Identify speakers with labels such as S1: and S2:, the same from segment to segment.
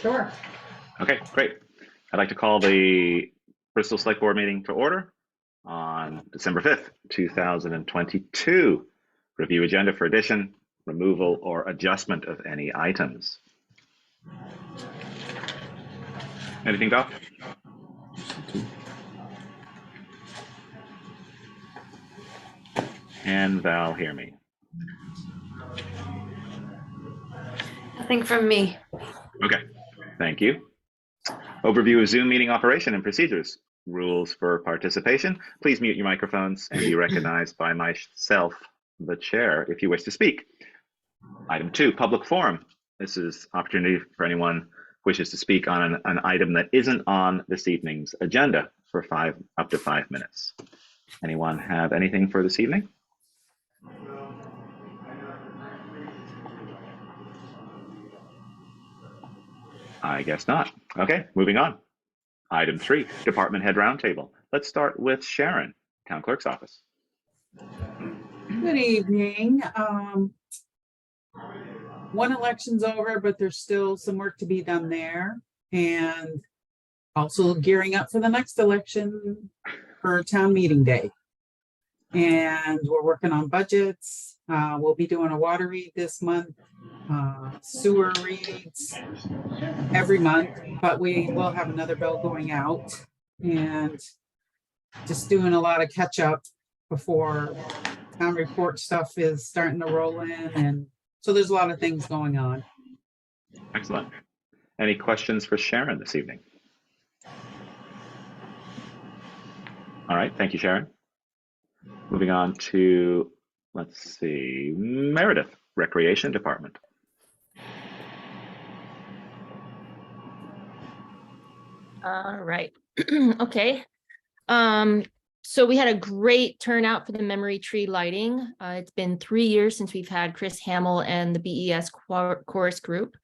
S1: Sure.
S2: Okay, great. I'd like to call the Bristol Select Board meeting to order on December 5th, 2022. Review agenda for addition, removal, or adjustment of any items. Anything, Doc? And Val, hear me.
S1: Nothing from me.
S2: Okay, thank you. Overview of Zoom meeting operation and procedures. Rules for participation. Please mute your microphones and be recognized by myself, the chair, if you wish to speak. Item 2, public forum. This is opportunity for anyone who wishes to speak on an item that isn't on this evening's agenda for up to 5 minutes. Anyone have anything for this evening? I guess not. Okay, moving on. Item 3, department head roundtable. Let's start with Sharon, town clerk's office.
S3: Good evening. One election's over, but there's still some work to be done there. And also gearing up for the next election for town meeting day. And we're working on budgets. We'll be doing a water read this month, sewer reads every month, but we will have another bill going out, and just doing a lot of catch up before town report stuff is starting to roll in. And so there's a lot of things going on.
S2: Excellent. Any questions for Sharon this evening? All right, thank you, Sharon. Moving on to, let's see, Meredith, Recreation Department.
S4: All right. Okay. So we had a great turnout for the memory tree lighting. It's been 3 years since we've had Chris Hamill and the BES chorus group.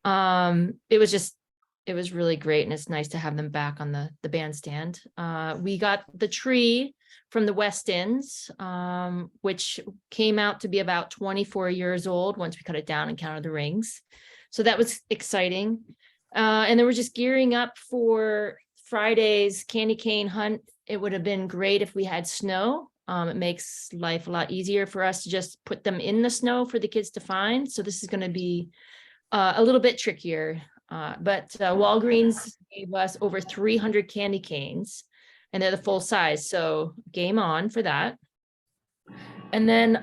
S4: It was really great, and it's nice to have them back on the bandstand. We got the tree from the West Inns, which came out to be about 24 years old once we cut it down and counted the rings. So that was exciting. And then we're just gearing up for Friday's candy cane hunt. It would have been great if we had snow. It makes life a lot easier for us to just put them in the snow for the kids to find. So this is going to be a little bit trickier. But Walgreens gave us over 300 candy canes, and they're the full size. So game on for that. And then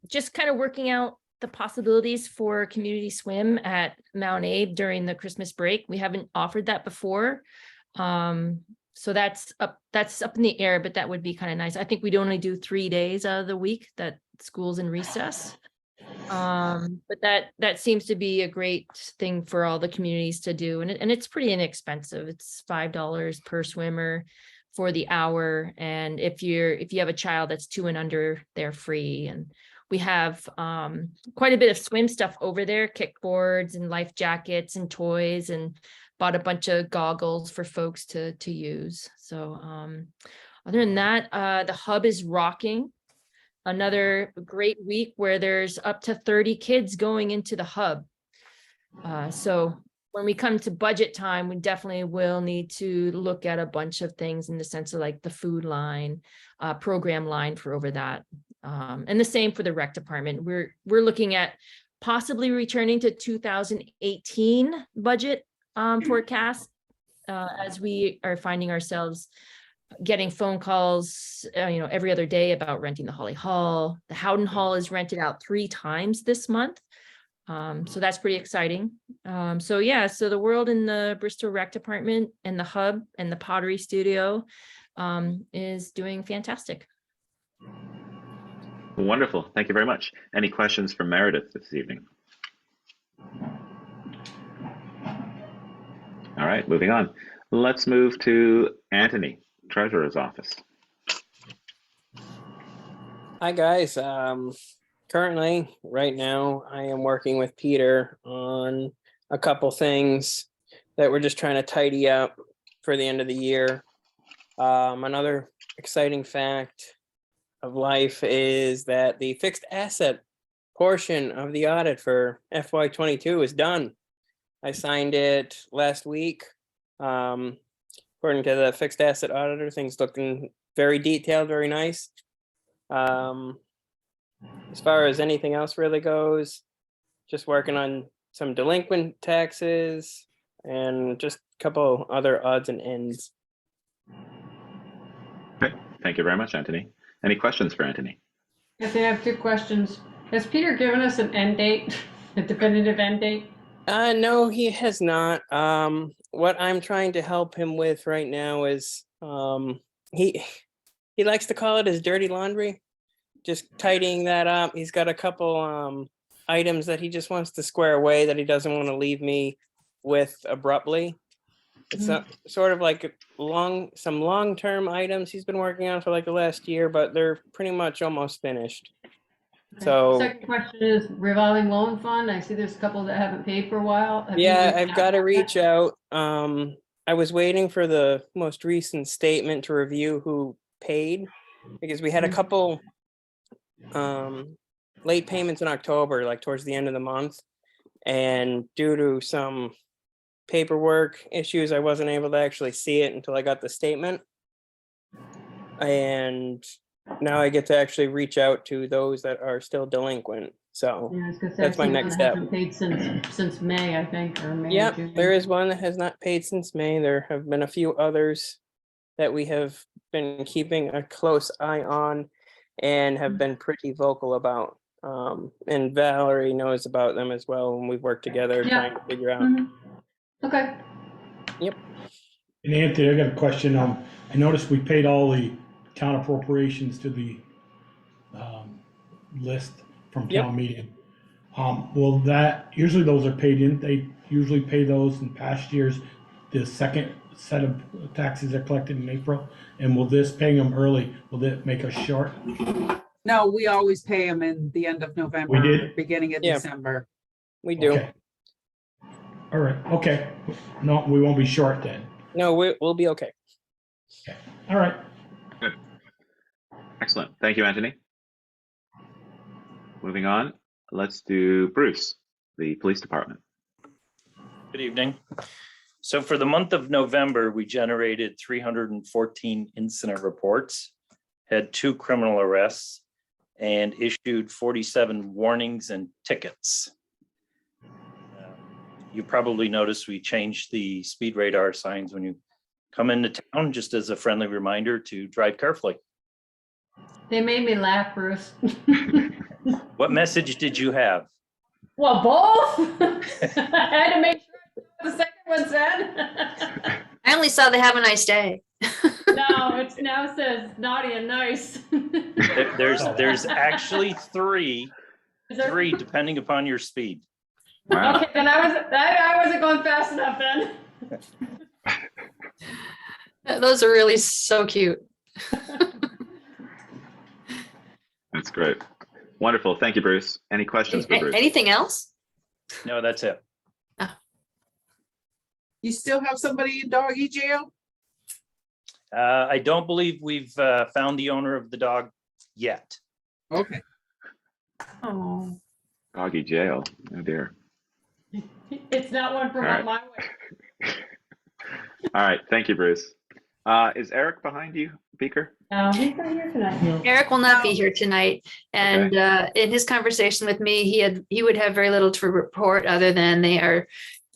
S4: just kind of working out the possibilities for community swim at Mount Abe during the Christmas break. We haven't offered that before. So that's up in the air, but that would be kind of nice. I think we'd only do 3 days out of the week that school's in recess. But that seems to be a great thing for all the communities to do. And it's pretty inexpensive. It's $5 per swimmer for the hour. And if you have a child that's 2 and under, they're free. And we have quite a bit of swim stuff over there, kickboards and life jackets and toys, and bought a bunch of goggles for folks to use. So other than that, the hub is rocking. Another great week where there's up to 30 kids going into the hub. So when we come to budget time, we definitely will need to look at a bunch of things in the sense of like the food line, program line for over that. And the same for the rec department. We're looking at possibly returning to 2018 budget forecast as we are finding ourselves getting phone calls, every other day about renting the Holly Hall. The Howden Hall is rented out 3 times this month. So that's pretty exciting. So the world in the Bristol Rec Department and the hub and the pottery studio is doing fantastic.
S2: Wonderful. Thank you very much. Any questions for Meredith this evening? All right, moving on. Let's move to Anthony, Treasurer's Office.
S5: Hi, guys. Currently, right now, I am working with Peter on a couple things that we're just trying to tidy up for the end of the year. Another exciting fact of life is that the fixed asset portion of the audit for FY22 is done. I signed it last week. According to the fixed asset auditor, things looking very detailed, very nice. As far as anything else really goes, just working on some delinquent taxes and just a couple other odds and ends.
S2: Okay, thank you very much, Anthony. Any questions for Anthony?
S6: Yes, I have 2 questions. Has Peter given us an end date, a definitive end date?
S5: No, he has not. What I'm trying to help him with right now is he likes to call it his dirty laundry. Just tidying that up. He's got a couple items that he just wants to square away that he doesn't want to leave me with abruptly. It's not, sort of like some long-term items he's been working on for like the last year, but they're pretty much almost finished. So
S6: Second question is revolving loan fund. I see there's a couple that haven't paid for a while. Have you
S5: yeah,
S6: reached
S5: I've
S6: out
S5: got to
S6: about
S5: reach
S6: that?
S5: out. I was waiting for the most recent statement to review who paid, because we had a couple late payments in October, like towards the end of the month. And due to some paperwork issues, I wasn't able to actually see it until I got the statement. And now I get to actually reach out to those that are still delinquent. So
S6: Yeah, I was gonna say,
S5: that's my
S6: I see
S5: next
S6: one that
S5: step.
S6: hasn't paid since May, I think, or May. or
S5: Yep,
S6: June.
S5: there is one that has not paid since May. There have been a few others that we have been keeping a close eye on and have been pretty vocal about. And Valerie knows about them as well, and we've worked together
S6: Yeah.
S5: trying to figure out.
S6: Mhm. Okay.
S7: And Anthony, I got a question. I noticed we paid all the town appropriations to the list from
S5: Yep.
S7: town meeting. Will that, usually those are paid in, they usually pay those in past years. The second set of taxes are collected in April. And will this, paying them early, will that make us short?
S3: No, we always pay them in the end of November,
S7: did?
S3: beginning of
S5: Yeah.
S3: December.
S5: We do.
S7: Okay. All right, okay. No, we won't be short then.
S5: No, we'll be okay.
S7: All right.
S2: Excellent. Thank you, Anthony. Moving on, let's do Bruce, the police department.
S8: Good evening. So for the month of November, we generated 314 incident reports, had 2 criminal arrests, and issued 47 warnings and tickets. You probably noticed we changed the speed radar signs when you come into town, just as a friendly reminder to drive carefully.
S6: They made me laugh, Bruce.
S8: What message did you have?
S6: Well, both. I had to make sure what the second one said.
S1: I only saw they have a nice day.
S6: No, it now says naughty and nice.
S8: There's actually three
S6: Is there-
S8: depending upon your speed.
S2: Wow.
S6: Okay, then I wasn't going fast enough then.
S1: Those are really so cute.
S2: That's great. Wonderful. Thank you, Bruce. Any questions for Bruce?
S1: Anything else?
S8: No, that's it.
S3: You still have somebody in doggy jail?
S8: I don't believe we've found the owner of the dog yet.
S3: Okay.
S1: Oh,
S2: Doggy jail. Oh dear.
S6: It's not one from
S2: All right.
S6: up my way.
S2: All right. Thank you, Bruce. Is Eric behind you, Beaker?
S6: No, he's not here tonight.
S1: Eric will not be here tonight. And in his conversation with me, he would have very little to report other than they are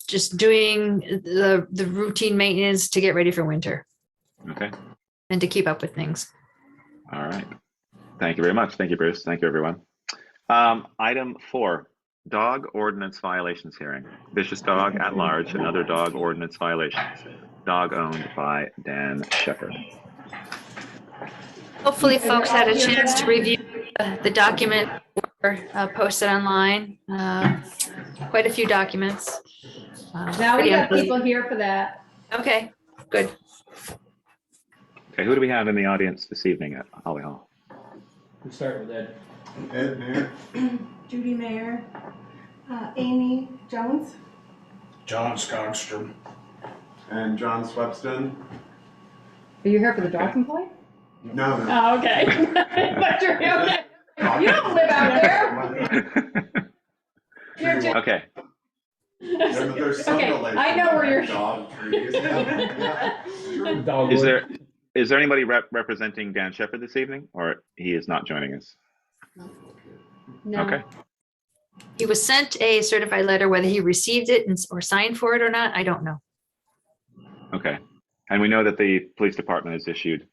S1: just doing the routine maintenance to get ready for winter
S2: Okay.
S1: and to keep up with things.
S2: All right. Thank you very much. Thank you, Bruce. Thank you, everyone. Item 4, dog ordinance violations hearing. Vicious dog at large and other dog ordinance violations. Dog owned by Dan Shepherd.
S1: Hopefully folks had a chance to review the document or posted online. Quite a few documents.
S6: Now we got people here for that.
S1: Okay, good.
S2: Okay, who do we have in the audience this evening at Holly Hall?
S5: We'll start with Ed.
S9: Ed, Mayor.
S10: Judy Mayer, Amy Jones.
S9: John Skogstrom. And John Swepston.
S6: Are you here for the dog complaint?
S9: No, no.
S6: Oh, okay. But you're here. You don't live out there. You're just-
S2: Okay.
S9: There's some
S6: Okay,
S9: relation
S6: I know
S9: to
S6: where you're.
S9: dog trees. Yeah. Sure.
S7: Dog
S2: Is
S7: wood.
S2: is there anybody representing Dan Shepherd this evening, or he is not joining us?
S6: No.
S2: Okay.
S1: He was sent a certified letter, whether he received it or signed for it or not, I don't know.
S2: Okay. And we know that the police department has issued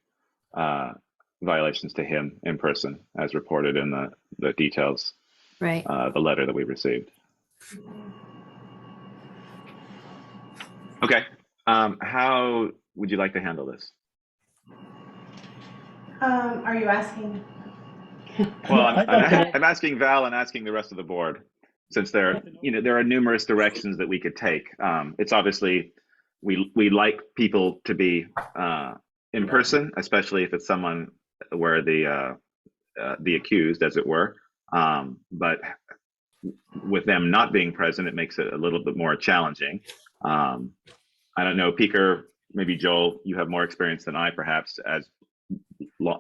S2: violations to him in person, as reported in the details,
S1: Right.
S2: the letter that we received. Okay. How would you like to handle this?
S10: Are you asking?
S2: Well,
S7: I'd like to-
S2: I'm asking Val and asking the rest of the board, since there are numerous directions that we could take. It's obviously we like people to be in person, especially if it's someone where the accused, as it were. But with them not being present, it makes it a little bit more challenging. I don't know, Peker, maybe Joel, you have more experience than I, perhaps, as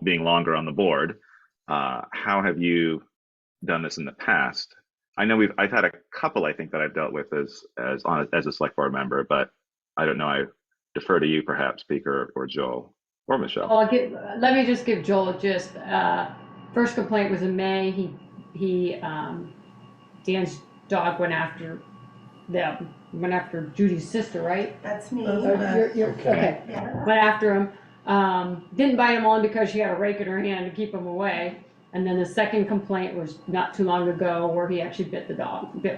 S2: being longer on the board. How have you done this in the past? I know I've had a couple, I think, that I've dealt with as a select board member, but I don't know. I defer to you, perhaps, Peker or Joel or Michelle.
S6: Let me just give Joel a gist. First complaint was in May. Dan's dog went after Judy's sister, right?
S10: That's me.
S6: Okay.
S10: Yeah.
S6: Went after him. Didn't bite him on because she had a rake in her hand to keep him away. And then the second complaint was not too long ago where he actually bit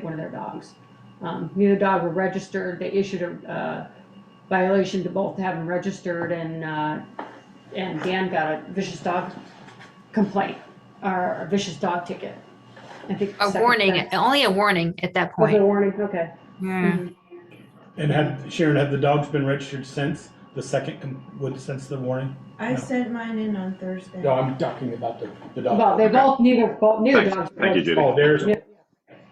S6: one of their dogs. Neither dog were registered. They issued a violation to both have them registered, and Dan got a vicious dog complaint or a vicious dog ticket. I think
S1: A warning, only a warning at that
S6: Was it a
S1: point.
S6: warning? Okay.
S1: Yeah.
S6: Mhm.
S7: And Sharon, have the dogs been registered since the since the warning?
S10: I
S7: No.
S10: sent mine in on Thursday.
S7: No, I'm talking about the dog.
S6: Well, neither
S2: Thanks.
S6: dogs.
S2: Thank you, Judy.
S7: Oh, there's,
S6: Yeah.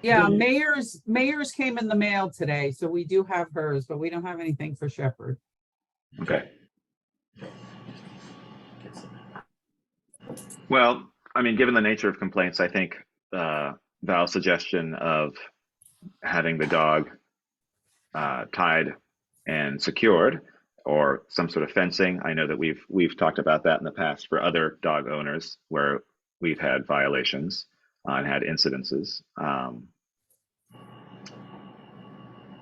S3: Yeah, mayor's came in the mail today, so we do have hers, but we don't have anything for Shepherd.
S2: Okay. Well, I mean, given the nature of complaints, I think Val's suggestion of having the dog tied and secured, or some sort of fencing. I know that we've talked about that in the past for other dog owners where we've had violations and had incidences.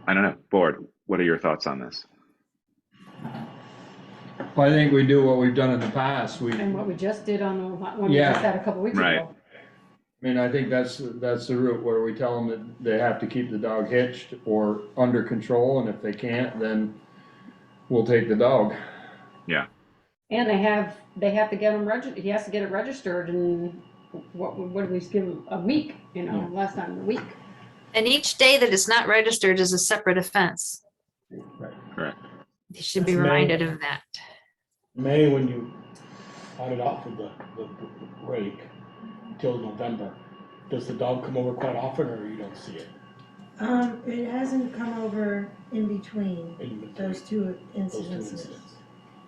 S2: I don't know, board, what are your thoughts on this?
S11: Well, I think we do what we've done in the past.
S6: And what we just did on the one we
S11: Yeah.
S6: just had a couple weeks
S2: Right.
S6: ago.
S11: I mean, I think that's the route where we tell them that they have to keep the dog hitched or under control, and if they can't, then we'll take the dog.
S2: Yeah.
S6: And they have to get him registered. He has to get it registered in what did we give him, a week, less than a week.
S1: And each day that it's not registered is a separate offense.
S2: Correct.
S1: You should be
S7: That's
S1: reminded of that.
S7: May, when you got it off with the rake till November, does the dog come over quite often, or you don't see it?
S10: It hasn't come over in between
S7: In between
S10: those two
S7: those two
S10: incidences.
S7: incidents?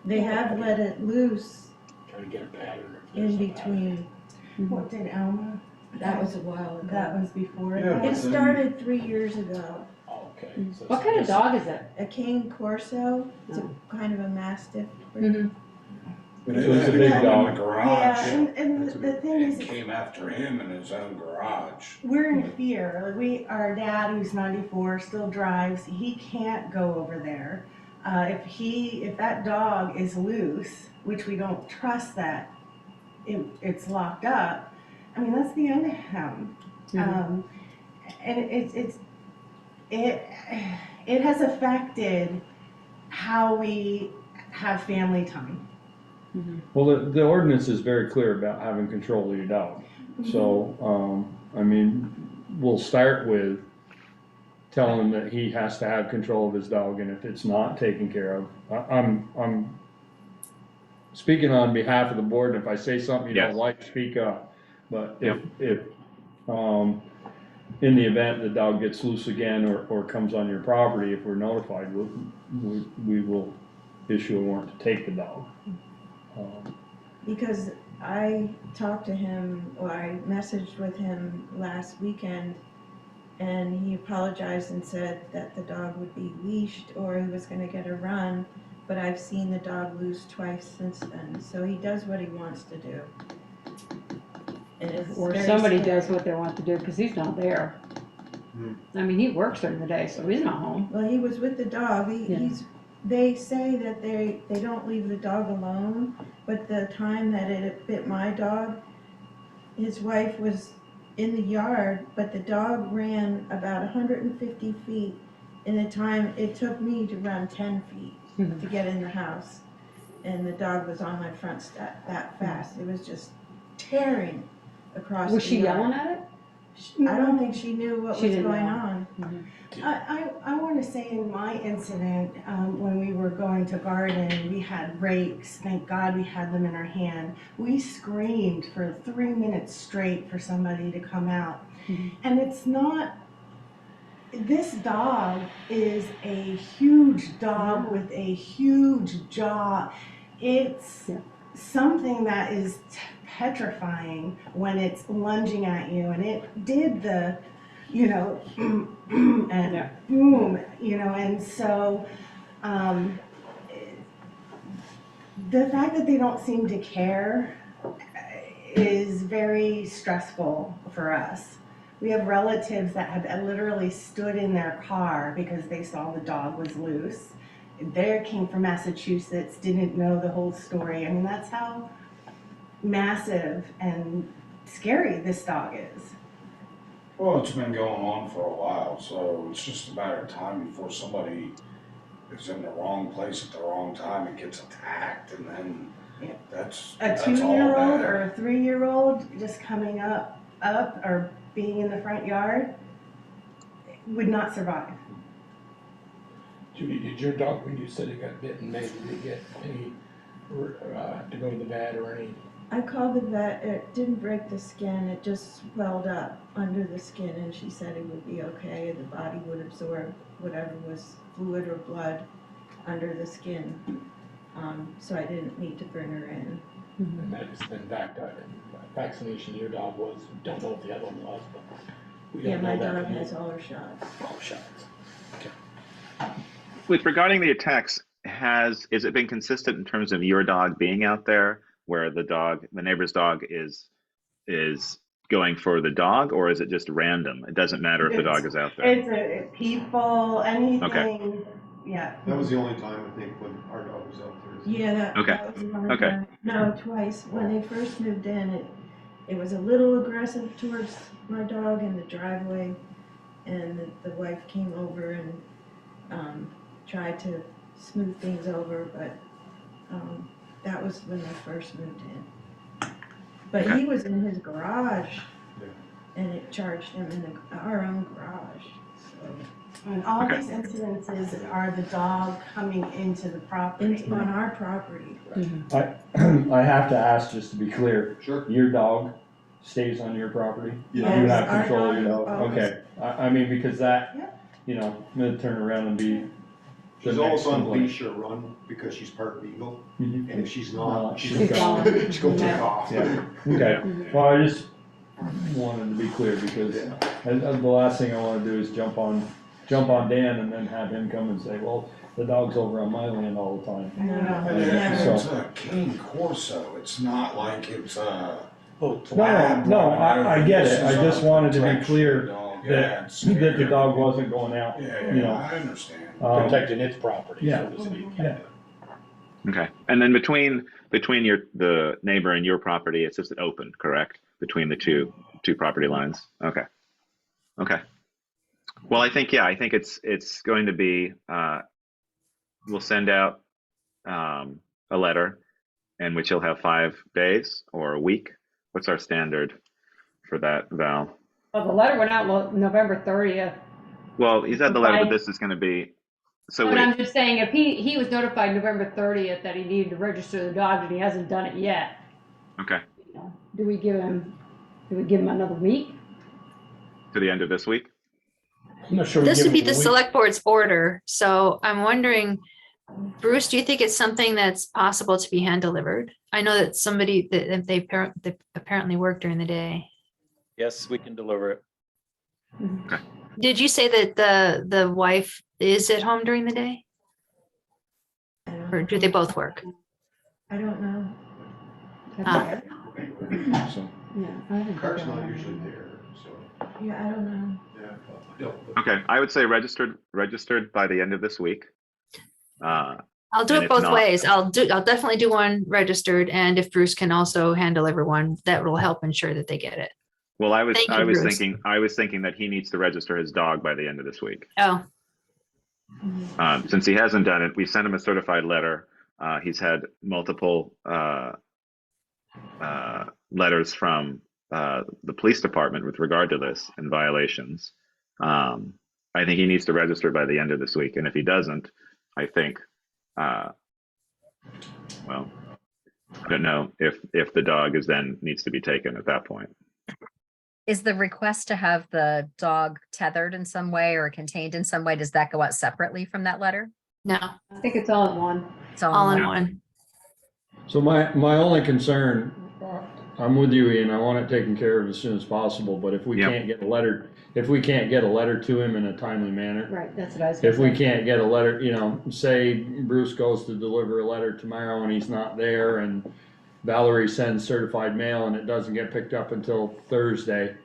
S10: They have let it loose
S7: Trying to get a pattern. if
S10: in
S7: there's a pattern.
S10: between. What did Alma?
S12: That was a while ago.
S10: That was before.
S9: Yeah,
S10: It
S9: but then-
S10: started 3 years ago.
S7: Oh, okay. So
S6: What
S7: it's
S6: kind of
S7: just-
S6: dog is it?
S10: A cane corso. It's
S6: Oh.
S10: a kind of a mastiff.
S6: Mhm.
S9: But
S11: So it's a big
S9: it happened
S11: dog.
S9: in the garage.
S10: Yeah, and the thing
S9: It
S10: is,
S9: came after him in his own garage.
S10: we're in fear. Our dad, who's 94, still drives. He can't go over there. If that dog is loose, which we don't trust that it's locked up, I mean, that's the end of him.
S6: Mhm.
S10: And it has affected how we have family time.
S11: Well, the ordinance is very clear about having control of your dog. So, I mean, we'll start with telling him that he has to have control of his dog, and if it's not taken care of, I'm speaking on behalf of the board, and if I say something you
S2: Yes.
S11: don't like, speak up. But
S2: Yep.
S11: if in the event the dog gets loose again or comes on your property, if we're notified, we will issue a warrant to take the dog.
S10: Because I talked to him, or I messaged with him last weekend, And he apologized and said that the dog would be leashed or he was gonna get a run. But I've seen the dog loose twice since then, so he does what he wants to do. And it's
S6: Or
S10: very
S6: somebody
S10: scary.
S6: does what they want to do, because he's not there. I mean, he works during the day, so he's not home.
S10: Well, he was with the dog.
S6: Yeah.
S10: They say that they don't leave the dog alone, but the time that it bit my dog, his wife was in the yard, but the dog ran about 150 feet in the time it took me to run 10 feet to get in the house. And the dog was on my front step that fast. It was just tearing across
S6: Was
S10: the
S6: she
S10: yard.
S6: yelling at it?
S10: I don't think she knew what
S6: She
S10: was
S6: didn't
S10: going
S6: know.
S10: on.
S12: I want to say in my incident, when we were going to garden, we had rakes. Thank God we had them in our hand. We screamed for 3 minutes straight for somebody to come out. And it's not, this dog is a huge dog with a huge jaw. It's something that is petrifying when it's lunging at you, and it did the, you know, and boom, you know, and so the fact that they don't seem to care is very stressful for us. We have relatives that have literally stood in their car because they saw the dog was loose. They came from Massachusetts, didn't know the whole story. I mean, that's how massive and scary this dog is.
S9: Well, it's been going on for a while, so it's just a matter of time before somebody is in the wrong place at the wrong time and gets attacked, and then that's
S12: A
S9: all
S12: 2-year-old
S9: bad.
S12: or a 3-year-old just coming up or being in the front yard would not survive.
S7: Judy, did your dog, when you said it got bitten, maybe did it get any, to go to the vet or any?
S10: I called the vet. It didn't break the skin. It just swelled up under the skin, and she said it would be okay. The body would absorb whatever was fluid or blood under the skin. So I didn't need to bring her in.
S7: And medicine, vaccination your dog was, don't know what the other one was, but. we don't
S10: Yeah, my
S7: know that
S10: dog
S7: from
S10: has
S7: you.
S10: all her shots.
S7: All shots.
S2: With regarding the attacks, is it been consistent in terms of your dog being out there, where the neighbor's dog is going for the dog, or is it just random? It doesn't matter if the dog is out there.
S12: It's people, anything, yeah.
S13: That was the only time, I think, when our dog was out there.
S10: Yeah,
S2: Okay.
S10: that was the only
S2: Okay.
S10: time. No, twice. When they first moved in, it was a little aggressive towards my dog in the driveway, and the wife came over and tried to smooth things over, but that was when they first moved in. But he was in his garage, and it charged him in our own garage. So
S12: And all these incidences are the dog coming into the property.
S10: it's on our property.
S11: I have to ask, just to be clear,
S13: Sure.
S11: your dog stays on your property?
S13: Yeah.
S11: You
S10: Yes,
S11: have
S10: our
S11: control of your
S10: dog
S11: dog,
S10: is
S11: okay, I mean, because that,
S12: Yep.
S11: you know, I'm gonna turn around and be. the
S13: She's
S11: next
S13: always on
S11: complaint.
S13: leash or run because she's part beagle,
S11: Mhm.
S13: and if she's
S11: Oh,
S13: not,
S11: she's
S13: she's
S11: gone.
S13: she's gonna take off.
S11: Yeah, okay, well, I just wanted to be clear, because the last thing I wanna do is jump on Dan and then have him come and say, well, the dog's over on my land all the time.
S10: No,
S9: And
S10: never.
S9: it's a Cane Corso, it's not like it's a.
S11: No, I get it, I just wanted to be clear that the dog wasn't going out,
S9: Yeah,
S11: you know.
S9: I understand.
S7: Protecting its property,
S11: Yeah.
S7: so to speak.
S11: Yeah.
S2: Okay. And then between the neighbor and your property, it's just open, correct? Between the two property lines. Okay. Okay. Well, I think it's going to be. We'll send out a letter, in which you'll have 5 days or a week. What's our standard for that, Val?
S6: Well, the letter went out November 30th.
S2: Well, he's had the letter, but
S6: Right.
S2: this is going to be. So
S6: But I'm
S2: wait.
S6: just saying, if he was notified November 30th that he needed to register the dog and he hasn't done it yet,
S2: Okay.
S6: you know, do we give him another week?
S2: To the end of this week.
S7: I'm not sure. we
S1: This
S7: give
S1: would be
S7: them a
S1: the
S7: week.
S1: select board's order. So I'm wondering, Bruce, do you think it's something that's possible to be hand delivered? I know that somebody that they apparently work during the day.
S8: Yes, we can deliver it.
S1: Did you say that the wife is at home during the day, or do they both work?
S12: I don't know.
S1: Ah.
S11: So,
S6: Yeah. I think
S13: Car's
S6: they're
S13: not
S6: all-
S13: usually there, so.
S12: Yeah, I don't know.
S13: Yeah.
S2: Okay, I would say registered by the end of this week.
S1: I'll do
S2: And
S1: it
S2: if
S1: both
S2: not-
S1: ways. I'll definitely do one registered, and if Bruce can also handle everyone, that will help ensure that they get it.
S2: Well, I was
S1: Thank you,
S2: I was
S1: Bruce.
S2: thinking that he needs to register his dog by the end of this week.
S1: Oh,
S2: Since he hasn't done it, we sent him a certified letter. He's had multiple letters from the police department with regard to this and violations. I think he needs to register by the end of this week, and if he doesn't, I think, well, I don't know if the dog is then needs to be taken at that point.
S14: Is the request to have the dog tethered in some way or contained in some way, does that go out separately from that letter?
S1: no,
S6: I think it's all in one.
S14: It's
S1: all in
S2: Yeah.
S1: one.
S11: so my only concern, I'm with you, Ian, I want it taken care of as soon as possible, but if we
S2: Yep.
S11: can't get a letter to him in a timely manner,
S6: Right, that's what I was.
S11: if
S6: gonna
S11: we
S6: say.
S11: can't get a letter, say Bruce goes to deliver a letter tomorrow and he's not there, and Valerie sends certified mail and it doesn't get picked up until Thursday,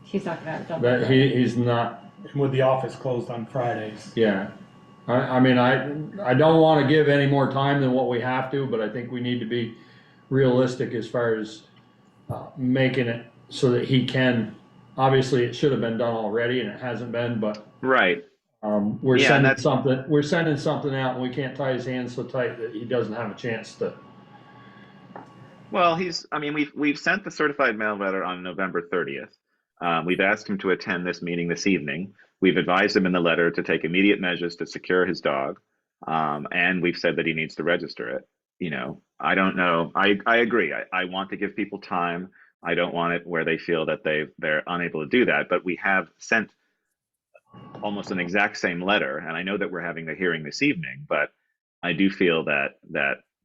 S6: She's not gonna have it done.
S11: that he's not,
S7: And with the office closed on Fridays.
S11: yeah. I mean, I don't wanna give any more time than what we have to, but I think we need to be realistic as far as making it so that he can, obviously it should have been done already and it hasn't been, but
S2: Right.
S11: we're
S2: Yeah,
S11: sending
S2: that's-
S11: something out and we can't tie his hands so tight that he doesn't have a chance to.
S2: Well, we've sent the certified mail letter on November 30th. We've asked him to attend this meeting this evening. We've advised him in the letter to take immediate measures to secure his dog. And we've said that he needs to register it. I don't know. I agree. I want to give people time. I don't want it where they feel that they're unable to do that, but we have sent almost an exact same letter. And I know that we're having a hearing this evening, but I do feel that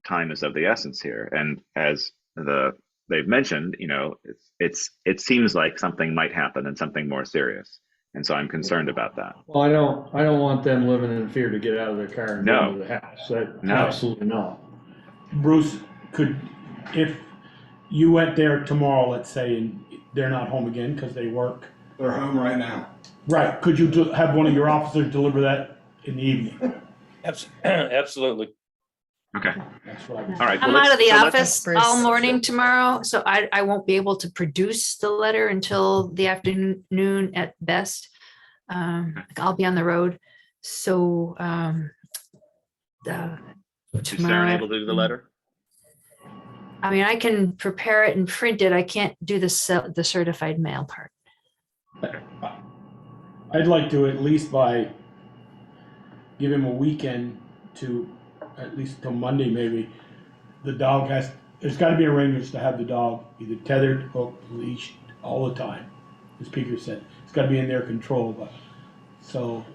S2: time is of the essence here. And as they've mentioned, it seems like something might happen and something more serious. And so I'm concerned about that.
S11: Well, I don't want them living in fear to get out of their car and go
S2: No.
S11: into the house. That,
S2: No.
S11: absolutely not.
S7: Bruce, if you went there tomorrow, let's say, and they're not home again because they work,
S9: They're home right now.
S7: right, could you have one of your officers deliver that in the evening?
S8: Absolutely.
S2: Okay.
S7: That's what I
S2: All right.
S1: I'm
S2: well,
S1: out of the
S2: let's-
S1: office
S14: Bruce.
S1: all morning tomorrow, so I won't be able to produce the letter until the afternoon at best. I'll be on the road, so
S2: Is Sharon
S1: tomorrow.
S2: able to do the letter?
S1: I mean, I can prepare it and print it. I can't do the certified mail part.
S7: I'd like to at least give him a weekend to, at least till Monday maybe. The dog there's gotta be arrangements to have the dog either tethered, hooked, leashed, all the time. As Peter said, it's gotta be in their control, but, so,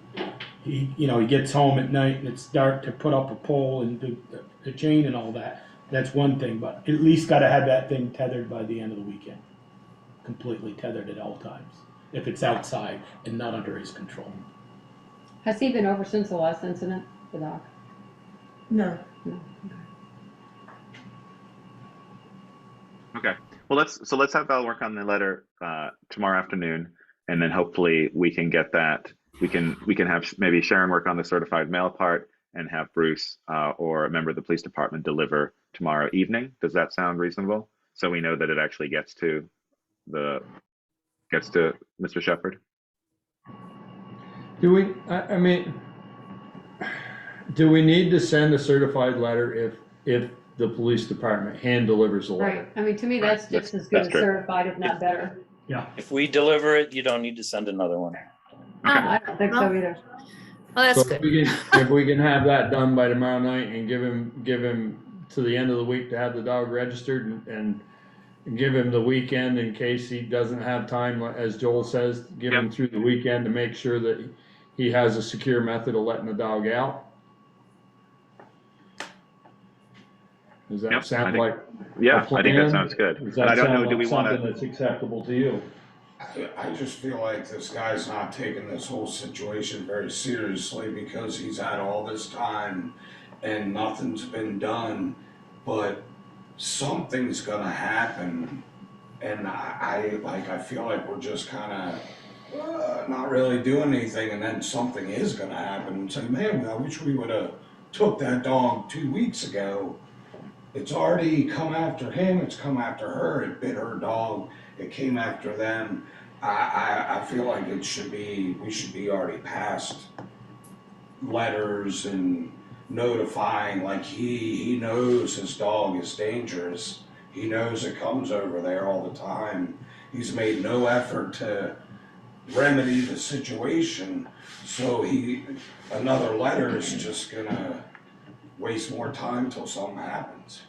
S7: he gets home at night and it's dark, to put up a pole and do the chain and all that. That's one thing, but at least gotta have that thing tethered by the end of the weekend. Completely tethered at all times, if it's outside and not under his control.
S6: Has he been over since the last incident, the dog?
S12: No.
S2: Okay. Well, let's have Val work on the letter tomorrow afternoon, and then hopefully we can get that. We can have maybe Sharon work on the certified mail part and have Bruce or a member of the police department deliver tomorrow evening. Does that sound reasonable? So we know that it actually gets to Mr. Shepherd.
S11: Do we, I mean, do we need to send a certified letter if the police department hand delivers a letter?
S6: Right, I mean, to me, that's
S2: Right,
S6: just as good
S2: that's
S6: as
S2: true.
S6: certified, if not better.
S8: If we deliver it, you don't need to send another one.
S6: I don't think so either.
S1: Well, that's
S11: So
S1: good.
S11: if we can have that done by tomorrow night and give him to the end of the week to have the dog registered and give him the weekend in case he doesn't have time, as Joel says, give him through the weekend to make sure that he has a secure method of letting the dog out. Does that
S2: Yep,
S11: sound
S2: I think-
S11: like?
S2: Yeah,
S11: a
S2: I think that
S11: plan?
S2: sounds good.
S11: Does
S2: But
S11: that
S2: I don't
S11: sound
S2: know, do
S11: like
S2: we want
S11: something
S2: to,
S11: that's acceptable to you?
S9: I just feel like this guy's not taking this whole situation very seriously because he's had all this time and nothing's been done, but something's gonna happen. And I feel like we're just kind of not really doing anything, and then something is gonna happen and say, man, I wish we would have took that dog 2 weeks ago. It's already come after him, it's come after her, it bit her dog, it came after them. I feel like we should be already past letters and notifying, like he knows his dog is dangerous. He knows it comes over there all the time. He's made no effort to remedy the situation, so another letter is just gonna waste more time till something happens.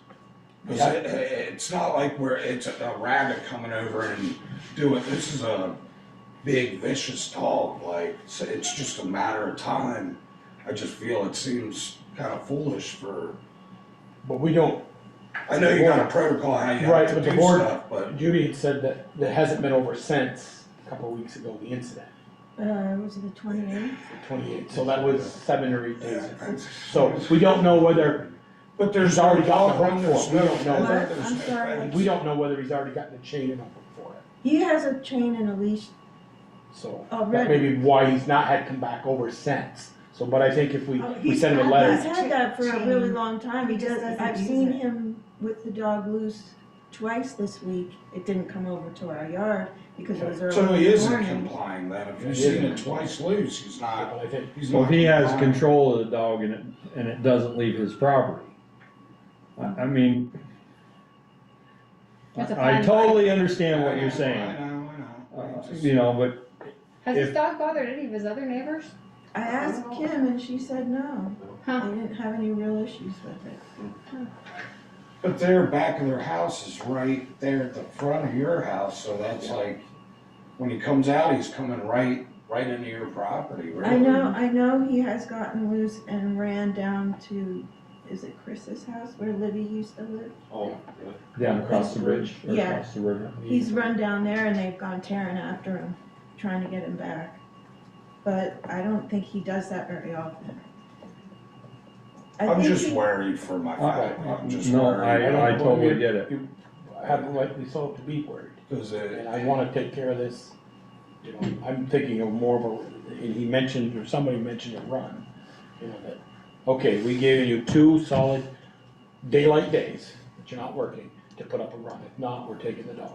S9: Because it's not like it's a rabbit coming over and doing, this is a big vicious dog, like, so it's just a matter of time. I just feel it seems kind of foolish for,
S7: But we don't,
S9: I know you got a protocol how you
S7: right,
S9: have
S7: but
S9: to
S7: the
S9: do
S7: board,
S9: stuff, but.
S7: Judy had said that it hasn't been over since a couple of weeks ago, the incident,
S12: Was it the 28th?
S7: the 28th, so that was 7 or 8 days ago. So we don't know whether,
S9: But there's
S7: he's already got the
S9: dog
S7: hook
S9: run,
S7: for it, we don't know.
S12: What?
S9: there's
S12: I'm
S9: no
S12: sorry.
S9: fence.
S7: We don't know whether he's already gotten the chain and a hook for it,
S12: He has a chain and a leash.
S7: so that
S12: Already.
S7: may be why he's not had come back over since. So, but I think if we
S12: He's
S7: send him a
S12: He's
S7: letter,
S12: had that for a really long time.
S10: He just doesn't
S12: I've
S10: use
S12: seen
S10: it.
S12: him with the dog loose twice this week. It didn't come over to our yard because it was early
S9: So he
S12: in the
S9: isn't
S12: morning.
S9: complying then, if
S7: He
S9: you've seen
S7: isn't.
S9: it twice loose, he's
S7: but
S9: not,
S7: I think,
S9: he's
S11: Well,
S9: not.
S11: if he has
S9: complying.
S11: control of the dog and it doesn't leave his property. I mean,
S6: That's a
S11: I
S6: fine
S11: totally understand what
S9: I
S11: you're
S9: know,
S11: saying,
S9: I know. It's just-
S11: you know, but
S6: Has
S11: If-
S6: this dog bothered any of his other neighbors?
S12: I asked Kim and she said no.
S6: Huh.
S12: They didn't have any real issues with it.
S9: But their back of their house is right there at the front of your house, so that's like, when he comes out, he's coming right into your property, really.
S12: I know he has gotten loose and ran down to, is it Chris's house where Libby used to live?
S7: oh,
S11: down across the bridge or
S12: Yeah.
S11: across the river.
S12: He's run down there and they've gone tearing after him, trying to get him back. But I don't think he does that very often. I
S9: I'm
S12: think
S9: just
S12: he-
S9: worried for my family, I'm just
S11: No,
S9: worried.
S11: I totally get it.
S7: You have rightly so to be worried.
S9: Because
S7: And I wanna take care of this, you know, I'm thinking of more of a, and he mentioned, or somebody mentioned a run. You know, that, okay, we gave you 2 solid daylight days that you're not working to put up a run. If not, we're taking the dog.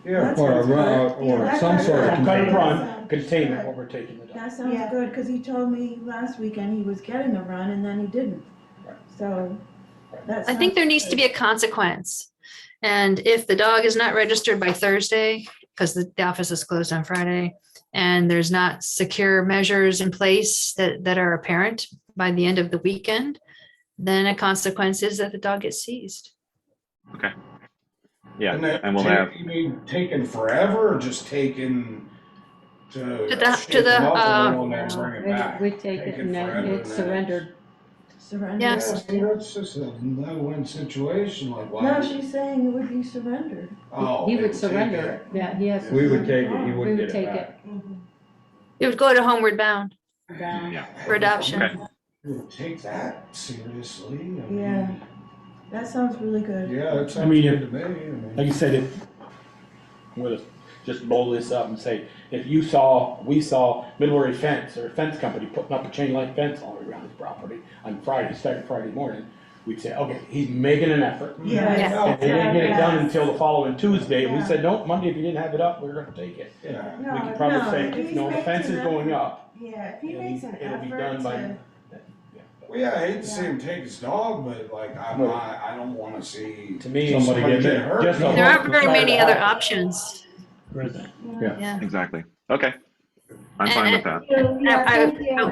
S9: yeah,
S12: That
S11: Or a
S12: sounds
S11: run,
S12: good. Yeah,
S11: or
S12: that
S11: some
S12: sounds
S11: sort of
S12: good.
S7: Some kind of
S11: containment.
S7: run,
S12: Sounds
S7: containment,
S12: good.
S7: what we're taking the dog.
S12: That sounds
S10: Yeah.
S12: good, cause he told me last weekend he was getting a run and then he didn't.
S7: Right.
S12: So that
S1: I think there needs to be a consequence. And if the dog is not registered by Thursday, because the office is closed on Friday, and there's not secure measures in place that are apparent by the end of the weekend, then a consequence is that the dog gets seized.
S2: Yeah,
S9: that
S2: and we'll have,
S9: You mean taken forever or just taken to
S1: the-
S9: shake
S1: to the,
S9: him up and then bring it back?
S6: We take it and then
S9: forever
S6: it's
S9: then
S6: surrendered.
S12: surrender.
S9: Yeah,
S1: Yes.
S9: see, that's just a no-win situation, like why?
S12: No, she's saying it would be surrendered.
S9: Oh,
S6: He
S9: they
S6: would
S9: take
S6: surrender
S9: it.
S6: it. Yeah, he has. to
S11: We would
S6: surrender.
S11: take it, he
S6: We
S11: wouldn't
S6: would
S11: get
S6: take
S11: it
S6: it
S11: back.
S1: It would go to Homeward Bound
S6: down.
S9: Yeah.
S1: for adoption.
S2: Okay.
S9: Would take that seriously. I mean,
S12: Yeah. That sounds really good.
S9: Yeah, it sounds
S7: mean,
S9: good to me. I mean,
S7: Like you said, I'm gonna just blow this up and say, if we saw Midway Fence or a fence company putting up a chain link fence all around his property on Friday, starting Friday morning, we'd say, okay, he's making an effort.
S12: Yes.
S9: no,
S7: And they didn't get it done
S12: Yes.
S7: until the following Tuesday, and we
S12: Yeah.
S7: said, no, Monday, if you didn't have it up, we're gonna take it.
S9: Yeah.
S12: No,
S7: We could probably
S12: no,
S7: say,
S12: if he's
S7: no, the fence is
S12: making
S7: going
S12: effort-
S7: up.
S12: Yeah, if he
S7: It'll
S12: makes
S7: be-
S12: an
S7: it'll be done
S12: effort
S7: by-
S12: to,
S9: Well, yeah, I hate to see
S12: Yeah.
S9: him take his dog, but like,
S7: Well,
S9: I don't wanna see
S7: To me,
S11: Somebody get
S9: hurt.
S11: just a
S1: There aren't
S11: hook
S1: very
S11: to
S1: many
S11: start
S1: other
S11: out.
S1: options.
S7: There isn't.
S1: Yeah.
S2: exactly. Okay. I'm fine with that.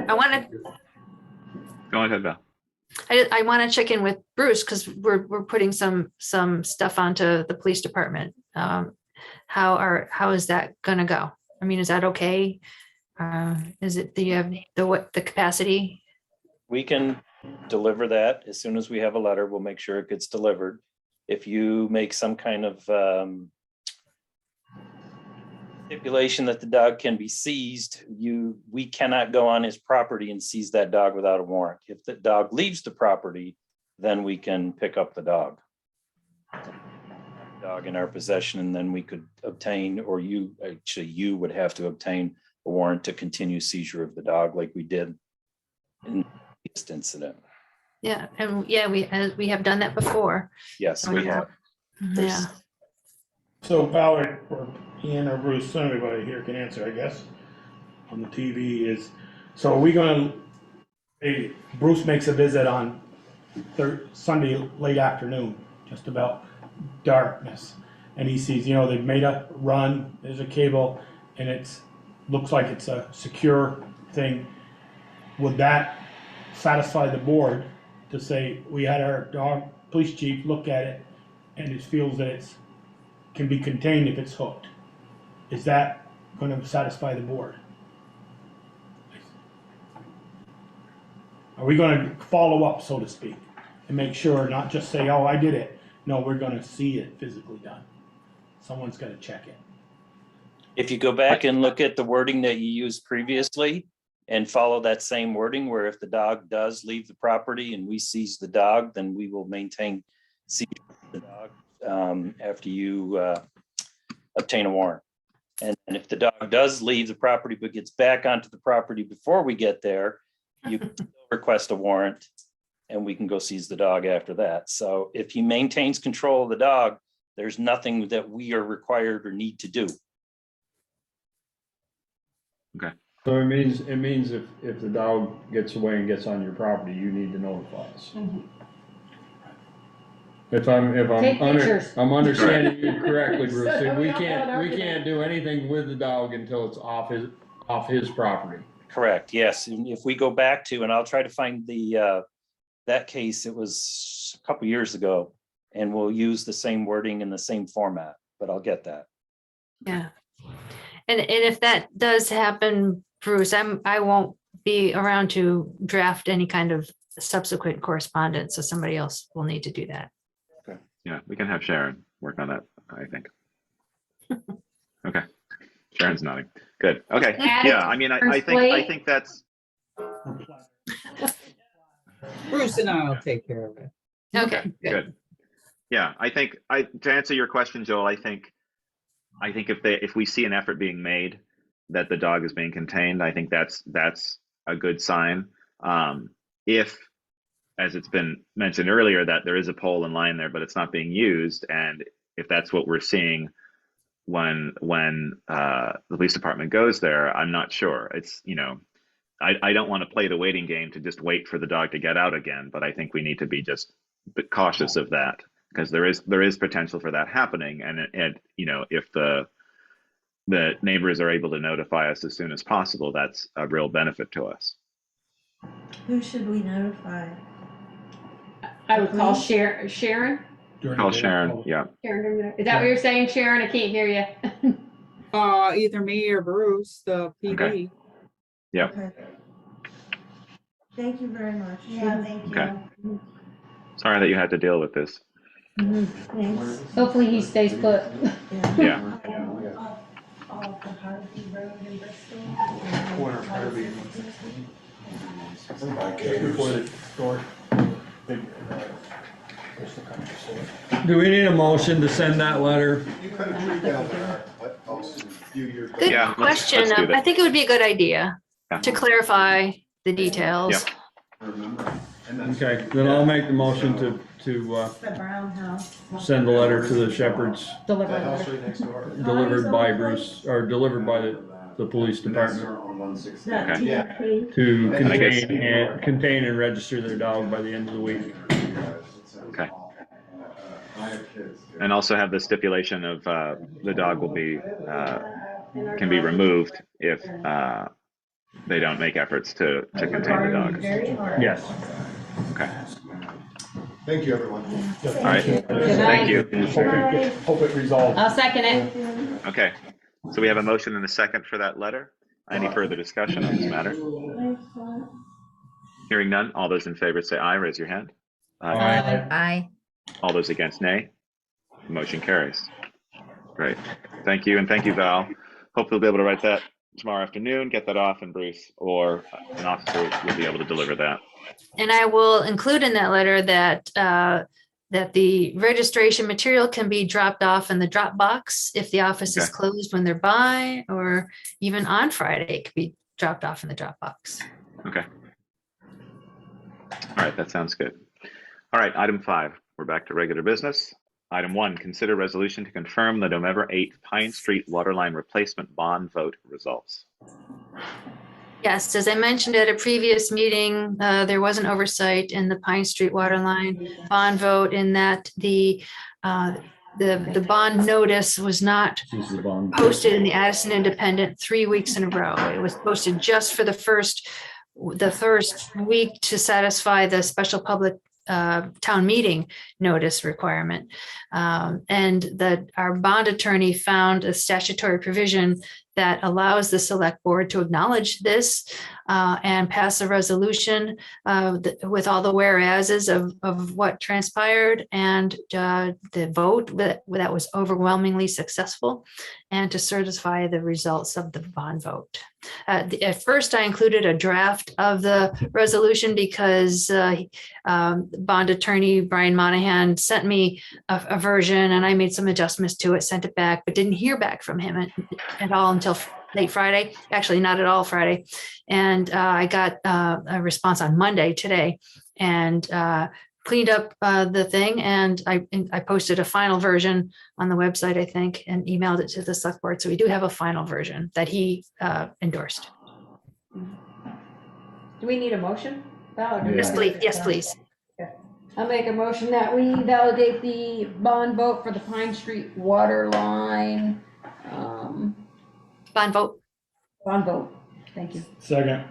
S1: I want to
S2: Go ahead, Val.
S1: I want to check in with Bruce because we're putting some stuff onto the police department. How is that gonna go? I mean, is that okay? Is it the capacity?
S8: We can deliver that as soon as we have a letter. We'll make sure it gets delivered. If you make some kind of stipulation that the dog can be seized. We cannot go on his property and seize that dog without a warrant. If the dog leaves the property, then we can pick up the dog. Dog in our possession, and then we could obtain, or you would have to obtain a warrant to continue seizure of the dog like we did in this incident.
S1: Yeah, and yeah, we have done that before.
S8: Yes, we have.
S1: Yeah.
S7: So Valerie or Ian or Bruce, anybody here can answer, I guess, on the TV is, so are we gonna, hey, Bruce makes a visit on Sunday late afternoon, just about darkness. And he sees, they've made a run, there's a cable, and looks like it's a secure thing. Would that satisfy the board to say, we had our dog police chief look at it and it feels that it's can be contained if it's hooked? Is that going to satisfy the board? Are we going to follow up, so to speak, and make sure, not just say, oh, I did it? No, we're going to see it physically done. Someone's going to check it.
S8: If you go back and look at the wording that you used previously and follow that same wording, where if the dog does leave the property and we seize the dog, then we will maintain seizure of the dog after you obtain a warrant. And if the dog does leave the property but gets back onto the property before we get there, you can still request a warrant and we can go seize the dog after that. So if he maintains control of the dog, there's nothing that we are required or need to do.
S2: Okay.
S11: So it means if the dog gets away and gets on your property, you need to notify us.
S6: Mhm.
S11: If I'm
S6: Take pictures.
S11: I'm understanding you correctly, Bruce,
S6: So
S11: we
S6: we upload
S11: can't
S6: everything.
S11: do anything with the dog until it's off his property.
S8: Correct, yes. And if we go back to, and I'll try to find that case, it was a couple years ago, and we'll use the same wording in the same format, but I'll get that.
S1: Yeah. And if that does happen, Bruce, I won't be around to draft any kind of subsequent correspondence, so somebody else will need to do that.
S2: Yeah, we can have Sharon work on that, I think. Okay. Sharon's nodding. Good. Okay. Yeah, I mean, I think that's,
S3: Bruce and I'll take care of it.
S1: Okay, good.
S2: good. Yeah, I think to answer your question, Joel, I think if we see an effort being made that the dog is being contained, I think that's a good sign. If, as it's been mentioned earlier, that there is a pole and line there, but it's not being used, and if that's what we're seeing when the police department goes there, I'm not sure. It's, I don't want to play the waiting game to just wait for the dog to get out again, but I think we need to be just a bit cautious of that, because there is potential for that happening, and if the neighbors are able to notify us as soon as possible, that's a real benefit to us.
S12: Who should we notify?
S6: I would call Sharon.
S2: Call Sharon, yeah.
S6: Sharon, is that what you're saying, Sharon? I can't hear you.
S3: Either me or Bruce, the PD.
S2: Okay. Yeah.
S12: Okay. Thank you very much. Yeah, thank you.
S2: Okay. Sorry that you had to deal with this.
S12: Thanks.
S6: Hopefully he stays put.
S2: Yeah.
S12: Off the Harvey Road in Bristol.
S13: Corner of Harvey.
S7: Before the store. Big, Bristol Country Store.
S11: Do we need a motion to send that letter?
S13: You cut a tree down there a few years ago.
S1: Good
S2: Yeah,
S1: question.
S2: let's do that.
S1: I think it would be a good idea
S2: Yeah.
S1: to clarify the details.
S11: Okay, then I'll make the motion to
S12: The Brown House.
S11: send the letter to the Shepherds,
S6: Deliver
S13: That
S6: a
S13: house
S6: letter.
S13: right next door.
S11: delivered by Bruce, or delivered by the police department,
S13: On 160.
S12: That
S2: Okay.
S12: TRP.
S11: to
S2: I guess-
S11: contain and register their dog by the end of the week.
S2: Okay.
S13: I have kids.
S2: And also have the stipulation of the dog will be can be removed if they don't make efforts to contain the dog.
S11: Yes.
S2: Okay.
S13: Thank you, everyone.
S2: All right. Thank you.
S7: Hope it resolves.
S6: I'll second it.
S2: Okay. So we have a motion and a second for that letter. Any further discussion on this matter? Hearing none, all those in favor say aye, raise your hand.
S14: Aye.
S2: All those against nay. Motion carries. Great. Thank you, and thank you, Val. hopefully we'll be able to write that tomorrow afternoon, get that off, and Bruce or an officer will be able to deliver that.
S1: And I will include in that letter that that the registration material can be dropped off in the drop box if the office is
S2: Okay.
S1: closed when they're by, or even on Friday, it could be dropped off in the drop box.
S2: Okay. All right, that sounds good. All right, item 5, we're back to regular business. Item 1, consider resolution to confirm the November 8th Pine Street waterline replacement bond vote results.
S1: Yes, as I mentioned at a previous meeting, there was an oversight in the Pine Street waterline bond vote in that the bond notice was not
S11: This is the bond.
S1: posted in the Addison Independent 3 weeks in a row. It was posted just for the first week to satisfy the special public town meeting notice requirement. And that our bond attorney found a statutory provision that allows the select board to acknowledge this and pass a resolution with all the whereases of what transpired, and the vote that was overwhelmingly successful, and to certify the results of the bond vote. At first, I included a draft of the resolution because bond attorney Brian Monahan sent me a version, and I made some adjustments to it, sent it back, but didn't hear back from him at all until late Friday, actually not at all Friday. And I got a response on Monday today, and cleaned up the thing, and I posted a final version on the website, I think, and emailed it to the select board. So we do have a final version that he endorsed.
S6: Do we need a motion? Val, or do we-
S1: Yes, please. Yes, please.
S6: I'll make a motion that we validate the bond vote for the Pine Street water line.
S1: Bond vote.
S6: Bond vote. Thank you.
S7: Second.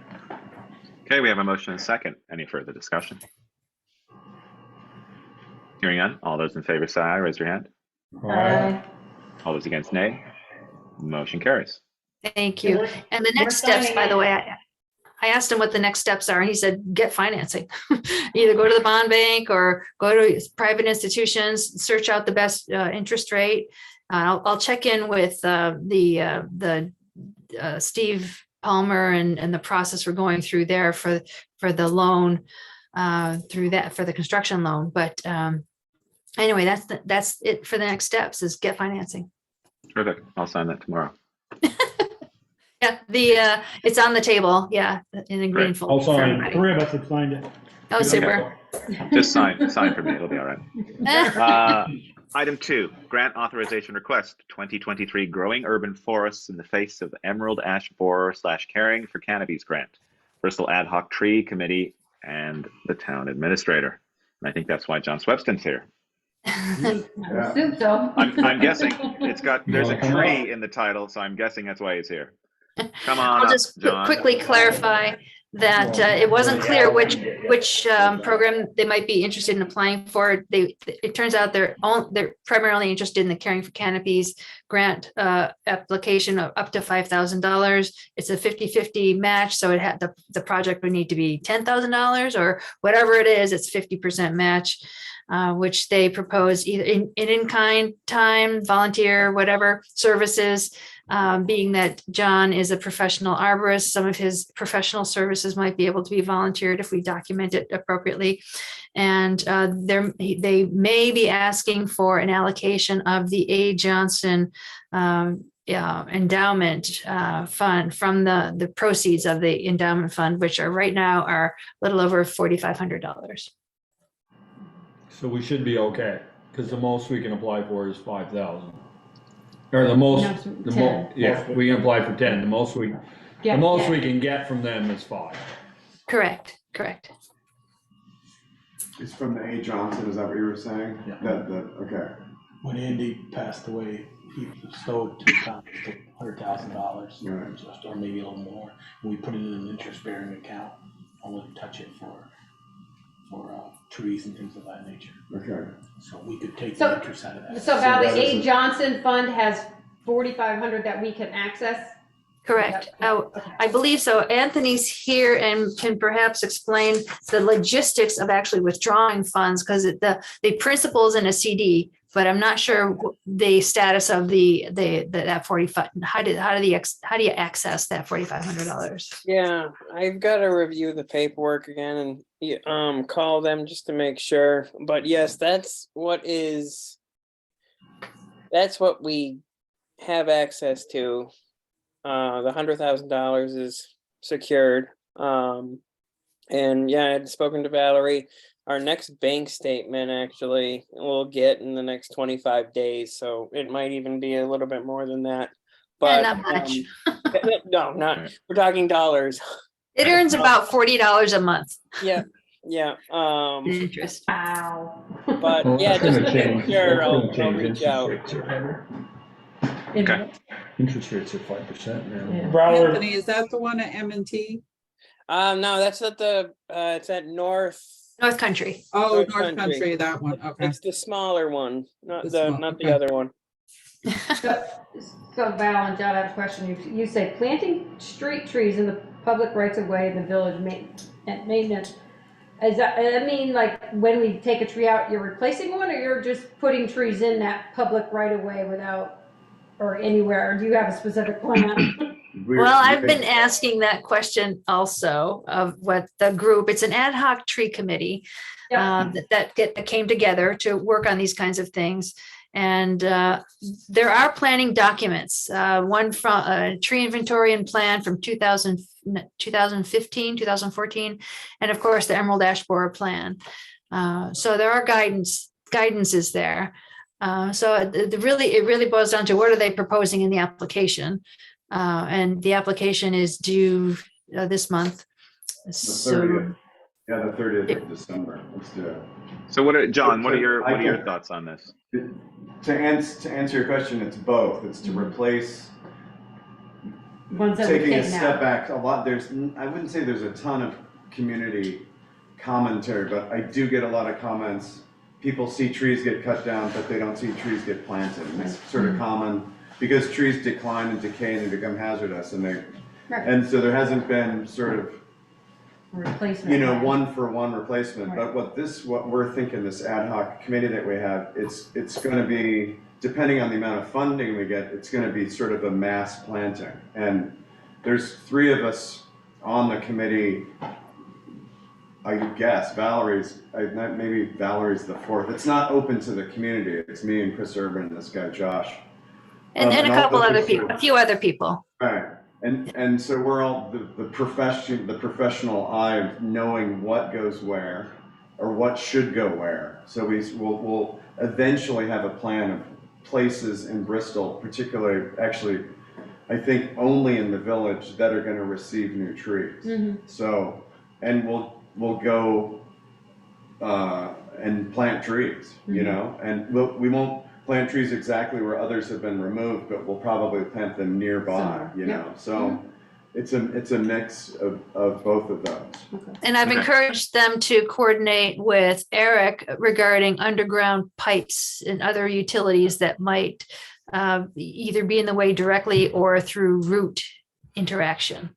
S2: Okay, we have a motion and a second. Any further discussion? Hearing none, all those in favor say aye, raise your hand.
S6: Aye.
S2: All those against, nay. Motion carries.
S1: Thank you. And the next steps, by the way, I asked him what the next steps are, and he said, get financing. Either go to the bond bank or go to private institutions, search out the best interest rate. I'll check in with the Steve Palmer and the process we're going through there for the loan, through that for the construction loan. But anyway, that's it for the next steps, is get financing.
S2: Terrific. I'll sign that tomorrow.
S1: Yeah, it's on the table. Yeah, in a green
S2: Great.
S1: folder.
S7: I'll
S1: for
S7: sign.
S1: everybody.
S7: 3 of us have signed it.
S1: Oh, super.
S2: Just sign for me. It'll be all right. Item 2, grant authorization request 2023 Growing Urban Forests in the Face of Emerald Ash Borer/Caring for Cannabis Grant, Bristol Ad Hoc Tree Committee, and the town administrator. And I think that's why John Swepston's here.
S6: I assume so.
S2: I'm guessing there's a tree in the title, so I'm guessing that's why he's here. Come on
S1: I'll
S2: up,
S1: just
S2: John.
S1: quickly clarify that it wasn't clear which program they might be interested in applying for. It turns out they're primarily interested in the Caring for Canopies grant application of up to $5,000. It's a 50-50 match, so the project would need to be $10,000 or whatever it is. It's 50% match, which they propose either in-kind time, volunteer, whatever services. Being that John is a professional arborist, some of his professional services might be able to be volunteered if we document it appropriately. And they may be asking for an allocation of the A. Johnson endowment fund from the proceeds of the endowment fund, which are right now are a little over $4,500.
S11: So we should be okay, because the most we can apply for is 5,000. Or the most, yeah, we can apply for 10. The most we can get from them is 5.
S1: Correct.
S13: It's from the A. Johnson, is that what you were saying?
S7: Yeah.
S13: Okay.
S7: When Andy passed away, he bestowed to the town $100,000,
S13: Right.
S7: or maybe a little more. And we put it in an interest-bearing account. I wouldn't touch it for trees and things of that nature.
S13: Okay.
S7: So we could take
S6: So-
S7: the interest out of that.
S6: So Val, the
S13: that
S6: A.
S13: isn't-
S6: Johnson Fund has 4,500 that we can access?
S1: Correct. Oh,
S6: Okay.
S1: I believe so. Anthony's here and can perhaps explain the logistics of actually withdrawing funds, because the principal's in a CD but I'm not sure the status of that 45. How do you access that $4,500?
S5: Yeah, I've got to review the paperwork again and call them just to make sure. But yes, that's what we have access to. The $100,000 is secured. And yeah, I had spoken to Valerie. Our next bank statement actually we'll get in the next 25 days. So it might even be a little bit more than that. But
S1: not much.
S5: no, not, we're talking dollars.
S1: It earns about $40 a month.
S5: Yeah.
S1: Interest.
S6: Wow.
S5: But
S11: Well,
S5: yeah,
S11: that's
S5: just
S11: gonna
S5: to
S11: change.
S5: make sure
S11: That's
S5: I'll
S11: gonna change.
S5: reach out.
S11: Interest rates are better.
S2: Okay.
S11: Interest rates are 5% now.
S6: Yeah.
S7: Broward,
S3: Anthony, is that the one at M&T?
S5: No, that's at it's at North
S1: Country.
S3: Oh,
S5: North
S3: North
S5: Country.
S3: Country, that one, okay.
S5: It's the smaller one, not
S3: The
S5: the
S3: small-
S5: not the
S3: okay.
S5: other one.
S6: So Val and John, I have a question. You say planting street trees in the public rights of way in the village maintenance. Is that, I mean, like when we take a tree out, you're replacing one, or you're just putting trees in that public right of way without, or anywhere? Or do you have a specific plan?
S1: Well, I've been asking that question also of what the group, it's an ad hoc tree committee that came together to work on these kinds of things. And there are planning documents, one from a tree inventory and plan from 2015, 2014, and of course the Emerald Ash Borer plan. So there are guidances there. So it really boils down to what are they proposing in the application? And the application is due this month.
S13: The
S1: So
S13: 30th. Yeah, the 30th of December. Let's do it.
S2: So what are your thoughts on this?
S13: To answer your question, it's both. It's to replace,
S6: Ones that we
S13: taking a
S6: take
S13: step
S6: now.
S13: back. I wouldn't say there's a ton of community commentary, but I do get a lot of comments. People see trees get cut down, but they don't see trees get planted. And it's sort of common because trees decline and decay and they become hazardous, and so there hasn't been sort of
S6: Replacement.
S13: one-for-one replacement.
S6: Right.
S13: But what we're thinking, this ad hoc committee that we have, it's going to be, depending on the amount of funding we get, it's going to be sort of a mass planting. And there's 3 of us on the committee. I guess maybe Valerie's the 4th. It's not open to the community. It's me and Chris Urban and this guy Josh.
S1: and a couple
S13: all the
S1: other people, a few other people.
S13: Right. And so we're all the professional eye of knowing what goes where or what should go where. So we'll eventually have a plan of places in Bristol, particularly actually I think only in the village, that are going to receive new trees.
S6: Mhm.
S13: So, and we'll go and plant trees, you know, and we won't plant trees exactly where others have been removed, but we'll probably plant them nearby,
S6: Somewhere.
S13: you know. So it's a mix of both of those.
S1: And I've
S2: Okay.
S1: encouraged them to coordinate with Eric regarding underground pipes and other utilities that might either be in the way directly or through route interaction.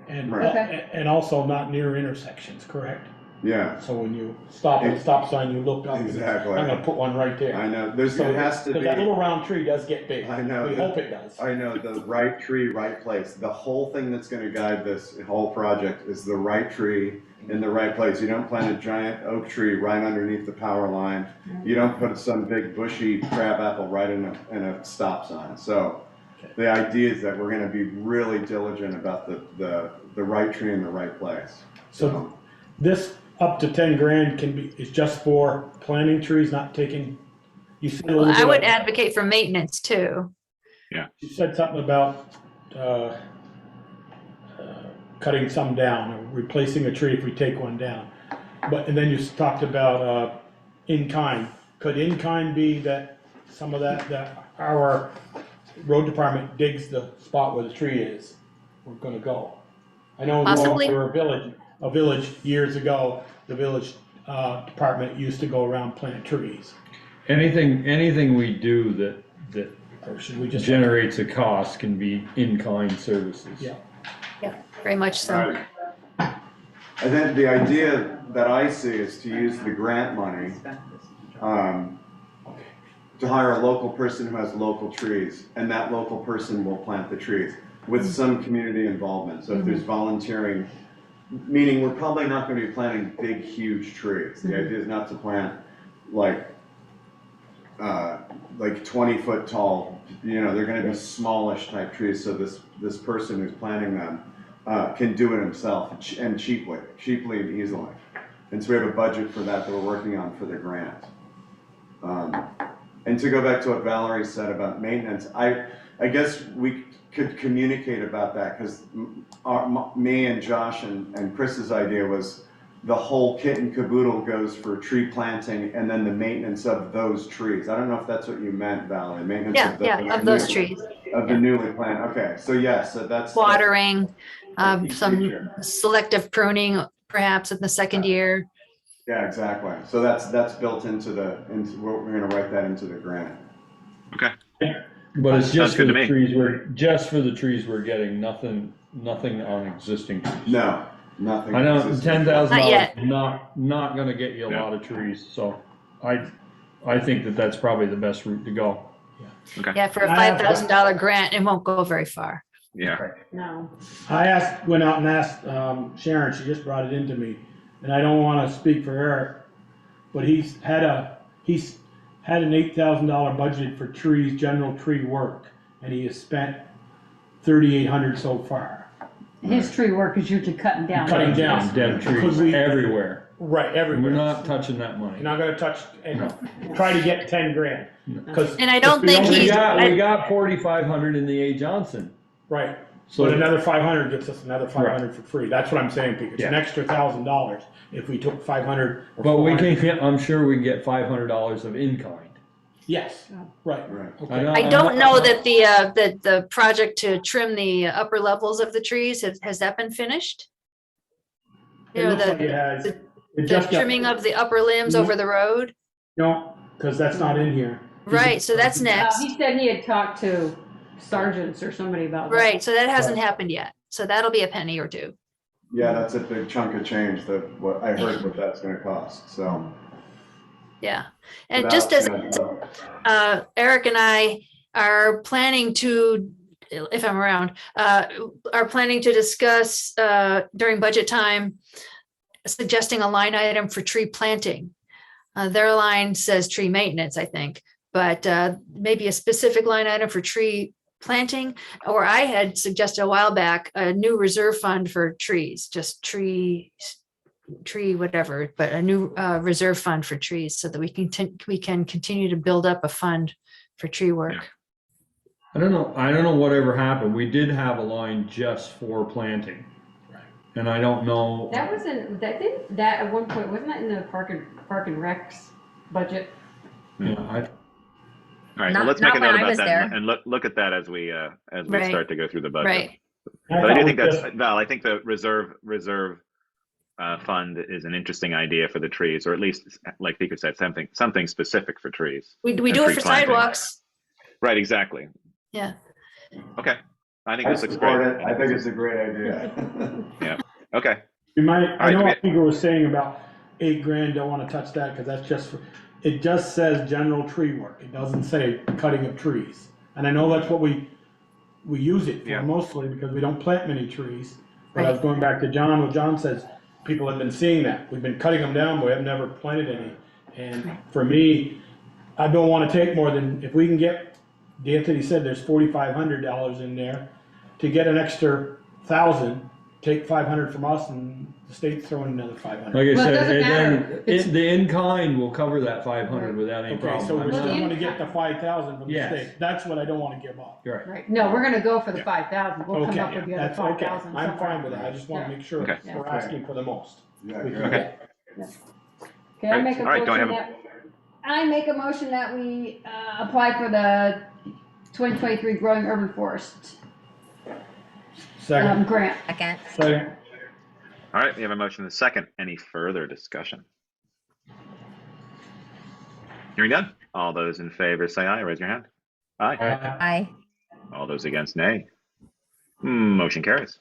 S7: and,
S6: Okay.
S7: and also not near intersections, correct?
S13: Yeah,
S7: So when you stop at a stop sign, you look up. and
S13: exactly.
S7: I'm gonna put one right there.
S13: I know.
S7: So
S13: It has to
S7: because
S13: be.
S7: that little round tree does get big.
S13: I know.
S7: We hope it does.
S13: I know, the right tree, right place. The whole thing that's gonna guide this whole project is the right tree in the right place. You don't plant a giant oak tree right underneath the power line. You don't put some big bushy crabapple right in a stop sign. So the idea is that we're gonna be really diligent about the right tree in the right place.
S7: So this up to 10 grand is just for planting trees, not taking, you said a little
S1: I
S7: bit
S1: would
S7: of-
S1: advocate for maintenance too.
S7: You said something about cutting some down or replacing a tree if we take one down. And then you talked about in kind. Could in kind be that some of that our road department digs the spot where the tree is? We're gonna go. I know
S1: Possibly.
S7: we were a village years ago. The village department used to go around plant trees.
S11: Anything we do that
S7: Or should we just
S11: generates a cost can be in-kind services.
S7: Yeah.
S1: Very much so.
S13: Right. And then the idea that I see is to use the grant money to hire a local person who has local trees, and that local person will plant the trees with some community involvement. So if there's volunteering, meaning we're probably not going to be planting big, huge trees. The idea is not to plant like 20-foot tall, you know, they're going to be smallish type trees. So this person who's planting them can do it himself and cheaply and easily. And so we have a budget for that we're working on for the grant. And to go back to what Valerie said about maintenance, I guess we could communicate about that, because me and Josh and Chris's idea was the whole kit and caboodle goes for tree planting and then the maintenance of those trees. I don't know if that's what you meant, Valerie. Maintenance
S1: of those trees.
S13: Of the newly planted. Okay, so yes, so that's
S1: Watering, some selective pruning, perhaps in the second year.
S13: Yeah, exactly. So that's built into we're going to write that into the grant.
S2: Okay.
S11: But it's
S2: Sounds
S11: just for
S2: good to
S11: the
S2: me.
S11: trees we're getting, nothing on existing trees.
S13: No, nothing.
S11: I know $10,000
S1: Not
S11: not gonna get you a
S2: No.
S11: lot of trees, so I think that's probably the best route to go.
S1: Yeah, for a $5,000 grant, it won't go very far.
S2: Yeah.
S6: No.
S7: went out and asked Sharon, she just brought it into me, and I don't want to speak for Eric, but he's had an $8,000 budget for trees, general tree work, and he has spent $3,800 so far.
S6: His tree work is usually cutting down.
S7: Cutting down.
S11: Dead trees
S7: Because we-
S11: everywhere.
S7: Right,
S11: We're
S7: everywhere.
S11: not touching that money.
S7: You're not gonna touch, and try to get 10 grand. Cause
S1: And I don't
S7: if we
S1: think
S7: only
S11: We
S1: he's,
S11: got 4,500 in the A. Johnson.
S7: Right,
S11: So
S7: but another 500 gets us another 500 for free. That's what I'm saying, Pete. It's an
S11: Yeah.
S7: extra $1,000 if we took 500 or
S11: But we
S7: 400.
S11: can, I'm sure we can get $500 of in kind.
S7: Yes, right.
S13: Right.
S7: Okay.
S1: I don't know that the project to trim the upper levels of the trees, has that been finished? You
S7: It
S1: know,
S7: looks like it
S1: the,
S7: has. It
S1: the
S7: just got-
S1: trimming of the upper limbs over the road?
S7: No, because that's not in here.
S1: Right, so that's next.
S6: He said he had talked to sergeants or somebody about that.
S1: Right, so that hasn't happened yet. So that'll be a penny or two.
S13: Yeah, that's a big chunk of change what I heard what that's going to cost. So.
S1: Yeah. And just as Eric and I are planning to, if I'm around, are planning to discuss during budget time, suggesting a line item for tree planting. Their line says tree maintenance, I think, but maybe a specific line item for tree planting. Or I had suggested a while back a new reserve fund for trees, just tree whatever, but a new reserve fund for trees, so that we can continue to build up a fund for tree work.
S11: I don't know whatever happened. We did have a line just for planting. And I don't know.
S6: That wasn't, that at one point, wasn't that in the Park and Rec's budget?
S11: Yeah,
S2: All right,
S14: Not-
S2: well, let's make a
S14: not when
S2: note
S14: I
S2: about
S14: was
S2: that
S14: there.
S2: and look at that as we
S1: Right.
S2: start to go through the budget.
S1: Right.
S2: But I do think that's, Val, I think the reserve fund is an interesting idea for the trees, or at least, like Pika said, something specific for trees.
S1: We
S2: And
S1: do it
S2: tree
S1: for
S2: planting.
S1: sidewalks.
S2: Right, exactly.
S1: Yeah.
S2: Okay, I think
S13: I
S2: this looks
S13: support
S2: great.
S13: it. I think it's a great idea.
S2: Okay,
S7: You might, I know
S2: right,
S7: what Peter was saying about 8 grand, don't want to touch that, because that's just, it just says general tree work. It doesn't say cutting of trees. And I know that's what we use it
S2: Yeah.
S7: for mostly, because we don't plant many trees. But I
S1: Right.
S7: was going back to John, what John says, people have been seeing that. We've been cutting them down, but we have never planted any. And for me, I don't want to take more than, if we can get, D'Anthony said there's $4,500 in there, to get an extra 1,000, take 500 from us, and the state's throwing another 500.
S11: Like I
S6: Well, it
S11: said,
S6: doesn't
S11: and
S6: matter.
S11: then the in kind will cover that 500 without any
S7: Okay,
S11: problem.
S7: so we're
S11: I'm
S7: still
S11: not-
S7: gonna get the 5,000 from the
S11: Yes.
S7: state. That's what I don't wanna give up.
S11: You're right.
S6: Right, no, we're gonna go for the 5,000, we'll come
S7: Okay,
S6: up with the other
S7: that's okay.
S6: 5,000.
S7: I'm fine with that. I just wanna make sure
S2: Okay.
S7: we're asking for the most.
S13: Yeah,
S7: We can
S13: good.
S2: Okay.
S7: get.
S6: Okay, I make a
S2: All right, do I
S6: motion
S2: have
S6: I make a motion that we apply for the 2023 Growing Urban Forest
S7: Second,
S6: grant.
S14: Second.
S7: second.
S2: all right, we have a motion and a second. Any further discussion? Hearing none, all those in favor say aye, raise your hand. Aye.
S14: Aye.
S2: All those against, nay. Motion carries.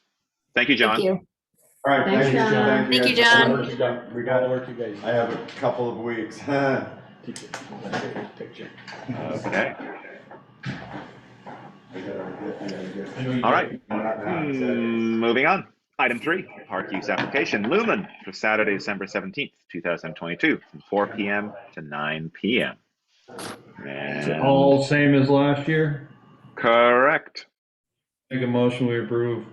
S2: Thank you, John.
S1: Thank you.
S13: All right,
S6: Thanks,
S13: thank you,
S6: John.
S1: Thank you,
S13: guys.
S1: John.
S7: We got all the work you guys.
S13: I have a couple of weeks.
S7: Picture.
S2: Okay. All right. Moving on. Item 3, park use application, Lumen, for Saturday, December 17th, 2022, from 4 p.m. to 9 p.m.
S11: Is it
S2: And
S11: all same as last year?
S2: correct.
S11: Make a motion, we approve.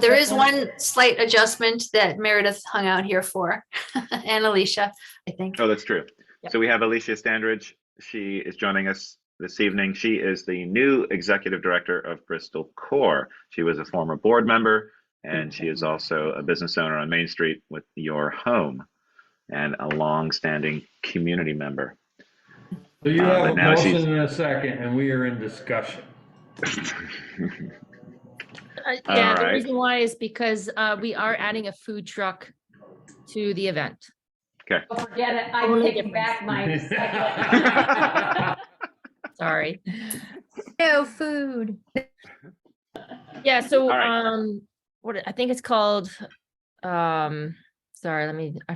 S1: There is one slight adjustment that Meredith hung out here for, and Alicia, I think.
S2: Oh, that's true.
S1: Yep.
S2: So we have Alicia Standridge. She is joining us this evening. She is the new executive director of Bristol Core. She was a former board member, and she is also a business owner on Main Street with Your Home, and a long-standing community member.
S11: So you have a
S2: but now she's-
S11: motion and a second, and we are in discussion.
S4: Yeah,
S2: All
S4: the
S2: right.
S4: reason why is because we are adding a food truck to the event.
S2: Okay.
S6: Oh, forget it, I
S4: Only
S6: take
S4: difference.
S6: back my second.
S4: Sorry.
S14: No food.
S4: Yeah, so
S2: All right.
S4: what I think it's called, I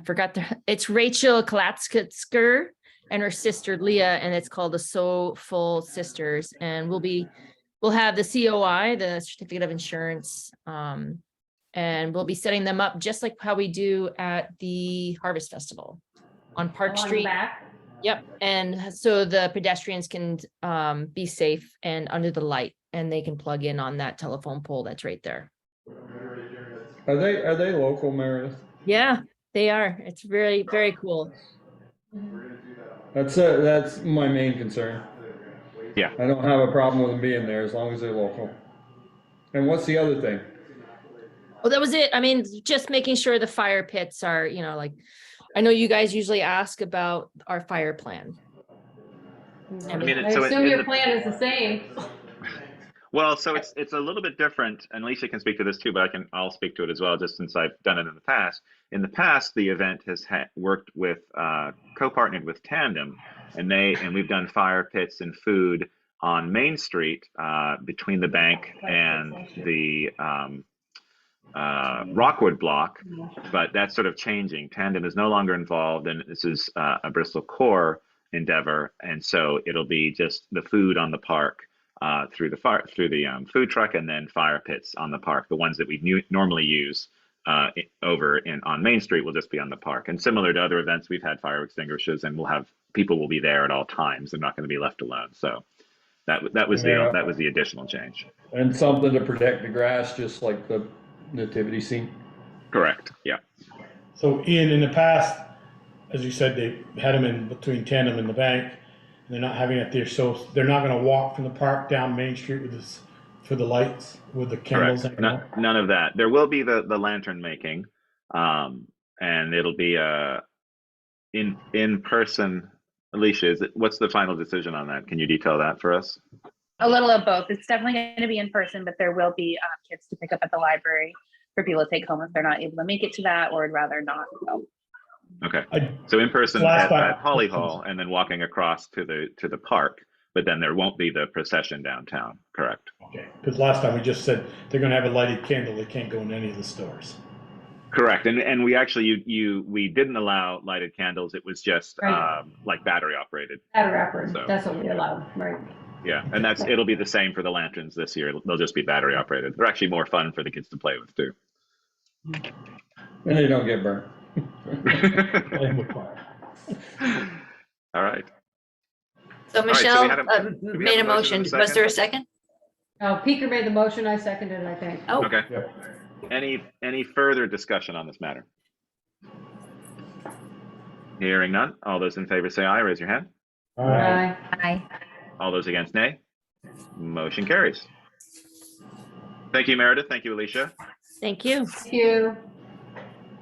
S4: forgot it's Rachel Klatskitsker and her sister Leah, and it's called the So Full Sisters. And we'll have the COI, the certificate of insurance, and we'll be setting them up just like how we do at the Harvest Festival on Park
S6: Along the
S4: Street.
S6: back.
S4: Yep, and so the pedestrians can be safe and under the light, and they can plug in on that telephone pole that's right there.
S11: Are they local, Meredith?
S4: Yeah, they are. It's very, very cool.
S11: That's my main concern.
S2: Yeah.
S11: I don't have a problem with them being there as long as they're local. And what's the other thing?
S4: Well, that was it. I mean, just making sure the fire pits are, like, I know you guys usually ask about our fire plan.
S2: I mean,
S6: I assume your plan is the same.
S2: Well, so it's a little bit different, and Alicia can speak to this too, but I'll speak to it as well, just since I've done it in the past. In the past, the event has worked with co-partnered with Tandem, and we've done fire pits and food on Main Street between the bank and the Rockwood block, but that's sort of changing. Tandem is no longer involved, and this is a Bristol Core endeavor, and so it'll be just the food on the park. Through the food truck, and then fire pits on the park. The ones that we normally use on Main Street will just be on the park. And similar to other events, we've had fire extinguishers, and people will be there at all times. They're not going to be left alone. So that was the additional change.
S11: And something to protect the grass, just like the nativity scene.
S2: Correct. Yeah.
S7: So Ian, in the past, as you said, they had them in between Tandem and the bank. They're not having it there, so they're not going to walk from the park down Main Street for the lights with the candles.
S2: None of that. There will be the lantern making, and it'll be in person. Alicia, what's the final decision on that? Can you detail that for us?
S15: A little of both. It's definitely going to be in person, but there will be kits to pick up at the library for people to take home if they're not able to make it to that or would rather not go.
S2: Okay, so in person at Holly Hall, and then walking across to the park, but then there won't be the procession downtown, correct?
S7: Okay, because last time we just said they're going to have a lighted candle. They can't go in any of the stores.
S2: Correct, and we actually we didn't allow lighted candles. It was just
S6: Right.
S2: like battery operated.
S6: Battery operated,
S2: So,
S6: that's what we allowed, right?
S2: Yeah, and it'll be the same for the lanterns this year. They'll just be battery operated. They're actually more fun for the kids to play with too.
S11: And they don't get burnt.
S2: All right.
S1: So Michelle
S2: we
S1: made a motion.
S2: and a
S1: Was there a second?
S6: Peeker made the motion, I seconded, I think.
S1: Oh,
S2: Okay. Any further discussion on this matter? Hearing none. All those in favor say aye. Raise your hand.
S6: Aye.
S14: Aye.
S2: All those against, nay. Motion carries. Thank you, Meredith. Thank you, Alicia.
S4: Thank you.
S6: Thank you.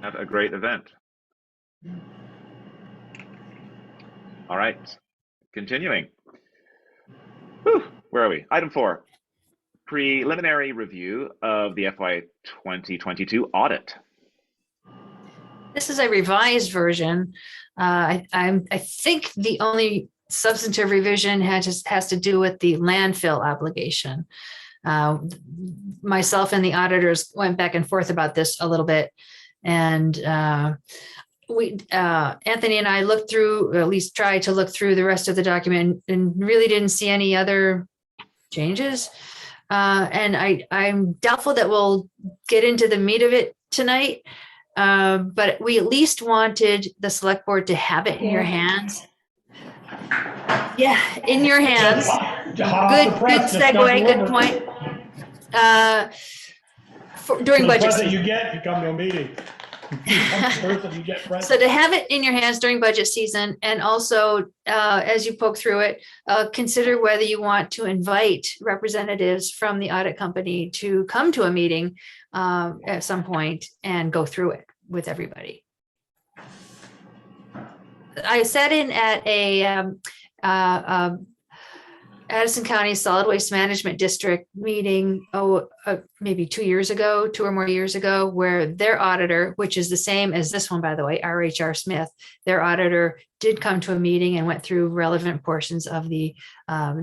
S2: Have a great event. All right. Continuing. Whew, where are we? Item 4. Preliminary review of the FY 2022 audit.
S1: this is a revised version. I think the only substantive revision has to do with the landfill obligation. Myself and the auditors went back and forth about this a little bit, and Anthony and I looked through, or at least tried to look through the rest of the document and really didn't see any other changes. And I'm doubtful that we'll get into the meat of it tonight. But we at least wanted the select board to have it in your hands. Yeah, in your hands. Good segue, good point. During budget
S7: present
S1: season.
S7: you get, you come to a meeting. You come to person, you get present.
S1: So to have it in your hands during budget season, and also as you poke through it, consider whether you want to invite representatives from the audit company to come to a meeting at some point and go through it with everybody. I sat in at a Addison County Solid Waste Management District meeting, maybe 2 years ago, 2 or more years ago, where their auditor, which is the same as this one, by the way, RHR Smith, their auditor did come to a meeting and went through relevant portions of the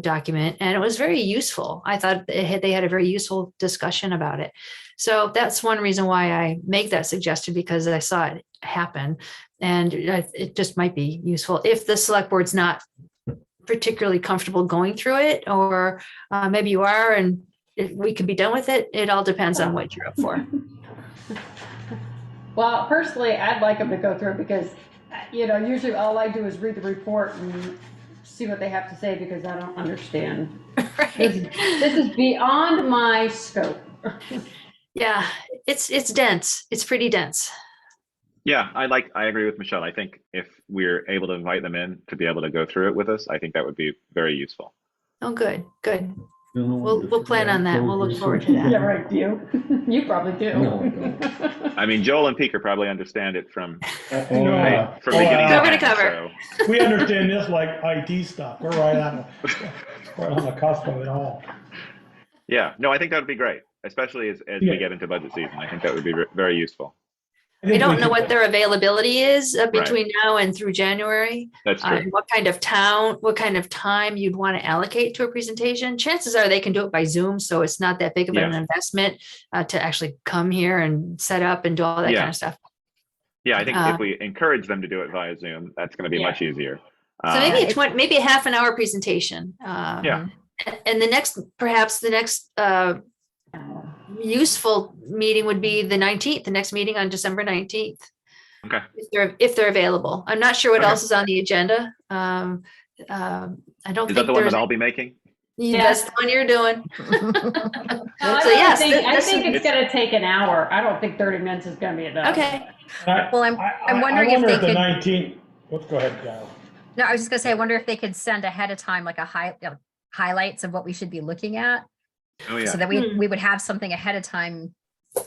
S1: document. And it was very useful. I thought they had a very useful discussion about it. So that's one reason why I make that suggestion, because I saw it happen. And it just might be useful if the select board's not particularly comfortable going through it, or maybe you are and we can be done with it. It all depends on what you're up for.
S6: Well, personally, I'd like them to go through it because, usually all I do is read the report and see what they have to say because I don't understand.
S1: Right.
S6: This is beyond my scope.
S1: Yeah, it's dense. It's pretty dense.
S2: Yeah, I agree with Michelle. I think if we're able to invite them in to be able to go through it with us, I think that would be very useful.
S1: Oh, good. We'll plan on that. We'll look forward to that.
S6: Yeah, right. Do you? You probably do.
S11: No.
S2: I mean, Joel and Peker probably understand it from beginning
S1: Cover to cover.
S2: So.
S7: We understand this like IT stuff. We're right on the cusp of it all.
S2: Yeah, no, I think that would be great, especially as we get into budget season. I think that would be very useful.
S1: I don't know what their availability is between now and through January.
S2: That's true.
S1: What kind of time you'd want to allocate to a presentation. Chances are they can do it by Zoom, so it's not that big of an investment to actually come here and set up and do all that kind of stuff.
S2: Yeah, I think if we encourage them to do it via Zoom, that's going to be much easier.
S1: So maybe a half an hour presentation. And perhaps the next useful meeting would be the 19th, the next meeting on December 19th.
S2: Okay.
S1: If they're available. I'm not sure what else is on the agenda. I don't think
S2: is that the one that I'll be making?
S1: Yeah, that's the one you're doing.
S6: I think it's going to take an hour. I don't think 30 minutes is going to be enough.
S1: Okay.
S14: Well, I'm wondering if they
S7: the
S14: could.
S7: 19th. Let's go ahead, Kyle.
S14: No, I was just gonna say, I wonder if they could send ahead of time, like highlights of what we should be looking at.
S2: Oh, yeah.
S14: So that we would have something ahead of time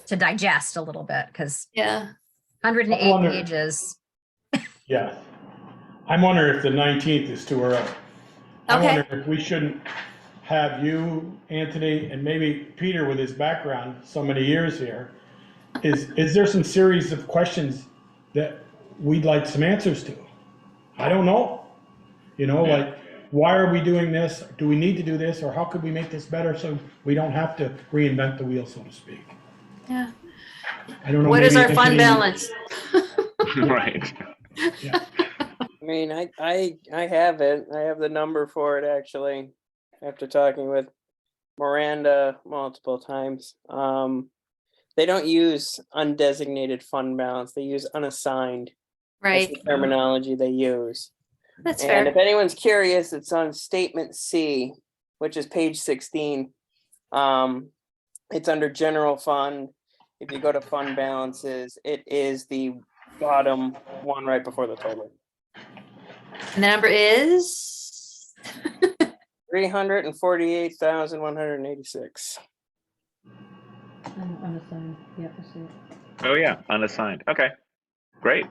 S14: to digest a little bit, because 108 pages.
S7: Yeah. I'm wondering if the 19th is too early. I wonder if we shouldn't have you, Anthony, and maybe Peter with his background, so many years here. Is there some series of questions that we'd like some answers to? I don't know. Like, why are we doing this? Do we need to do this? Or how could we make this better so we don't have to reinvent the wheel, so to speak?
S1: Yeah.
S7: I don't know.
S1: What is our fund balance?
S2: Right.
S7: Yeah.
S5: I mean, I have it. I have the number for it actually, after talking with Miranda multiple times. They don't use undesignated fund balance. They use unassigned.
S1: Right.
S5: That's the terminology they use.
S1: That's
S5: and
S1: fair.
S5: if anyone's curious, it's on statement C, which is page 16. It's under general fund. If you go to fund balances, it is the bottom one right before the total.
S1: And the number is
S5: 348,186.
S6: Unassigned. Yep, I see it.
S2: Oh yeah, unassigned. Okay, great.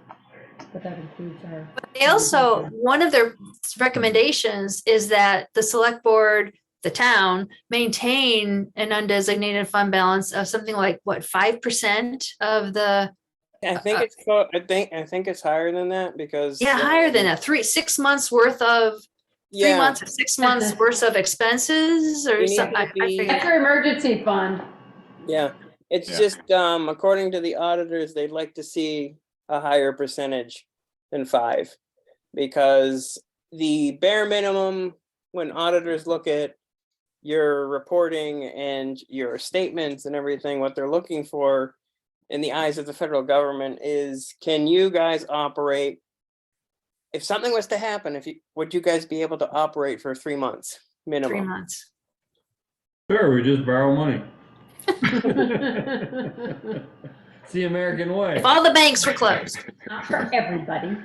S6: But that includes our.
S1: They also, one of their recommendations is that the select board, the town, maintain an undesignated fund balance of something like 5% of the.
S5: I think I think it's higher than that because.
S1: Yeah, higher than that. 6 months worth of. 3 months or 6 months worth of expenses or something. I forget.
S6: That's our emergency fund.
S5: Yeah, it's just according to the auditors, they'd like to see a higher percentage than 5. Because the bare minimum, when auditors look at your reporting and your statements and everything, what they're looking for in the eyes of the federal government is, can you guys operate? If something was to happen, would you guys be able to operate for 3 months minimum?
S1: 3 months.
S11: Sure, we just borrow money. It's the American way.
S1: If all the banks were closed.
S6: Not for everybody.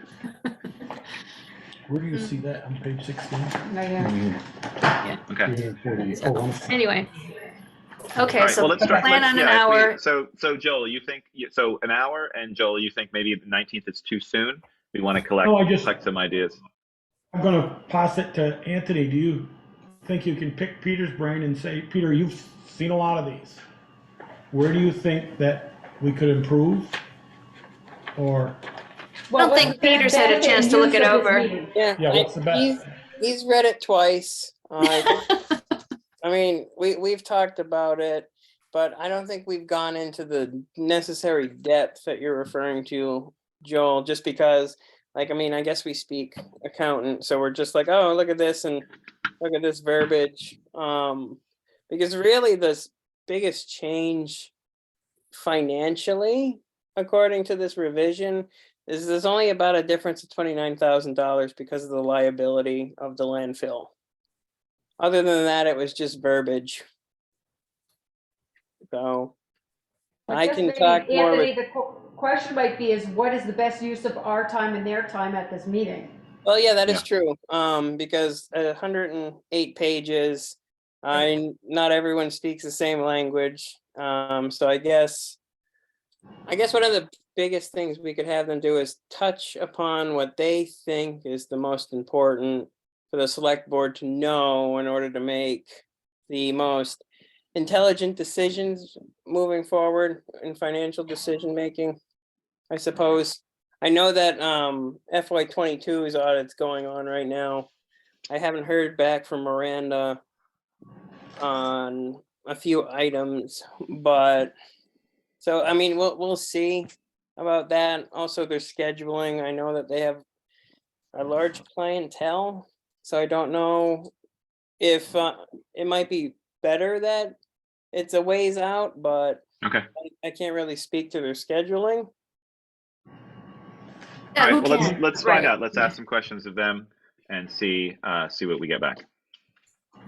S7: Where do you see that on page 16?
S6: Right here.
S2: Okay.
S7: 348. Oh, I'm sorry.
S1: Anyway.
S2: All
S1: Okay,
S2: right,
S1: so
S2: well, let's try.
S1: plan on an
S2: if we-
S1: hour.
S2: So Joel, you think so an hour, and Joel, you think maybe the 19th is too soon? We want to collect some ideas.
S7: I'm gonna pass it to Anthony. Do you think you can pick Peter's brain and say, Peter, you've seen a lot of these. Where do you think that we could improve? Or
S1: I don't think Peter's had a chance to look it over.
S5: Yeah,
S7: what's the best?
S5: He's read it twice. I mean, we've talked about it, but I don't think we've gone into the necessary depth that you're referring to, Joel, just because, like, I mean, I guess we speak accountant, so we're just like, oh, look at this and look at this verbiage. Because really the biggest change financially, according to this revision, is there's only about a difference of $29,000 because of the liability of the landfill. Other than that, it was just verbiage. So I
S6: guess
S5: can
S6: maybe,
S5: talk more
S6: Anthony,
S5: with.
S6: the question might be is what is the best use of our time and their time at this meeting?
S5: Well, yeah, that is true. Because 108 pages, not everyone speaks the same language. So I guess one of the biggest things we could have them do is touch upon what they think is the most important for the select board to know in order to make the most intelligent decisions moving forward in financial decision making, I suppose. I know that FY22's audit's going on right now. I haven't heard back from Miranda on a few items, but so I mean we'll see about that. Also, their scheduling. I know that they have a large clientele, so I don't know if it might be better that it's a ways out, but
S2: okay,
S5: I can't really speak to their scheduling.
S2: All right, well, let's find out. Let's ask some questions of them and see what we get back.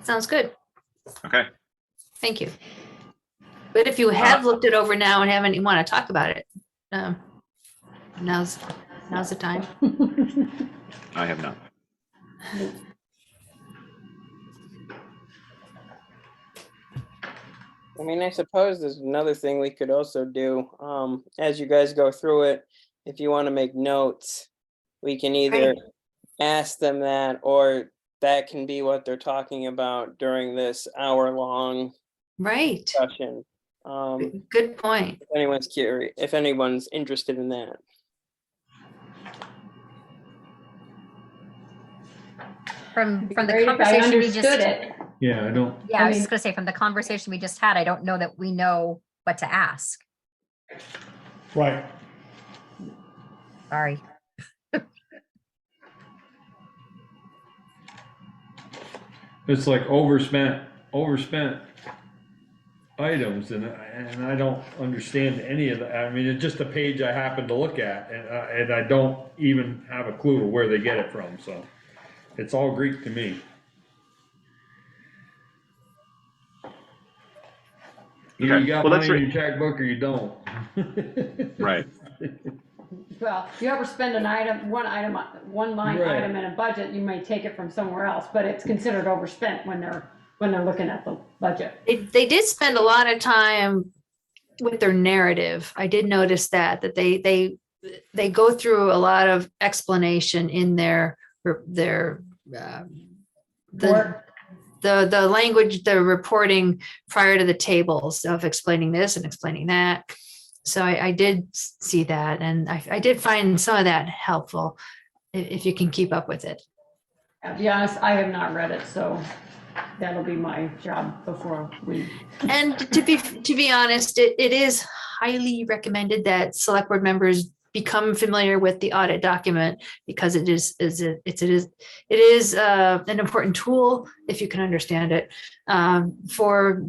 S1: Sounds good.
S2: Okay.
S1: Thank you. But if you have looked it over now and haven't, you want to talk about it, now's the time.
S2: I have not.
S5: I mean, I suppose there's another thing we could also do. As you guys go through it, if you want to make notes, we can either ask them that, or that can be what they're talking about during this hour-long discussion.
S1: Good point.
S5: If anyone's curious, if anyone's interested in that.
S14: From the
S6: Great if I
S14: conversation we just.
S6: understood it.
S11: Yeah, I don't.
S14: Yeah, I was just gonna say, from the conversation we just had, I don't know that we know what to ask.
S7: Right.
S14: Sorry.
S11: It's like overspent items, and I don't understand any of that. I mean, it's just a page I happen to look at, and I don't even have a clue of where they get it from, so it's all Greek to me. Either you got money in your checkbook or you don't.
S2: Right.
S6: Well, if you ever spend one line item in a budget, you may take it from somewhere else, but it's considered overspent when they're looking at the budget.
S1: They did spend a lot of time with their narrative. I did notice that they go through a lot of explanation in the language, the reporting prior to the tables of explaining this and explaining that. So I did see that, and I did find some of that helpful if you can keep up with it.
S6: To be honest, I have not read it, so that'll be my job before we.
S1: And to be honest, it is highly recommended that select board members become familiar with the audit document, because it is an important tool if you can understand it, for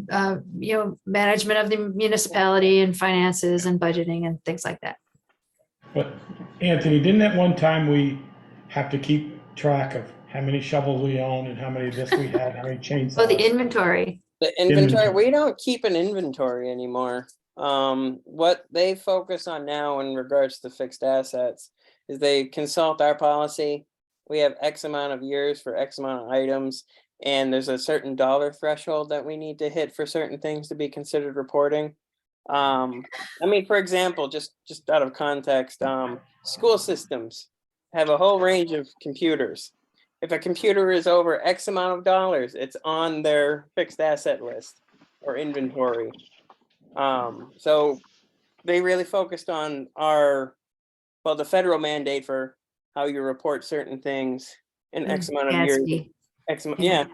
S1: management of the municipality and finances and budgeting and things like that.
S7: But Anthony, didn't at one time we have to keep track of how many shovels we own and how many of this we had, how many chainsaws?
S1: Oh, the inventory.
S5: The inventory, we don't keep an inventory anymore. What they focus on now in regards to fixed assets is they consult our policy. We have X amount of years for X amount of items, and there's a certain dollar threshold that we need to hit for certain things to be considered reporting. I mean, for example, just out of context, school systems have a whole range of computers. If a computer is over X amount of dollars, it's on their fixed asset list or inventory. So they really focused on the federal mandate for how you report certain things in X amount of years. Yeah.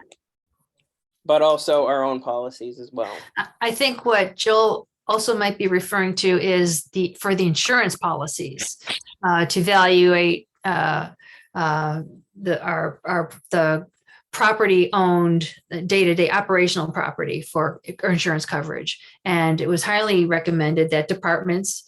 S5: But also our own policies as well.
S1: I think what Joel also might be referring to is for the insurance policies, to evaluate the property owned, day-to-day operational property for insurance coverage. And it was highly recommended that departments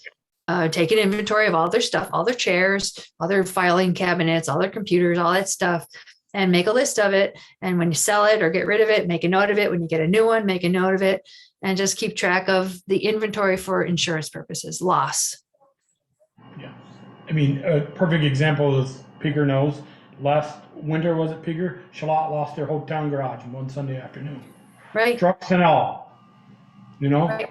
S1: take an inventory of all their stuff, all their chairs, all their filing cabinets, all their computers, all that stuff, and make a list of it. And when you sell it or get rid of it, make a note of it. When you get a new one, make a note of it, and just keep track of the inventory for insurance purposes, loss.
S7: Yeah. I mean, a perfect example is Peeger knows. Last winter, was it Peeger? Charlotte lost their whole town garage in one Sunday afternoon.
S1: Right.
S7: Trucks and all.
S1: Right.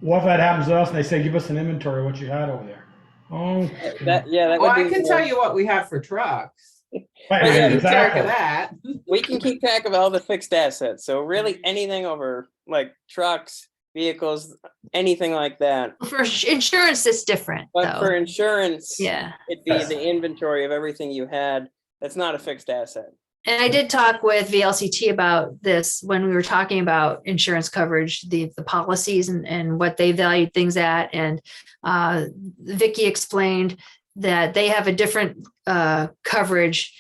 S7: What if that happens to us and they say, give us an inventory of what you had over there? Oh,
S5: that
S3: Well,
S5: would
S3: I
S5: be
S3: can tell you what we have for trucks.
S7: right,
S5: yeah,
S3: Keep track of
S7: exactly.
S3: that.
S5: we can keep track of all the fixed assets. So really anything over like trucks, vehicles, anything like that.
S1: For insurance, it's different,
S5: But
S1: though.
S5: for insurance,
S1: Yeah.
S5: it'd be the inventory of everything you had. That's not a fixed asset.
S1: And I did talk with VLCT about this when we were talking about insurance coverage, the policies and what they valued things at. And Vicky explained that they have a different coverage.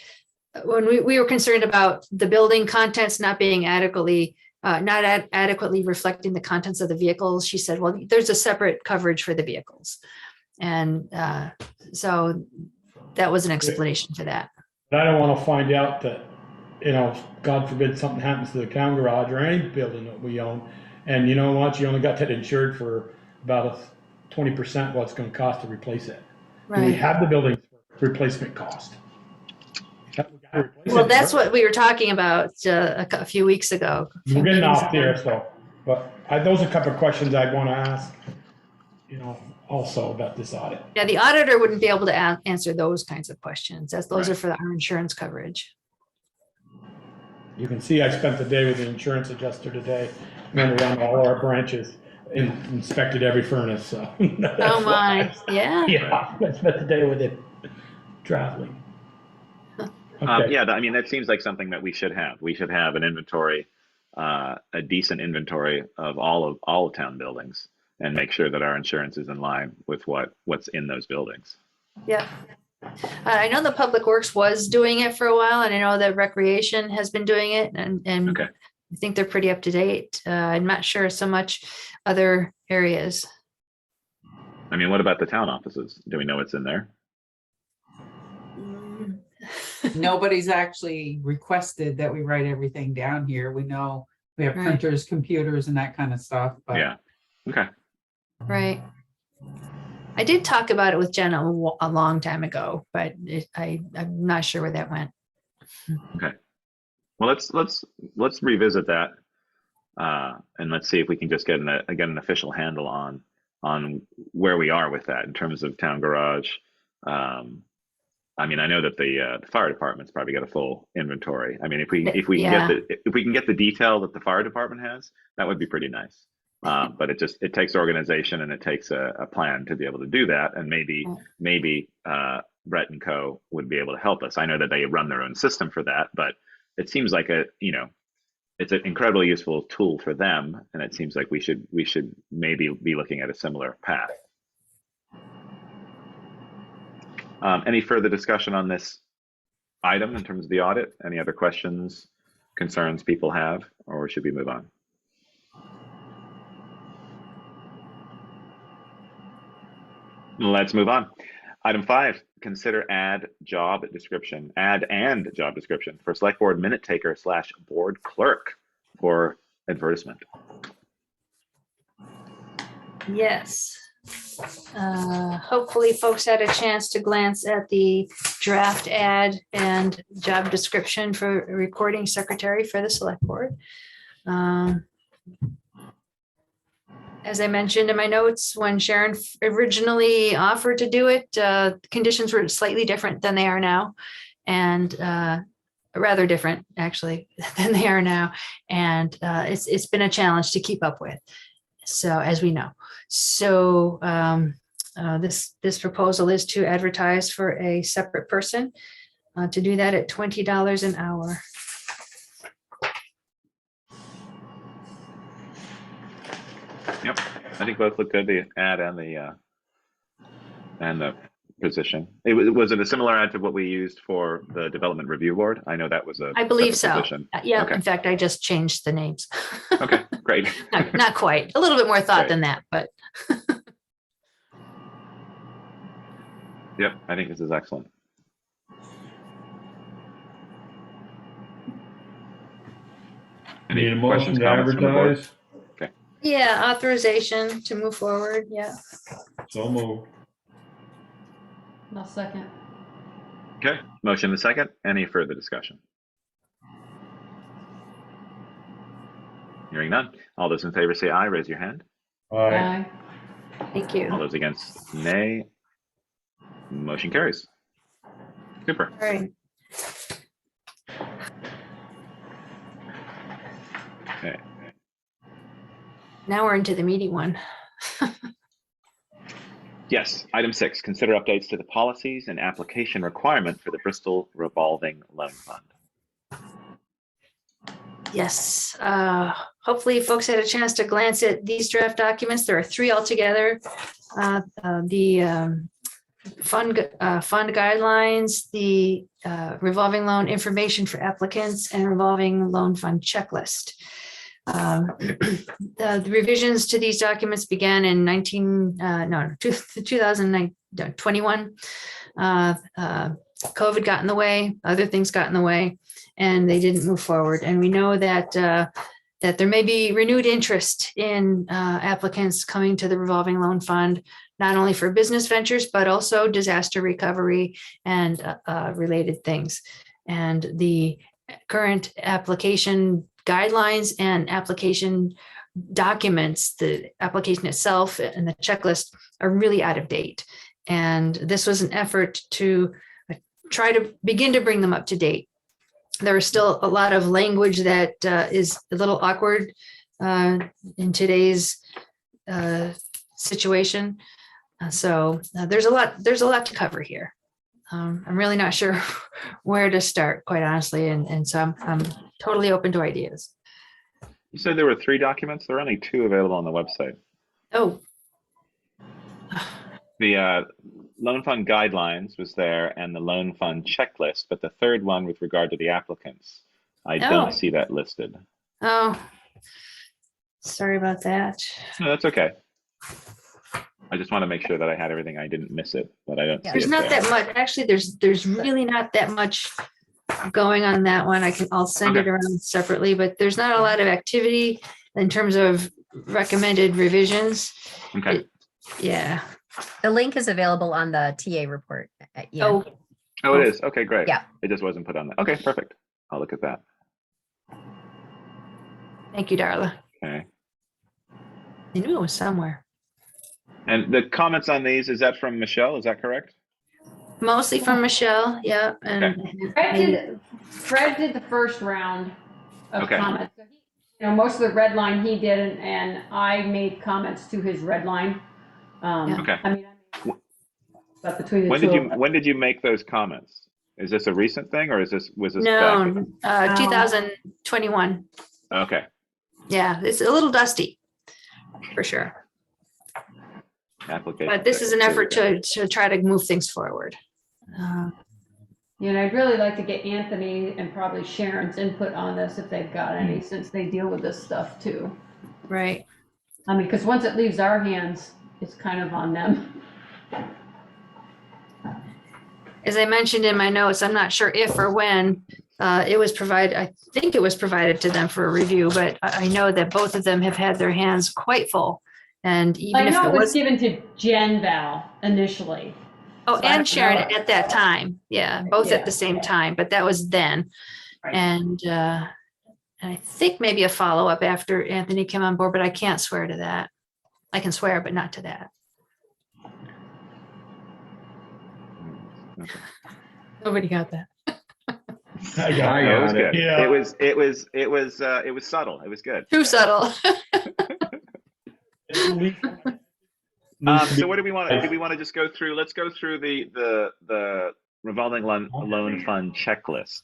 S1: When we were concerned about the building contents not being adequately reflecting the contents of the vehicles, she said, well, there's a separate coverage for the vehicles. And so that was an explanation for that.
S7: But I don't want to find out that, God forbid something happens to the town garage or any building that we own. And you know what? You only got that insured for about 20% what it's going to cost to replace it. Do we have the building replacement cost?
S1: Well, that's what we were talking about a few weeks ago.
S7: We're getting off there, but those are a couple of questions I'd want to ask, also about this audit.
S1: Yeah, the auditor wouldn't be able to answer those kinds of questions. Those are for our insurance coverage.
S7: You can see I spent the day with the insurance adjuster today, went around all our branches and inspected every furnace, so.
S1: Oh my, yeah.
S7: Yeah, I spent the day with him, traveling. Okay.
S2: Yeah, I mean, that seems like something that we should have. We should have an inventory, a decent inventory of all of town buildings, and make sure that our insurance is in line with what's in those buildings.
S1: Yeah. I know the Public Works was doing it for a while, and I know that Recreation has been doing it, and
S2: Okay.
S1: I think they're pretty up to date. I'm not sure so much other areas.
S2: I mean, what about the town offices? Do we know what's in there?
S3: Nobody's actually requested that we write everything down here. We know we have printers, computers, and that kind of stuff. But
S2: Yeah. Okay.
S1: Right. I did talk about it with Jenna a long time ago, but I'm not sure where that went.
S2: Okay. Well, let's revisit that, and let's see if we can just get an official handle on where we are with that in terms of town garage. I mean, I know that the fire department's probably got a full inventory. I mean, if we can get the detail that the fire department has, that would be pretty nice. But it takes organization, and it takes a plan to be able to do that. And maybe Brett and Co. would be able to help us. I know that they run their own system for that, but it seems like it's an incredibly useful tool for them. And it seems like we should maybe be looking at a similar path. Any further discussion on this item in terms of the audit? Any other questions, concerns people have, or should we move on? Let's move on. Item 5, consider add and job description for select board minute taker / board clerk for advertisement.
S1: Yes. Hopefully folks had a chance to glance at the draft ad and job description for a recording secretary for the select board. As I mentioned in my notes, when Sharon originally offered to do it, conditions were slightly different than they are now, and rather different actually than they are now. And it's been a challenge to keep up with. So as we know, so this proposal is to advertise for a separate person to do that at $20 an hour.
S2: Yep, I think both look good, the ad and the position. Was it a similar ad to what we used for the development review board? I know that was a
S1: I believe
S2: separate
S1: so.
S2: position.
S1: Yeah,
S2: Okay.
S1: in fact, I just changed the names.
S2: Okay, great.
S1: Not quite, a little bit more thought
S2: Great.
S1: than that, but
S2: Yep, I think this is excellent. Any
S11: Need a
S2: questions,
S11: motion to
S2: comments from the board?
S11: advertise?
S1: yeah, authorization to move forward. Yeah.
S11: So moved.
S6: I'll second.
S2: Okay, motion and second. Any further discussion? Hearing none. All those in favor say aye, raise your hand.
S11: Aye.
S1: Thank you.
S2: All
S1: All
S2: those against, nay. Motion carries. Super.
S1: right.
S2: Okay.
S1: Now we're into the meaty one.
S2: Yes, item 6, consider updates to the policies and application requirement for the Bristol revolving loan fund.
S1: Yes, hopefully folks had a chance to glance at these draft documents. There are 3 altogether. The fund guidelines, the revolving loan information for applicants, and revolving loan fund checklist. The revisions to these documents began in 2021. COVID got in the way, other things got in the way, and they didn't move forward. And we know that that there may be renewed interest in applicants coming to the revolving loan fund, not only for business ventures, but also disaster recovery and related things. And the current application guidelines and application documents, the application itself and the checklist are really out of date. And this was an effort to try to begin to bring them up to date. There is still a lot of language that is a little awkward in today's situation. So there's a lot to cover here. I'm really not sure where to start, quite honestly, and so I'm totally open to ideas.
S2: You said there were 3 documents. There are only 2 available on the website.
S1: Oh,
S2: The loan fund guidelines was there and the loan fund checklist, but the third one with regard to the applicants, I don't see that listed.
S1: oh, sorry about that.
S2: No, that's okay. I just want to make sure that I had everything. I didn't miss it, but I don't see
S1: There's
S2: it
S1: not
S2: there.
S1: that much. Actually, there's really not that much going on that one. I'll send it
S2: Okay.
S1: around separately, but there's not a lot of activity in terms of recommended revisions.
S2: Okay.
S1: Yeah.
S14: The link is available on the TA report.
S1: Oh,
S2: Oh, it is. Okay, great.
S14: Yeah.
S2: It just wasn't put on there. Okay, perfect. I'll look at that.
S1: thank you, Darla.
S2: Okay.
S1: I knew it was somewhere.
S2: And the comments on these, is that from Michelle? Is that correct?
S1: Mostly from Michelle. Yeah. And
S6: Fred did the first round of
S2: Okay.
S6: comments. So most of the red line he did, and I made comments to his red line.
S2: Okay.
S6: I mean, but between the
S2: When
S6: two
S2: did
S6: of
S2: you
S6: them.
S2: when did you make those comments? Is this a recent thing or was this back?
S1: no, 2021.
S2: Okay.
S1: Yeah, it's a little dusty for sure.
S2: Application.
S1: But this is an
S2: There we
S1: effort
S2: go.
S1: to try to move things forward.
S6: And I'd really like to get Anthony and probably Sharon's input on this if they've got any, since they deal with this stuff too.
S1: Right.
S6: I mean, because once it leaves our hands, it's kind of on them.
S1: As I mentioned in my notes, I'm not sure if or when it was provided. I think it was provided to them for a review, but I know that both of them have had their hands quite full. And even
S6: I
S1: if
S6: know
S1: it
S6: it was
S1: was,
S6: given to Jen Val initially.
S1: oh,
S6: so I
S1: and
S6: don't
S1: Sharon
S6: know.
S1: at that time. Yeah, both at the same time, but that was then.
S6: Right.
S1: And I think maybe a follow-up after Anthony came on board, but I can't swear to that. I can swear, but not to that. Nobody got that.
S7: I
S2: No,
S7: got
S2: it was
S11: it.
S2: good.
S7: Yeah.
S2: It was subtle. It was good.
S1: Too subtle.
S2: So what do we want to, do we want to just go through, let's go through the revolving loan fund checklist.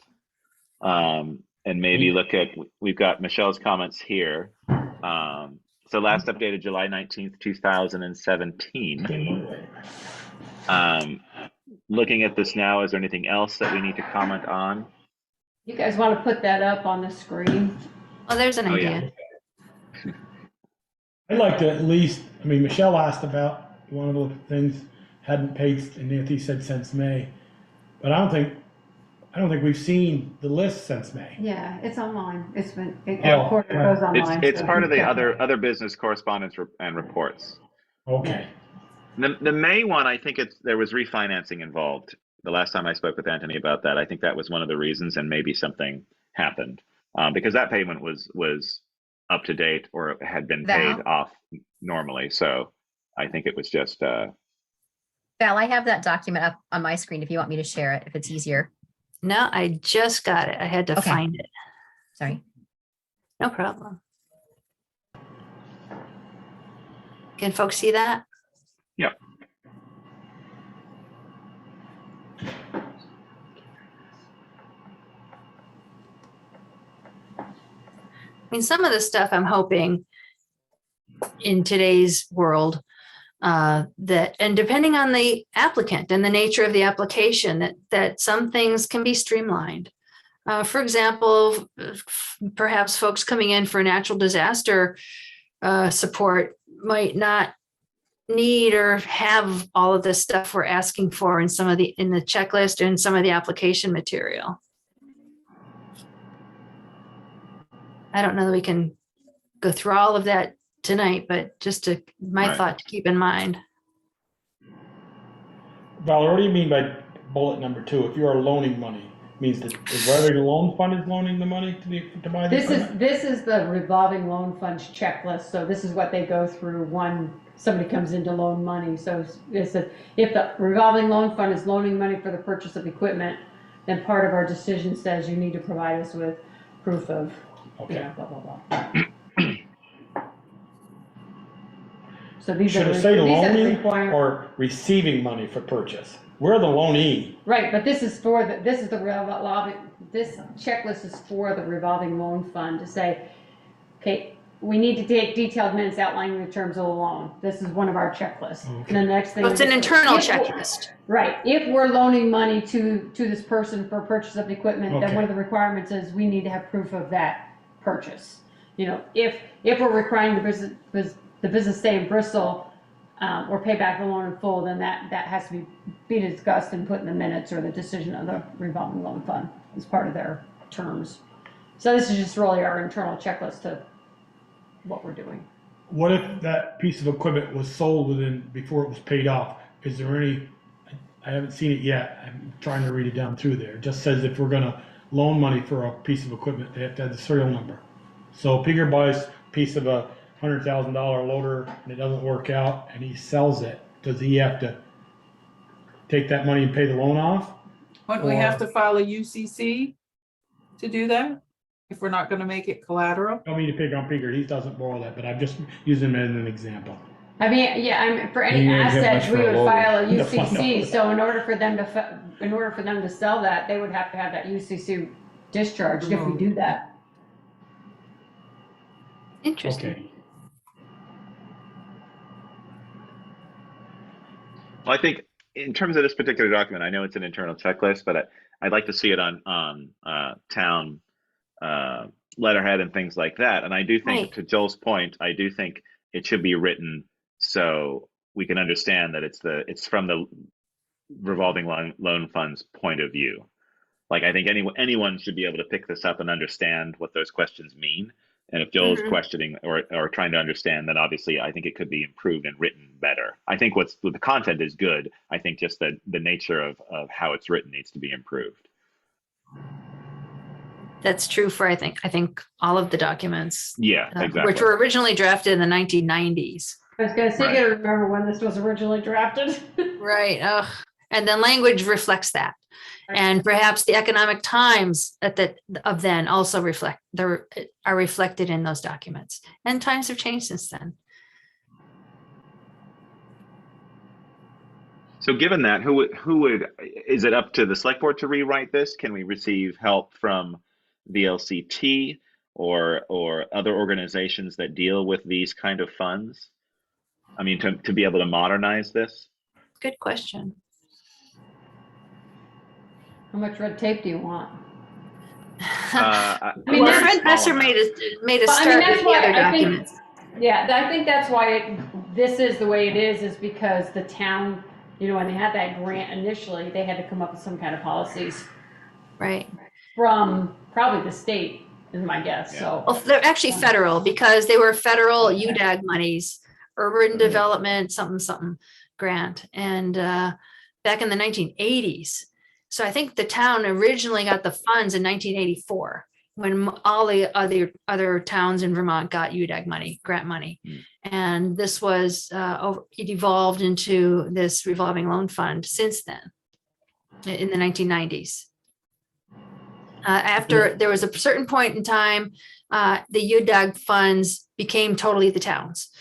S2: And maybe look at, we've got Michelle's comments here. So last updated July 19th, 2017. Looking at this now, is there anything else that we need to comment on?
S6: You guys want to put that up on the screen?
S1: Oh, there's an idea.
S7: Yeah. I'd like to at least, I mean, Michelle asked about one of the things hadn't paid, and Nancy said since May. But I don't think we've seen the list since May.
S6: Yeah, it's online. It's been, it
S7: Oh,
S6: goes online.
S2: It's
S6: so
S2: part of the
S6: check it.
S2: other business correspondence and reports.
S7: Okay.
S2: The May one, I think there was refinancing involved. The last time I spoke with Anthony about that, I think that was one of the reasons, and maybe something happened because that payment was up to date or it had been paid off normally. So I think it was just.
S14: Val, I have that document up on my screen if you want me to share it, if it's easier.
S1: No, I just got it. I had to find it.
S14: Sorry.
S1: No problem. Can folks see that?
S2: Yep.
S1: I mean, some of the stuff I'm hoping in today's world that, and depending on the applicant and the nature of the application, that some things can be streamlined. For example, perhaps folks coming in for natural disaster support might not need or have all of this stuff we're asking for in the checklist and some of the application material. I don't know that we can go through all of that tonight, but just my thought to keep in mind.
S7: Val, what do you mean by bullet number 2? If you are loaning money, means that the revolving loan fund is loaning the money to buy the equipment?
S6: This is the revolving loan funds checklist. So this is what they go through when somebody comes in to loan money. So it says if the revolving loan fund is loaning money for the purchase of equipment, then part of our decision says you need to provide us with proof of,
S7: Okay.
S6: blah, blah, blah. So these
S7: Should
S6: are
S7: it say
S6: these are the
S7: loaning
S6: requirements.
S7: or receiving money for purchase? We're the loanee.
S6: Right, but this is the revolving, this checklist is for the revolving loan fund to say, okay, we need to take detailed minutes outlining the terms of the loan. This is one of our checklists.
S7: Okay.
S6: And the next thing.
S1: So it's an
S6: is-
S1: internal
S6: if we're-
S1: checklist.
S6: Right, if we're loaning money to this person for purchase of equipment, then
S7: Okay.
S6: one of the requirements is we need to have proof of that purchase. You know, if we're requiring the business stay in Bristol, or pay back the loan in full, then that has to be discussed and put in the minutes or the decision of the revolving loan fund as part of their terms. So this is just really our internal checklist to what we're doing.
S7: What if that piece of equipment was sold before it was paid off? Is there any, I haven't seen it yet. I'm trying to read it down through there. It just says if we're gonna loan money for a piece of equipment, they have to have the serial number. So Peter buys a piece of a $100,000 loader and it doesn't work out and he sells it. Does he have to take that money and pay the loan off?
S3: Wouldn't we have to file a UCC to do that? If we're not gonna make it collateral?
S7: I don't mean to pick on Peter, he doesn't borrow that, but I'm just using him as an example.
S6: I mean, yeah, for any
S11: You ain't get
S6: assets,
S11: much
S6: we
S11: for a
S6: would
S11: loader.
S6: file a
S7: No, I
S6: UCC,
S7: know.
S6: so in order for them to sell that, they would have to have that UCC discharged if we do that.
S1: Interesting.
S7: Okay.
S2: Well, I think in terms of this particular document, I know it's an internal checklist, but I'd like to see it on town letterhead and things like that. And I do think,
S1: Right.
S2: to Joel's point, I do think it should be written so we can understand that it's from the revolving loan fund's point of view. Like, I think anyone should be able to pick this up and understand what those questions mean. And if Joel's questioning or trying to understand, then obviously I think it could be improved and written better. I think the content is good. I think just the nature of how it's written needs to be improved.
S1: That's true for, I think all of the documents.
S2: Yeah, exactly.
S1: Which were originally drafted in the 1990s.
S6: I was gonna say, you gotta remember when this was originally drafted.
S1: Right. And then language reflects that. And perhaps the economic times of then also are reflected in those documents. And times have changed since then.
S2: So given that, is it up to the select board to rewrite this? Can we receive help from VLCT or other organizations that deal with these kind of funds? I mean, to be able to modernize this?
S1: Good question.
S6: How much red tape do you want?
S1: I mean, Fred Besser made a start with the other documents.
S6: I think that's why this is the way it is because the town, when they had that grant initially, they had to come up with some kind of policies.
S1: Right.
S6: From probably the state, is my guess.
S2: Yeah.
S6: So
S1: Well, they're actually federal because they were federal UDAG monies, urban development, something grant. And back in the 1980s. So I think the town originally got the funds in 1984 when all the other towns in Vermont got UDAG money, grant money. And this was, it evolved into this revolving loan fund since then in the 1990s. After there was a certain point in time, the UDAG funds became totally the towns.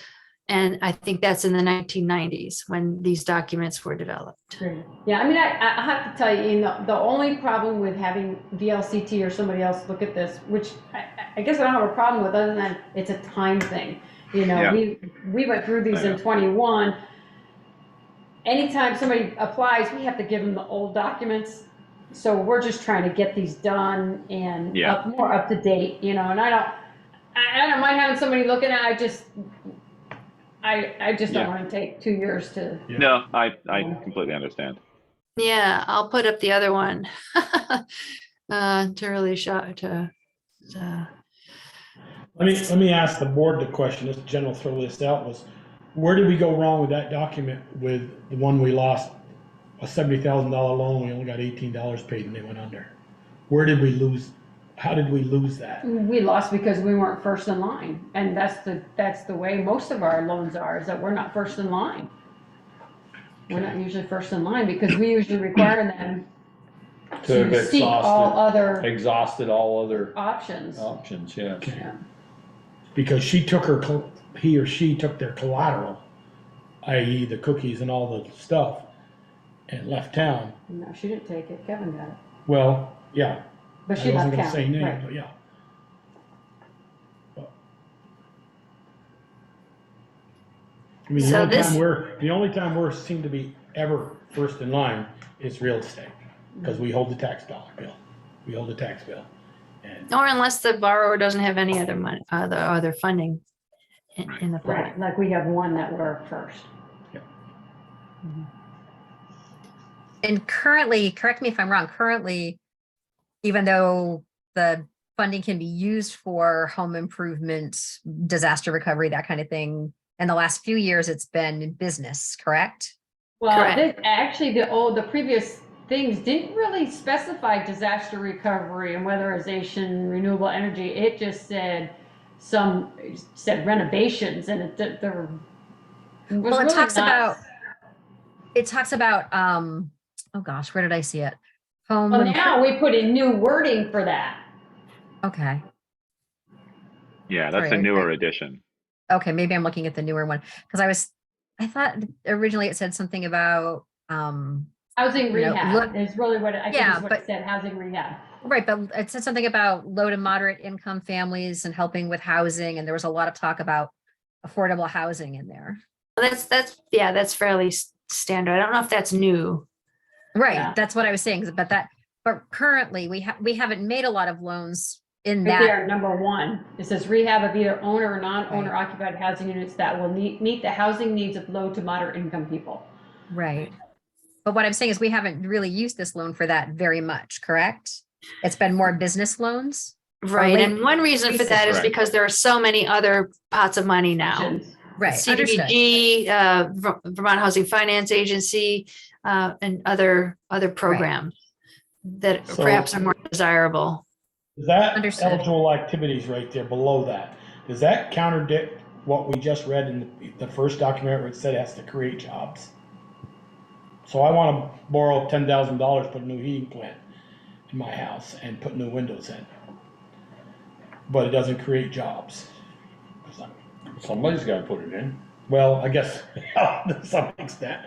S1: And I think that's in the 1990s when these documents were developed.
S6: yeah, I mean, I have to tell you, the only problem with having VLCT or somebody else look at this, which I guess I don't have a problem with, other than it's a time thing. We went through these in 21. Anytime somebody applies, we have to give them the old documents. So we're just trying to get these done and more up to date, and I don't mind having somebody looking at it. I just don't want to take 2 years to.
S2: No, I completely understand.
S1: Yeah, I'll put up the other one to really show to.
S7: Let me ask the board the question. This general throw this out was, where did we go wrong with that document with the one we lost? A $70,000 loan, we only got $18 paid and they went under. Where did we lose? How did we lose that?
S6: We lost because we weren't first in line, and that's the way most of our loans are, is that we're not first in line. We're not usually first in line because we usually require them
S11: To have
S6: seek all other
S11: exhausted all other
S6: options.
S11: yeah.
S7: Okay. Because he or she took their collateral, i.e. the cookies and all the stuff, and left town.
S6: No, she didn't take it. Kevin got it.
S7: Well, yeah.
S6: But she
S7: I wasn't
S6: left
S7: gonna
S6: town.
S7: say name,
S6: Right.
S7: but yeah. But- I mean,
S1: So
S7: the only time we're seem to be ever first in line is real estate, because we hold the tax dollar bill. We hold the tax bill. And
S1: Or unless the borrower doesn't have any other money, other funding in the project.
S6: Right, like we have one that we're first.
S14: And currently, correct me if I'm wrong, currently, even though the funding can be used for home improvement, disaster recovery, that kind of thing, in the last few years, it's been business, correct?
S6: Well,
S1: Correct.
S6: the previous things didn't really specify disaster recovery and weatherization, renewable energy. It just said renovations, and it
S14: talks about oh gosh, where did I see it? Home.
S6: Well, now we put in new wording for that.
S14: Okay.
S2: Yeah, that's a newer edition.
S14: Okay, maybe I'm looking at the newer one because I thought originally it said something about
S6: Housing rehab is really what I think is what it said. Housing rehab.
S14: Right, but it said something about low to moderate income families and helping with housing, and there was a lot of talk about affordable housing in there.
S1: That's fairly standard. I don't know if that's new.
S14: Right,
S6: Yeah.
S14: that's what I was saying, but currently we haven't made a lot of loans in
S6: Right
S14: that.
S6: there, number 1, it says rehab of either owner or non-owner occupied housing units that will meet the housing needs of low to moderate income people.
S14: Right. But what I'm saying is we haven't really used this loan for that very much, correct? It's been more business loans.
S1: Right.
S14: late
S1: And one reason for that is
S2: Right.
S1: because there are so many other pots of money now.
S6: Options.
S14: Right, understood.
S1: CDBG, Vermont Housing Finance Agency, and other programs that
S7: So-
S1: perhaps are more desirable.
S7: That
S14: Understood.
S7: eligible activities right there below that, does that contradict what we just read in the first document where it said it has to create jobs? So I want to borrow $10,000, put a new heating plant in my house and put new windows in. But it doesn't create jobs.
S11: Somebody's gotta put it in.
S7: Well, I guess to some extent.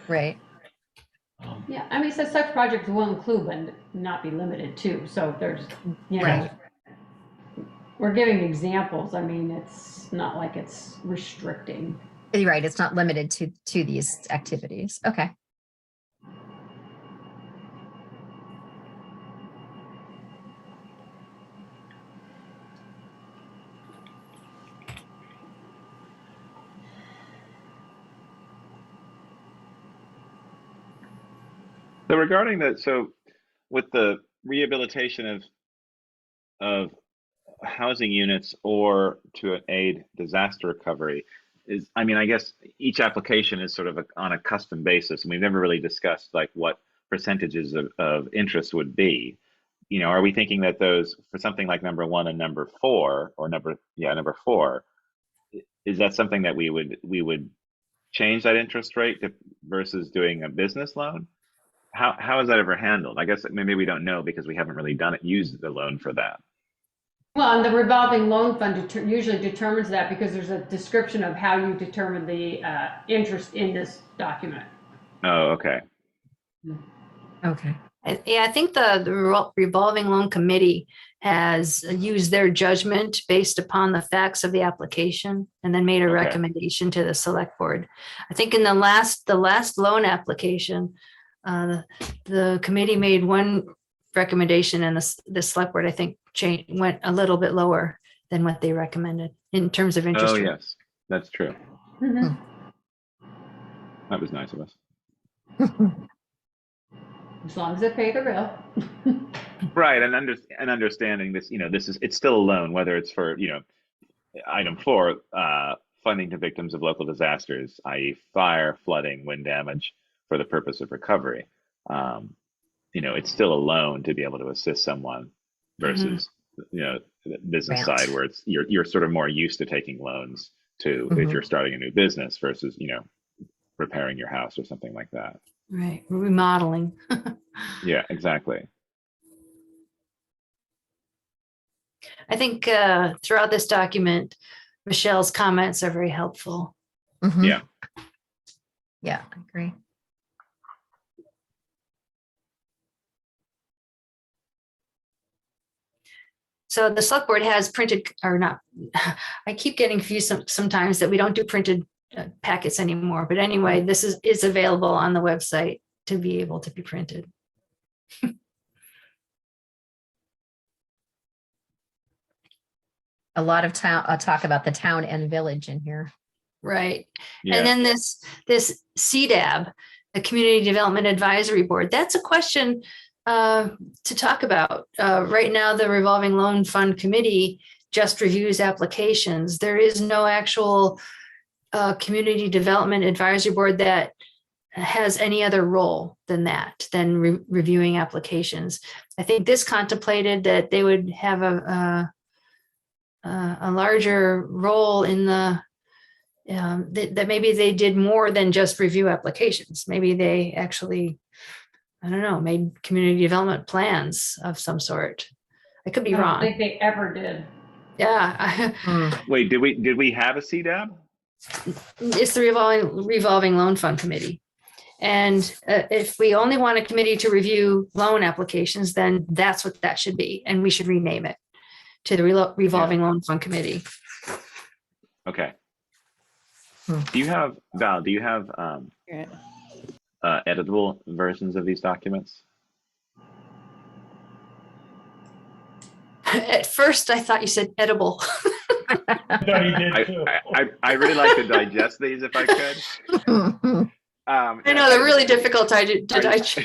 S14: Right.
S6: Yeah, I mean, it says such projects will include but not be limited to, so there's, you know,
S14: Right.
S6: we're giving examples, I mean, it's not like it's restricting.
S14: You're right, it's not limited to these activities. Okay.
S2: So regarding that, so with the rehabilitation of housing units or to aid disaster recovery is, I mean, I guess each application is sort of on a custom basis, and we've never really discussed like what percentages of interest would be. You know, are we thinking that those for something like number 1 and number 4 or number 4, is that something that we would change that interest rate to, versus doing a business loan? How is that ever handled? I guess maybe we don't know because we haven't really used the loan for that.
S6: Well, and the revolving loan fund usually determines that because there's a description of how you determine the interest in this document.
S2: Oh, okay.
S14: Okay.
S1: Yeah, I think the revolving loan committee has used their judgment based upon the facts of the application and then made a
S2: Okay.
S1: recommendation to the select board. I think in the last loan application, the committee made one recommendation and the select board, I think, went a little bit lower than what they recommended in terms of interest
S2: Oh,
S1: rate.
S2: yes, that's true.
S6: Mhm.
S2: That was nice of us.
S6: As long as they pay the bill.
S2: Right, and understanding this, you know, it's still a loan, whether it's for, you know, item 4, funding to victims of local disasters, i.e. fire, flooding, wind damage, for the purpose of recovery. You know, it's still a loan to be able to assist someone versus, you know, the business
S14: Grant.
S2: side where it's you're sort of more used to taking loans to if
S14: Mhm.
S2: you're starting a new business versus, you know, repairing your house or something like that.
S1: Right, remodeling.
S2: Yeah, exactly.
S1: I think throughout this document, Michelle's comments are very helpful.
S14: Mhm.
S2: Yeah.
S14: Yeah, I agree.
S1: So the select board has printed or not, I keep getting confused sometimes that we don't do printed packets anymore. But anyway, this is available on the website to be able to be printed.
S14: A lot of talk about the town and village in here.
S1: Right.
S2: Yeah.
S1: And then this CDAB, the Community Development Advisory Board, that's a question to talk about. Right now, the Revolving Loan Fund Committee just reviews applications. There is no actual Community Development Advisory Board that has any other role than reviewing applications. I think this contemplated that they would have a larger role in the that maybe they did more than just review applications. Maybe they actually, I don't know, made community development plans of some sort. I could be
S6: I don't
S1: wrong.
S6: think they ever did.
S1: Yeah,
S2: Wait, did we have a CDAB?
S1: it's the revolving loan fund committee. And if we only want a committee to review loan applications, then that's what that should be. And we should rename it to the revolving loan fund committee.
S2: Okay. Do you have, Val, do you have editable versions of these documents?
S1: At first, I thought you said edible.
S7: I thought he did too.
S2: I really like to digest these if I could.
S1: I know they're really difficult to digest.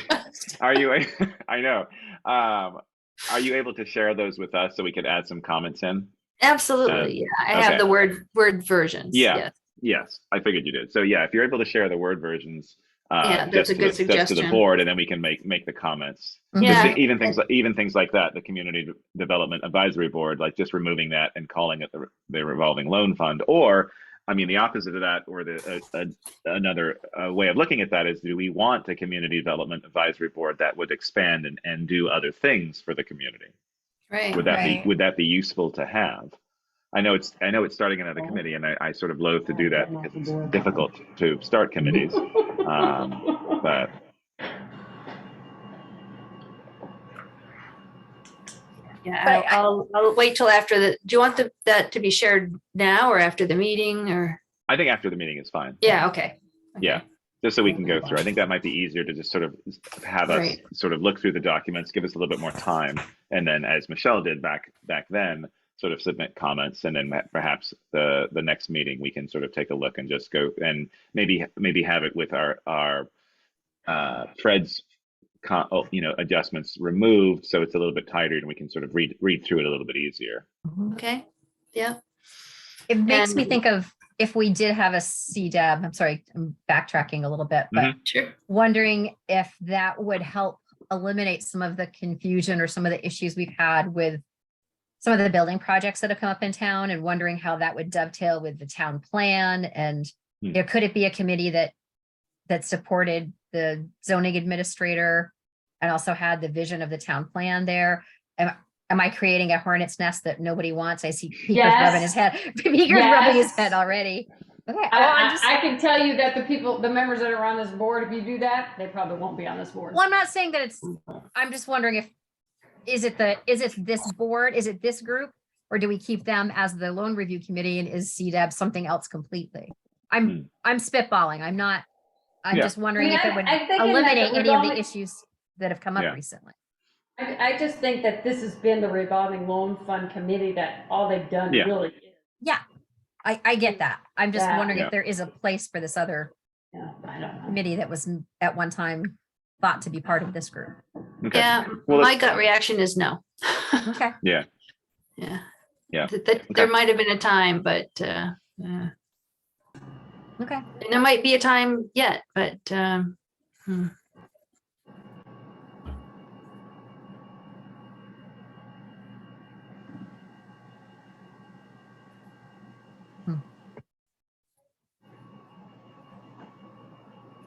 S2: Are you? I know. Are you able to share those with us so we could add some comments in?
S1: Absolutely. Yeah, I have
S2: okay.
S1: the word versions.
S2: Yeah. Yes, I figured you did. So yeah, if you're able to share the Word versions,
S1: Yeah, that's
S2: just
S1: a good
S2: just to the
S1: suggestion.
S2: board, and then we can make the comments. 'Cause
S1: Yeah.
S2: even things like that, the Community Development Advisory Board, like just removing that and calling it the revolving loan fund, or I mean the opposite of that, or another way of looking at that is, do we want a Community Development Advisory Board that would expand and do other things for the community?
S1: Right.
S2: Would that
S1: right.
S2: would that be useful to have? I know it's starting another committee, and I sort of loathe to do that because it's difficult to start committees. But
S1: Yeah,
S14: But
S1: I'll wait till after the. Do you want that to be shared now or after the meeting or?
S2: I think after the meeting is fine.
S1: Yeah. Okay.
S2: Yeah, just so we can go through. I think that might be easier to just sort of have us
S1: Right.
S2: sort of look through the documents, give us a little bit more time, and then, as Michelle did back then, sort of submit comments, and then perhaps the next meeting we can sort of take a look and just go and maybe have it with our Fred's adjustments removed, so it's a little bit tighter and we can sort of read through it a little bit easier.
S1: Okay. Yeah.
S14: It makes me
S1: And-
S14: think of if we did have a CDAB, I'm sorry, I'm backtracking a little bit, but
S1: Sure.
S14: wondering if that would help eliminate some of the confusion or some of the issues we've had with some of the building projects that have come up in town, and wondering how that would dovetail with the town plan. And could it be a committee that supported the zoning administrator and also had the vision of the town plan there? Am I creating a hornet's nest that nobody wants? I see Peter's rubbing his head. Peter's rubbing his head already. Okay. Well,
S6: I can tell you that the members that are on this board, if you do that, they probably won't be on this board.
S14: Well, I'm not saying that I'm just wondering is it this board? Is it this group? Or do we keep them as the loan review committee, and is CDAB something else completely? I'm spitballing. I'm just wondering if it would
S6: I think in that
S14: eliminate any of the
S6: revolving-
S14: issues that have come up recently.
S6: I just think that this has been the revolving loan fund committee, that all they've done really is.
S14: Yeah, I get that. I'm just wondering
S2: Yeah.
S14: if there is a place for this other
S6: I don't know.
S14: committee that was at one time thought to be part of this group.
S2: Okay.
S1: Yeah.
S2: Well,
S1: My gut reaction is no.
S14: Okay.
S2: Yeah.
S1: Yeah.
S2: Yeah.
S1: There might have been a time, but
S14: Okay.
S1: and there might be a time yet, but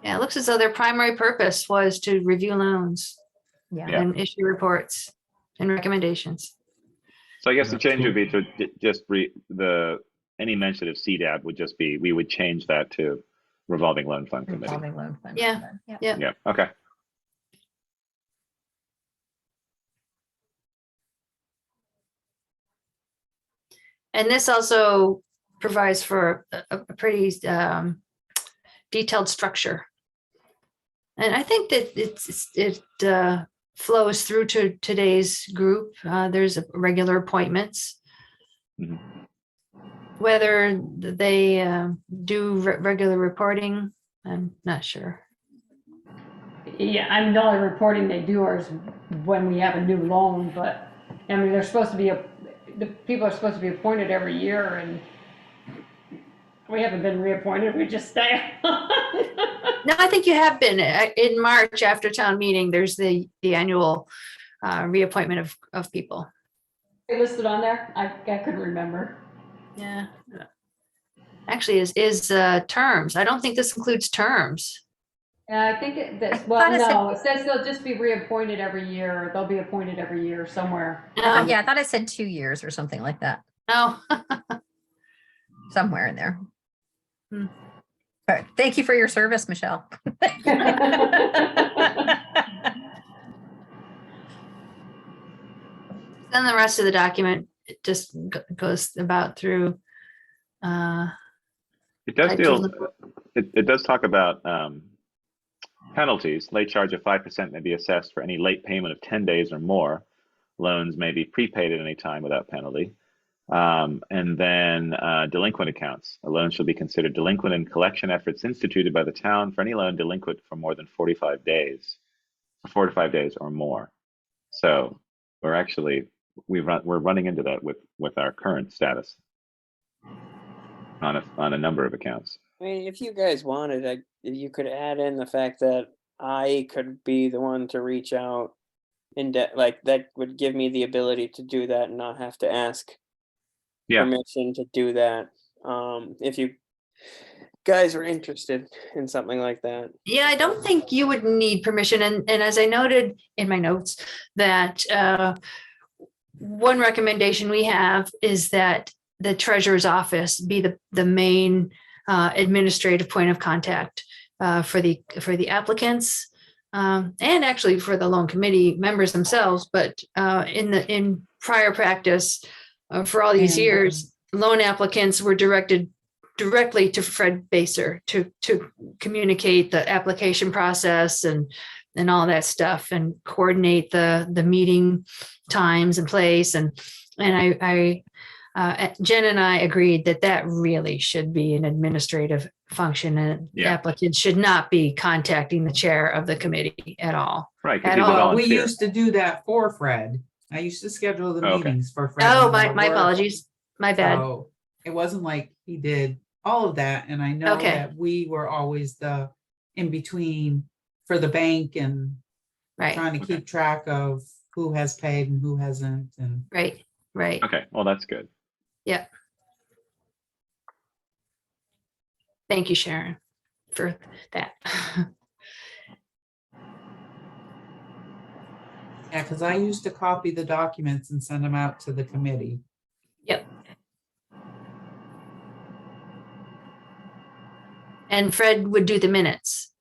S1: yeah, it looks as though their primary purpose was to review loans
S14: Yeah.
S1: and issue reports and recommendations.
S2: So I guess the change would be to just any mention of CDAB would just be, we would change that to revolving loan fund committee.
S14: Revolving loan fund.
S1: Yeah. Yeah.
S2: Yeah. Okay.
S1: And this also provides for a pretty detailed structure. And I think that it flows through to today's group. There's regular appointments.
S2: Mhm.
S1: Whether they do regular reporting, I'm not sure.
S6: Yeah, I mean, the only reporting they do is when we have a new loan, but, I mean, they're supposed to be, the people are supposed to be appointed every year, and we haven't been reappointed, we just stay on.
S1: No, I think you have been. In March after town meeting, there's the annual reappointment of people.
S6: They listed on there? I couldn't remember.
S1: Yeah. Actually is terms. I don't think this includes terms.
S6: I think
S14: thought it said-
S6: it says they'll just be reappointed every year, or they'll be appointed every year somewhere.
S14: Yeah, I thought I said 2 years or something like that.
S1: No.
S14: Somewhere in there.
S1: Hmm.
S14: All right. Thank you for your service, Michelle.
S1: Then the rest of the document, it just goes about through.
S2: It does
S1: I
S2: deal.
S1: do-
S2: It does talk about Penalties. Late charge of 5% may be assessed for any late payment of 10 days or more. Loans may be prepaid at any time without penalty. And then delinquent accounts. A loan shall be considered delinquent in collection efforts instituted by the town for any loan delinquent for more than 45 days, 4 to 5 days or more. So we're actually, we're running into that with our current status on a number of accounts.
S5: I mean, if you guys wanted, you could add in the fact that I could be the one to reach out, and like that would give me the ability to do that and not have to ask permission to do that. If you guys are interested in something like that.
S1: Yeah, I don't think you would need permission. And as I noted in my notes, that one recommendation we have is that the treasurer's office be the main administrative point of contact for the applicants and actually for the loan committee members themselves. But in prior practice for all these years, loan applicants were directed directly to Fred Baser to communicate the application process and all that stuff and coordinate the meeting times and place. And I Jen and I agreed that really should be an administrative function, and applicants should not be contacting the chair of the committee at all.
S2: Right.
S3: We used to do that for Fred. I used to schedule the meetings for Fred.
S1: Oh, my apologies. My bad.
S3: So it wasn't like he did all of that. And I know that we were always the in between for the bank and trying to keep track of who has paid and who hasn't. And
S1: Right.
S2: Okay. Well, that's good.
S1: Yeah. Thank you, Sharon, for that.
S3: yeah, because I used to copy the documents and send them out to the committee.
S1: Yep. And Fred would do the minutes.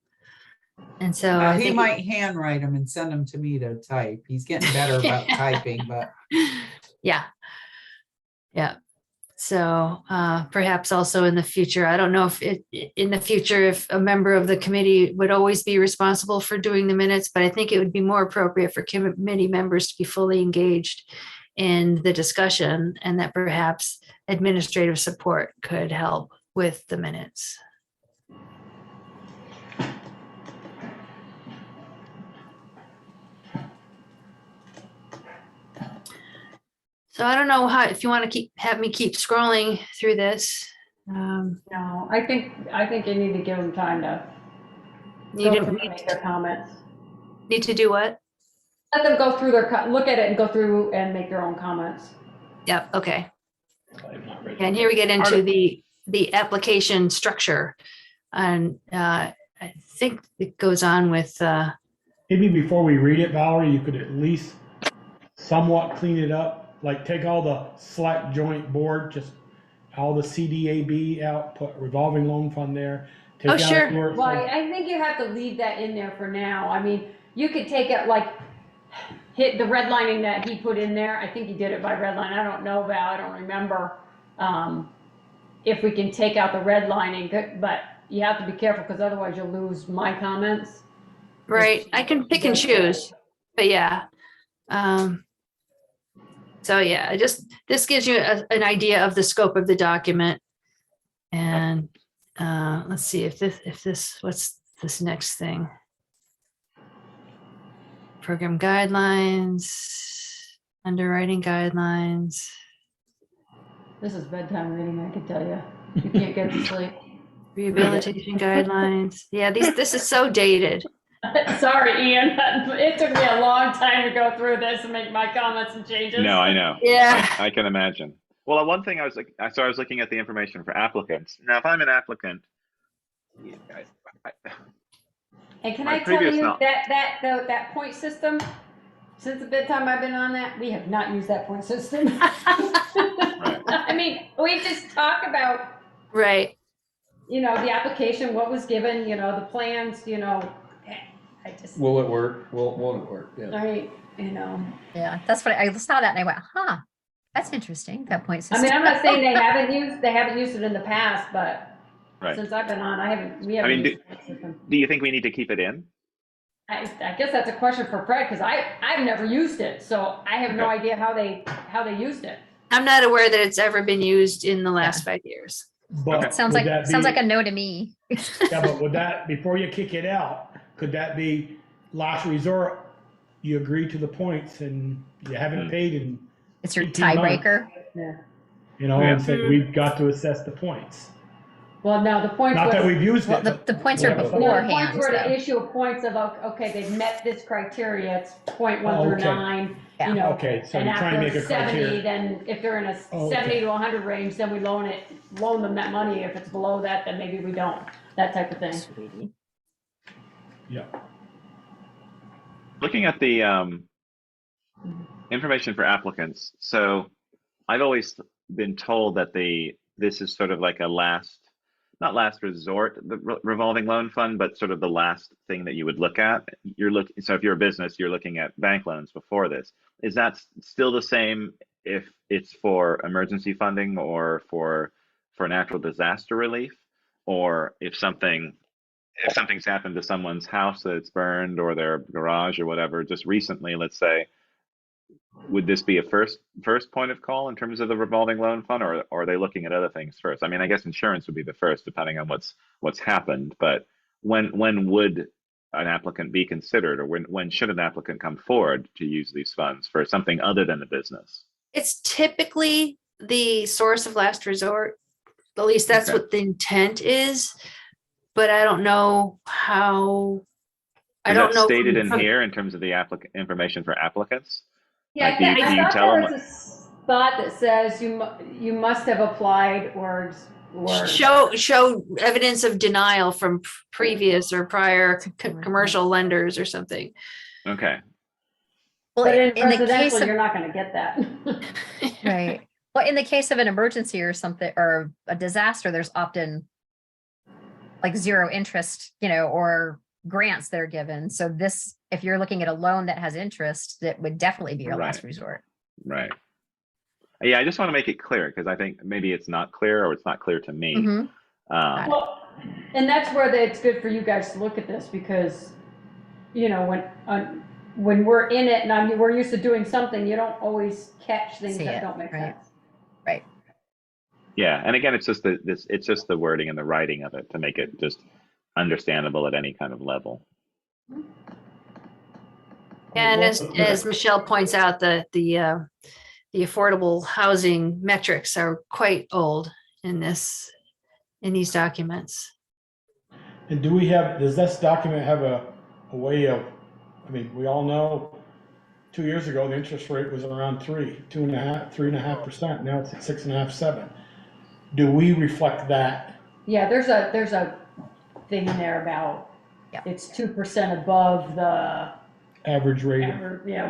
S1: And so
S3: he might handwrite them and send them to me to type. He's getting better about typing, but
S1: yeah. So perhaps also in the future, I don't know if in the future, if a member of the committee would always be responsible for doing the minutes, but I think it would be more appropriate for committee members to be fully engaged in the discussion, and that perhaps administrative support could help with the minutes. So I don't know if you want to have me keep scrolling through this.
S6: No, I think you need to give them time to make their comments.
S1: Need to do what?
S6: Let them go through look at it and go through and make their own comments.
S1: Yep. Okay. And here we get into the application structure, and I think it goes on with.
S7: Maybe before we read it, Valerie, you could at least somewhat clean it up. Like take all the select joint board, just all the CDAB out, put revolving loan fund there. Take out
S1: sure.
S6: Well, I think you have to leave that in there for now. I mean, you could take it hit the redlining that he put in there. I think he did it by redline. I don't know, Val, I don't remember if we can take out the redlining, but you have to be careful because otherwise you'll lose my comments.
S1: Right. I can pick and choose, but yeah. So yeah, this gives you an idea of the scope of the document. And let's see what's this next thing? Program guidelines, underwriting guidelines.
S6: This is bedtime reading, I can tell you. You can't get to sleep.
S1: Rehabilitation guidelines. Yeah, this is so dated.
S6: Sorry, Ian, it took me a long time to go through this and make my comments and changes.
S2: No, I know.
S1: Yeah.
S2: I can imagine. Well, one thing I was looking at the information for applicants. Now, if I'm an applicant,
S6: and can I tell you that point system, since the bit time I've been on that, we have not used that point system. I mean, we just talk about the application, what was given, the plans, I just.
S11: Will it work? Won't it work? Yeah.
S6: Right,
S14: Yeah, that's what I saw that and I went, that's interesting, that point system.
S6: I mean, I'm not saying they haven't used it in the past, but since I've been on, we haven't used the point system.
S2: Do you think we need to keep it in?
S6: I guess that's a question for Fred, because I've never used it, so I have no
S2: Okay.
S6: idea how they used it.
S1: I'm not aware that it's ever been used in the last 5 years.
S7: But
S14: Sounds
S7: would
S14: like,
S7: that
S14: sounds
S7: be-
S14: like a no to me.
S7: Yeah, but would that, before you kick it out, could that be last resort? You agree to the points and you haven't paid in,
S14: It's your
S7: 18 months.
S14: tiebreaker.
S6: Yeah.
S7: you know,
S2: Yeah.
S7: and said, we've got to assess the points.
S6: Well, now the points.
S7: Not that
S6: was-
S7: we've used
S14: Well,
S7: it.
S14: the,
S7: but-
S14: the points are
S7: Yeah, but-
S6: No, the
S14: beforehand,
S6: points were to
S14: though.
S6: issue points of, okay, they've met this criteria, it's point 1
S7: Oh,
S6: through
S7: okay.
S6: 9,
S14: Yeah.
S6: you know.
S7: Okay, so
S6: and
S7: you're trying to
S6: after
S7: make a
S6: 70,
S7: criteria.
S6: then if they're in a
S7: Oh, okay.
S6: 70 to 100 range, then we loan them that money. If it's below that, then maybe we don't, that type of thing.
S14: Sweetie.
S7: Yeah.
S2: Looking at the information for applicants, so I've always been told that this is sort of like a not last resort, the revolving loan fund, but sort of the last thing that you would look at. So if you're a business, you're looking at bank loans before this. Is that still the same if it's for emergency funding or for natural disaster relief, or if something's happened to someone's house that's burned or their garage or whatever just recently, let's say, would this be a first point of call in terms of the revolving loan fund, or are they looking at other things first? I mean, I guess insurance would be the first, depending on what's happened. But when would an applicant be considered, or when should an applicant come forward to use these funds for something other than the business?
S1: It's typically the source of last resort. At least that's
S2: Okay.
S1: what the intent is. But I don't know how. I
S2: Is
S1: don't
S2: that
S1: know
S2: stated in
S1: from-
S2: here in terms of the information for applicants?
S6: Yeah,
S2: Like, do you
S6: I thought
S2: tell
S6: there
S2: them
S6: was a spot that says you must have applied or.
S1: show evidence of denial from previous or prior commercial lenders or something.
S2: Okay.
S14: Well,
S6: But in
S14: in the case
S6: residential,
S14: of,
S6: you're not gonna get that.
S14: right. Well, in the case of an emergency or something, or a disaster, there's often like zero interest, or grants that are given. So this, if you're looking at a loan that has interest, that would definitely be your last
S2: Right.
S14: resort.
S2: Right. Yeah, I just want to make it clear because I think maybe it's not clear, or it's not clear to me.
S14: Mhm. Got it.
S6: Well, and that's where it's good for you guys to look at this, because, when we're in it and we're used to doing something, you don't always catch things
S14: See
S6: that
S14: it,
S6: don't make
S14: right.
S6: sense.
S14: Right.
S2: Yeah, and again, it's just the wording and the writing of it to make it just understandable at any kind of level.
S1: And as Michelle points out, the affordable housing metrics are quite old in these documents.
S7: And does this document have a way of, I mean, we all know 2 years ago, the interest rate was around 3.5%. Now it's at 6.5, 7. Do we reflect that?
S6: Yeah, there's a thing in there about, it's 2% above the,
S7: Average rate?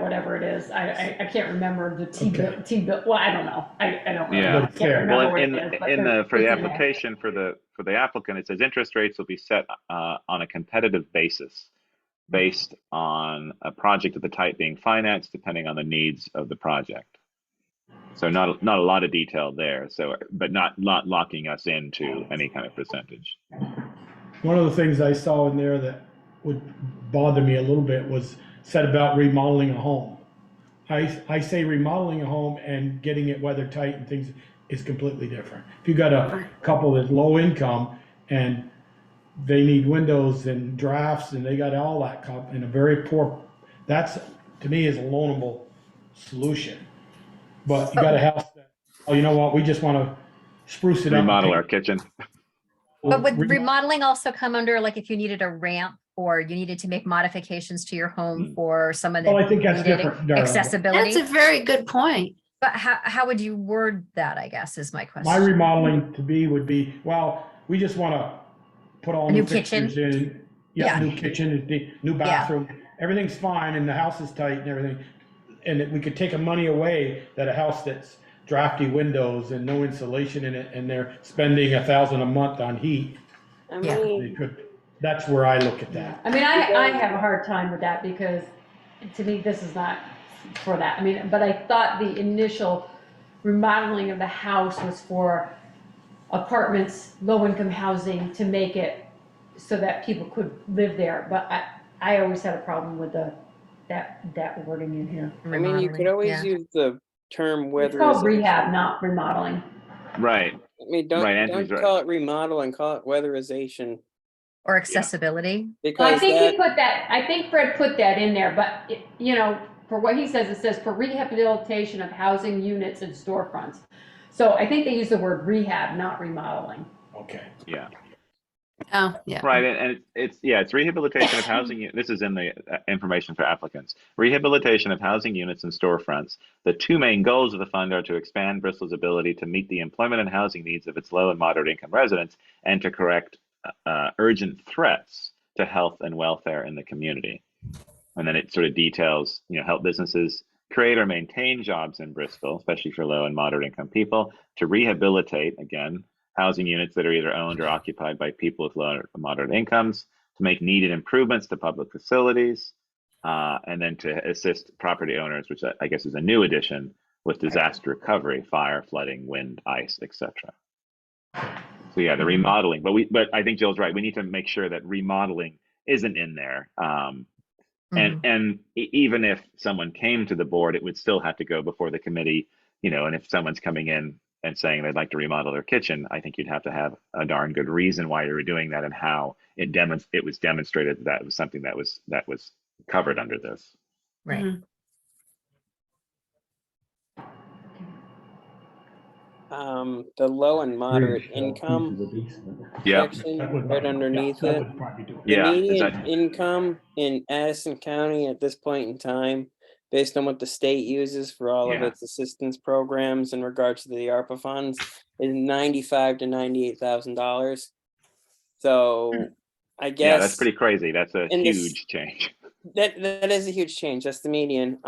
S6: whatever it is. I can't remember the T-bill, well, I don't know. I don't know.
S2: Yeah.
S6: I can't remember
S2: Well,
S6: what
S2: in
S6: it is, but
S2: for the
S6: it's in there.
S2: application for the applicant, it says interest rates will be set on a competitive basis based on a project of the type being financed, depending on the needs of the project. So not a lot of detail there. So, but not locking us into any kind of percentage.
S7: One of the things I saw in there that would bother me a little bit was said about remodeling a home. I say remodeling a home and getting it weather tight and things is completely different. If you got a couple that's low income and they need windows and drafts and they got all that in a very poor, that's to me is a loanable solution. But you got a house that, oh, you know what, we just want to spruce it up.
S2: Remodel our kitchen.
S14: But would remodeling also come under, like, if you needed a ramp or you needed to make modifications to your home for some of the
S7: Well, I think that's
S14: needed
S7: different, Darla.
S14: accessibility?
S1: That's a very good point.
S14: But how would you word that, I guess, is my question.
S7: My remodeling would be, well, we just want to put all
S14: A
S7: new
S14: new kitchen?
S7: fixtures in.
S14: Yeah.
S7: New kitchen, new bathroom, everything's fine and the house is tight and everything. And we could take the money away that a house that's drafty windows and no insulation in it and they're spending $1,000 a month on heat. They could, that's where I look at that.
S6: I mean, I have a hard time with that because to me, this is not for that. I mean, but I thought the initial remodeling of the house was for apartments, low-income housing, to make it so that people could live there. But I always had a problem with that wording in here.
S5: I mean, you could
S14: Remodeling,
S5: always
S14: yeah.
S5: use the term
S6: It's called
S5: weatherization.
S6: rehab, not remodeling.
S2: Right.
S5: I mean,
S2: Right, Anthony's
S5: don't
S2: right.
S5: call it remodeling, call it weatherization.
S14: Or accessibility.
S6: Well, I
S5: Because
S6: think
S5: that,
S6: he put that, I think Fred put that in there, but you know, for what he says, it says for rehabilitation of housing units and storefronts. So I think they use the word rehab, not remodeling.
S7: Okay.
S2: Yeah.
S1: Oh, yeah.
S2: Right, and it's rehabilitation of housing. This is in the information for applicants. Rehabilitation of housing units and storefronts. The two main goals of the fund are to expand Bristol's ability to meet the employment and housing needs of its low and moderate income residents, and to correct urgent threats to health and welfare in the community. And then it sort of details, help businesses create or maintain jobs in Bristol, especially for low and moderate income people, to rehabilitate, again, housing units that are either owned or occupied by people with low or moderate incomes, to make needed improvements to public facilities, and then to assist property owners, which I guess is a new addition, with disaster recovery, fire, flooding, wind, ice, etc. So yeah, the remodeling, but I think Jill's right. We need to make sure that remodeling isn't in there. And even if someone came to the board, it would still have to go before the committee, and if someone's coming in and saying they'd like to remodel their kitchen, I think you'd have to have a darn good reason why you were doing that and how it was demonstrated that it was something that was covered under this.
S14: Right.
S1: Mhm.
S5: The low and moderate income
S2: Yeah.
S5: section
S7: That would
S5: right
S7: probably-
S5: underneath
S7: that
S5: it.
S7: would probably do it.
S5: The
S2: Yeah, is
S5: median
S2: that-
S5: income in Addison County at this point in time, based on what the state uses for all of
S2: Yeah.
S5: its assistance programs in regards to the ARPA funds, is $95,000 to $98,000. So I guess
S2: Yeah, that's pretty crazy. That's a
S5: in this-
S2: huge change.
S5: that is a huge change. That's the median.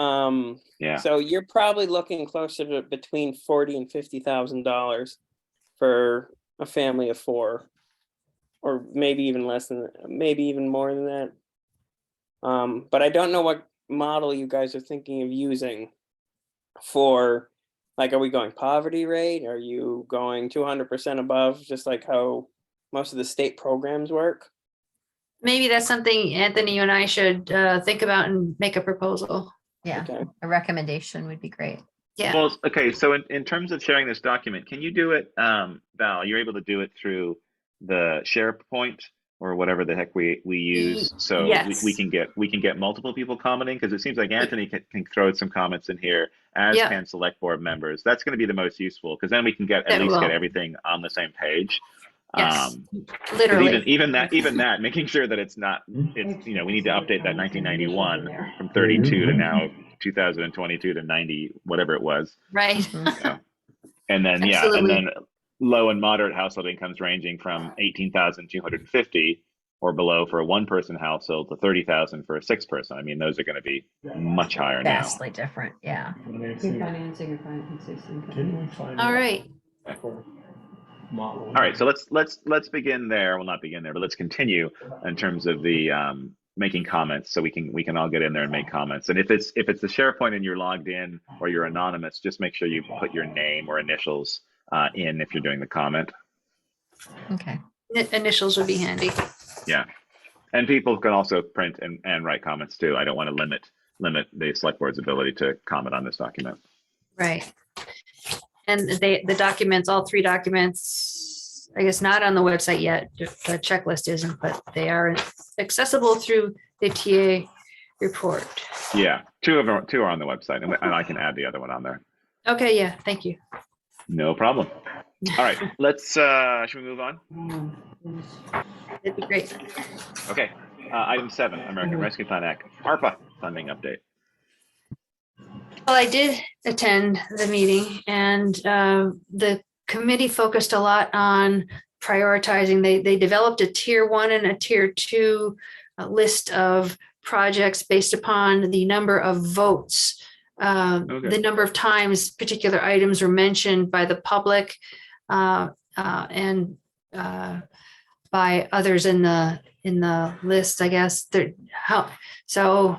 S2: Yeah.
S5: So you're probably looking closer to between $40,000 and $50,000 for a family of four, or maybe even less than, maybe even more than that. But I don't know what model you guys are thinking of using for, like, are we going poverty rate? Are you going 200% above, just like how most of the state programs work?
S1: Maybe that's something, Anthony, you and I should think about and make a proposal.
S14: Yeah.
S5: Okay.
S14: A recommendation would be great.
S1: Yeah.
S2: Well, okay. So in terms of sharing this document, can you do it, Val? You're able to do it through the SharePoint or whatever the heck we use, so
S1: Yes.
S2: we can get multiple people commenting, because it seems like Anthony can throw some comments in here, as
S1: Yeah.
S2: can select board members. That's going to be the most useful, because then we can at
S1: That
S2: least get
S1: will.
S2: everything on the same page.
S1: Yes.
S2: 'Cause
S1: Literally.
S2: even that, making sure that it's not, it's, we need to update that 1991 from 32 to now 2022 to 90, whatever it was.
S1: Right.
S14: Mhm.
S2: And then,
S1: Absolutely.
S2: and then low and moderate household incomes ranging from 18,250 or below for a one-person household to 30,000 for a six-person. I mean, those are going to be much higher now.
S14: Vastly different. Yeah.
S6: Financing or financing.
S7: Can we find?
S1: All
S7: out
S1: right.
S7: for modeling?
S2: All right, so let's begin there. Well, not begin there, but let's continue in terms of the making comments, so we can all get in there and make comments. And if it's the SharePoint and you're logged in or you're anonymous, just make sure you put your name or initials in if you're doing the comment.
S14: Okay.
S1: Initials would be handy.
S2: Yeah, and people can also print and write comments too. I don't want to limit the select board's ability to comment on this document.
S1: Right. And the documents, all three documents, I guess not on the website yet. The checklist isn't, but they are accessible through the TA report.
S2: Yeah, two are on the website, and I can add the other one on there.
S1: Okay, yeah, thank you.
S2: No problem. All right, let's should we move on?
S1: That'd be great.
S2: Okay, item 7, American Rescue Plan Act, ARPA funding update.
S1: Well, I did attend the meeting, and the committee focused a lot on prioritizing. They developed a tier 1 and a tier 2 list of projects based upon the number of votes, the number of times particular items were mentioned by the public and by others in the list, I guess. I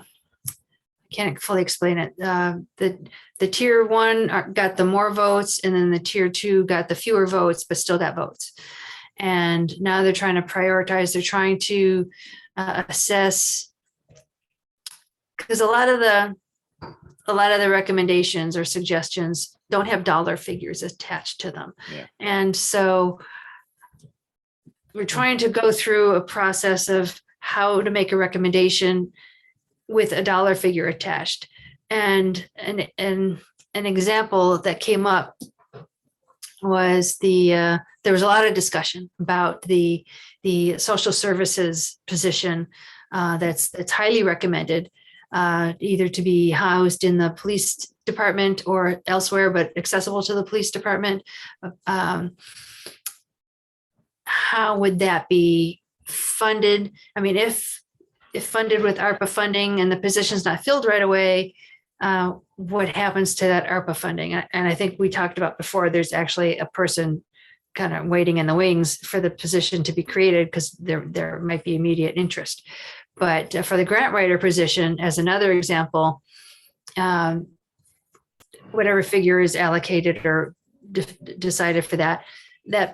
S1: can't fully explain it. The tier 1 got the more votes, and then the tier 2 got the fewer votes, but still got votes. And now they're trying to prioritize. They're trying to assess because a lot of the recommendations or suggestions don't have dollar figures attached to them.
S2: Yeah.
S1: And so we're trying to go through a process of how to make a recommendation with a dollar figure attached. And an example that came up was there was a lot of discussion about the social services position that's highly recommended, either to be housed in the police department or elsewhere, but accessible to the police department. How would that be funded? I mean, if funded with ARPA funding and the position's not filled right away, what happens to that ARPA funding? And I think we talked about before, there's actually a person kind of waiting in the wings for the position to be created because there might be immediate interest. But for the grant writer position, as another example, whatever figure is allocated or decided for that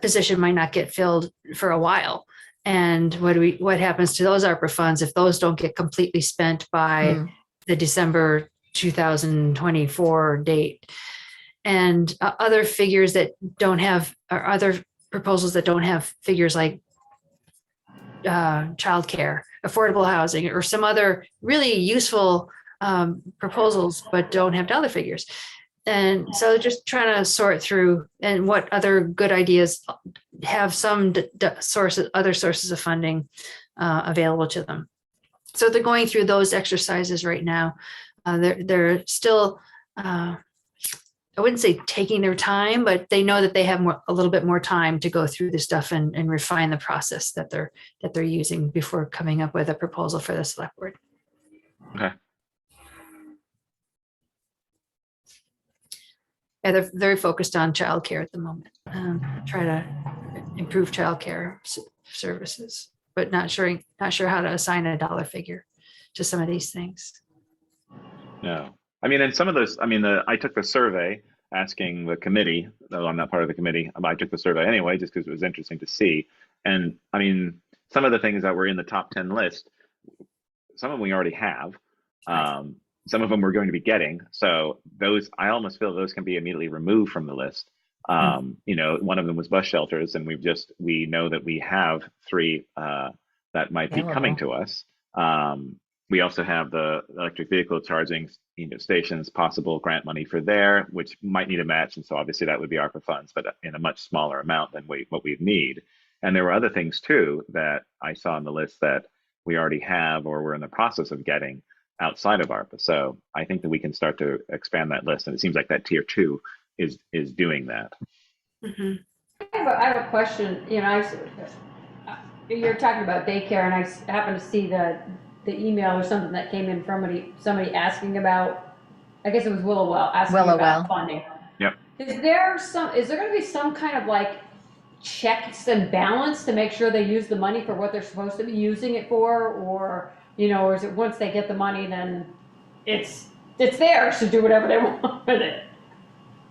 S1: position might not get filled for a while. And what happens to those ARPA funds if those don't get completely spent by the December 2024 date? And other figures that don't have, or other proposals that don't have figures like childcare, affordable housing, or some other really useful proposals, but don't have dollar figures. And so just trying to sort through and what other good ideas have some other sources of funding available to them. So they're going through those exercises right now. They're still, I wouldn't say taking their time, but they know that they have a little bit more time to go through this stuff and refine the process that they're using before coming up with a proposal for the select board.
S2: Okay.
S1: Yeah, they're very focused on childcare at the moment. Try to improve childcare services, but not sure how to assign a dollar figure to some of these things.
S2: No, I mean, and some of those, I mean, I took the survey asking the committee, though I'm not part of the committee, I took the survey anyway, just because it was interesting to see. And I mean, some of the things that were in the top 10 list, some of them we already have. Some of them we're going to be getting. So those, I almost feel those can be immediately removed from the list. You know, one of them was bus shelters, and we know that we have 3 that might be coming to us. We also have the electric vehicle charging, stations, possible grant money for there, which might need a match. And so obviously that would be ARPA funds, but in a much smaller amount than what we need. And there were other things too that I saw on the list that we already have or we're in the process of getting outside of ARPA. So I think that we can start to expand that list. And it seems like that tier 2 is doing that.
S1: Mm-hmm.
S6: I have a question. You're talking about daycare, and I happened to see the email or something that came in from somebody asking about, I guess it was Willowwell, asking about funding.
S2: Yep.
S6: Is there going to be some kind of like checks and balance to make sure they use the money for what they're supposed to be using it for, or is it once they get the money, then it's theirs to do whatever they want with it?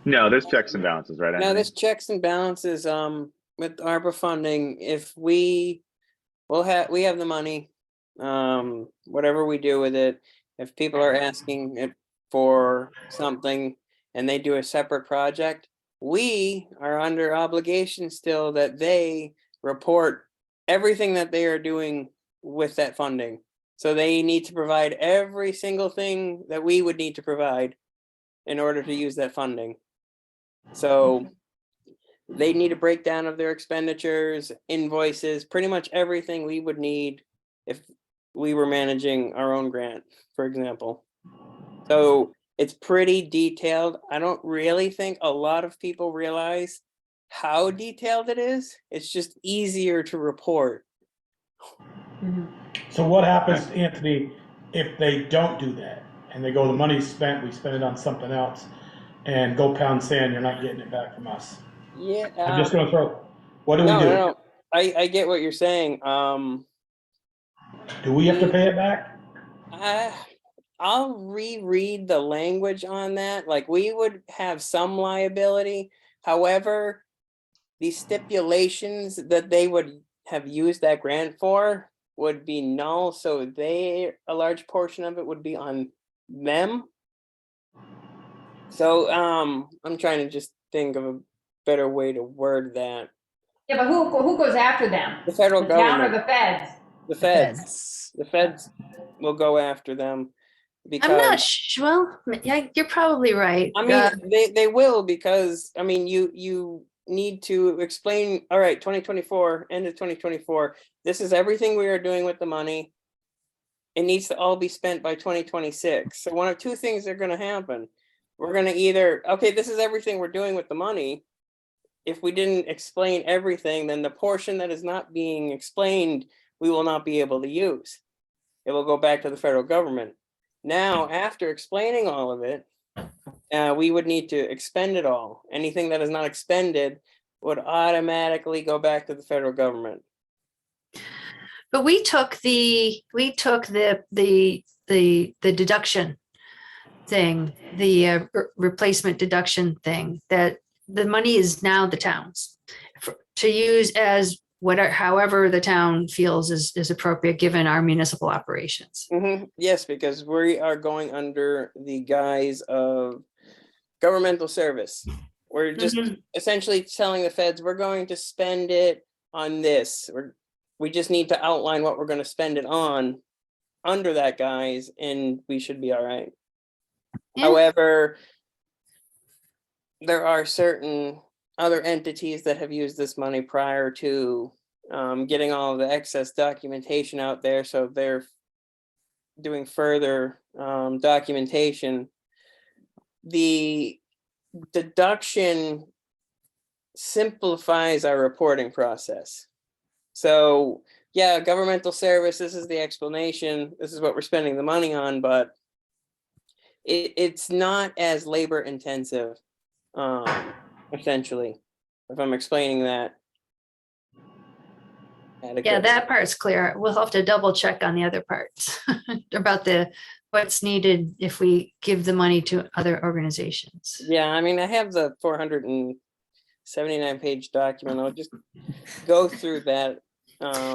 S2: No, there's checks and balances, right?
S5: No, there's checks and balances. With ARPA funding, if we have the money, whatever we do with it, if people are asking it for something and they do a separate project, we are under obligation still that they report everything that they are doing with that funding. So they need to provide every single thing that we would need to provide in order to use that funding. So they need a breakdown of their expenditures, invoices, pretty much everything we would need if we were managing our own grant, for example. So it's pretty detailed. I don't really think a lot of people realize how detailed it is. It's just easier to report.
S7: So what happens, Anthony, if they don't do that and they go, the money's spent, we spend it on something else, and go pound sand, you're not getting it back from us?
S5: Yeah.
S7: I'm just going to throw, what do we do?
S5: No. I get what you're saying.
S7: Do we have to pay it back?
S5: I'll reread the language on that. Like, we would have some liability. However, the stipulations that they would have used that grant for would be null, so a large portion of it would be on them. So I'm trying to just think of a better way to word that.
S6: Yeah, but who goes after them?
S5: The federal
S6: The town or
S5: government.
S6: the feds?
S5: The feds. The feds will go after them because
S1: I'm not sure. Well, yeah, you're probably right.
S5: I mean, they will, because I mean, you need to explain. All right, 2024, end of 2024. This is everything we are doing with the money. It needs to all be spent by 2026. So one of two things are going to happen. We're going to either, okay, this is everything we're doing with the money. If we didn't explain everything, then the portion that is not being explained, we will not be able to use. It will go back to the federal government. Now, after explaining all of it, we would need to expend it all. Anything that is not expended would automatically go back to the federal government.
S1: But we took the deduction thing, the replacement deduction thing, that the money is now the town's to use as however the town feels is appropriate given our municipal operations.
S5: Yes, because we are going under the guise of governmental service. We're just essentially telling the feds we're going to spend it on this. We just need to outline what we're going to spend it on under that guise, and we should be all right.
S1: Yeah.
S5: However, there are certain other entities that have used this money prior to getting all of the excess documentation out there. So they're doing further documentation. The deduction simplifies our reporting process. So yeah, governmental service, this is the explanation. This is what we're spending the money on, but it's not as labor intensive, essentially, if I'm explaining that.
S1: Yeah, that part's clear. We'll have to double check on the other parts about what's needed if we give the money to other organizations.
S5: Yeah, I mean, I have the 479-page document. I'll just go through that.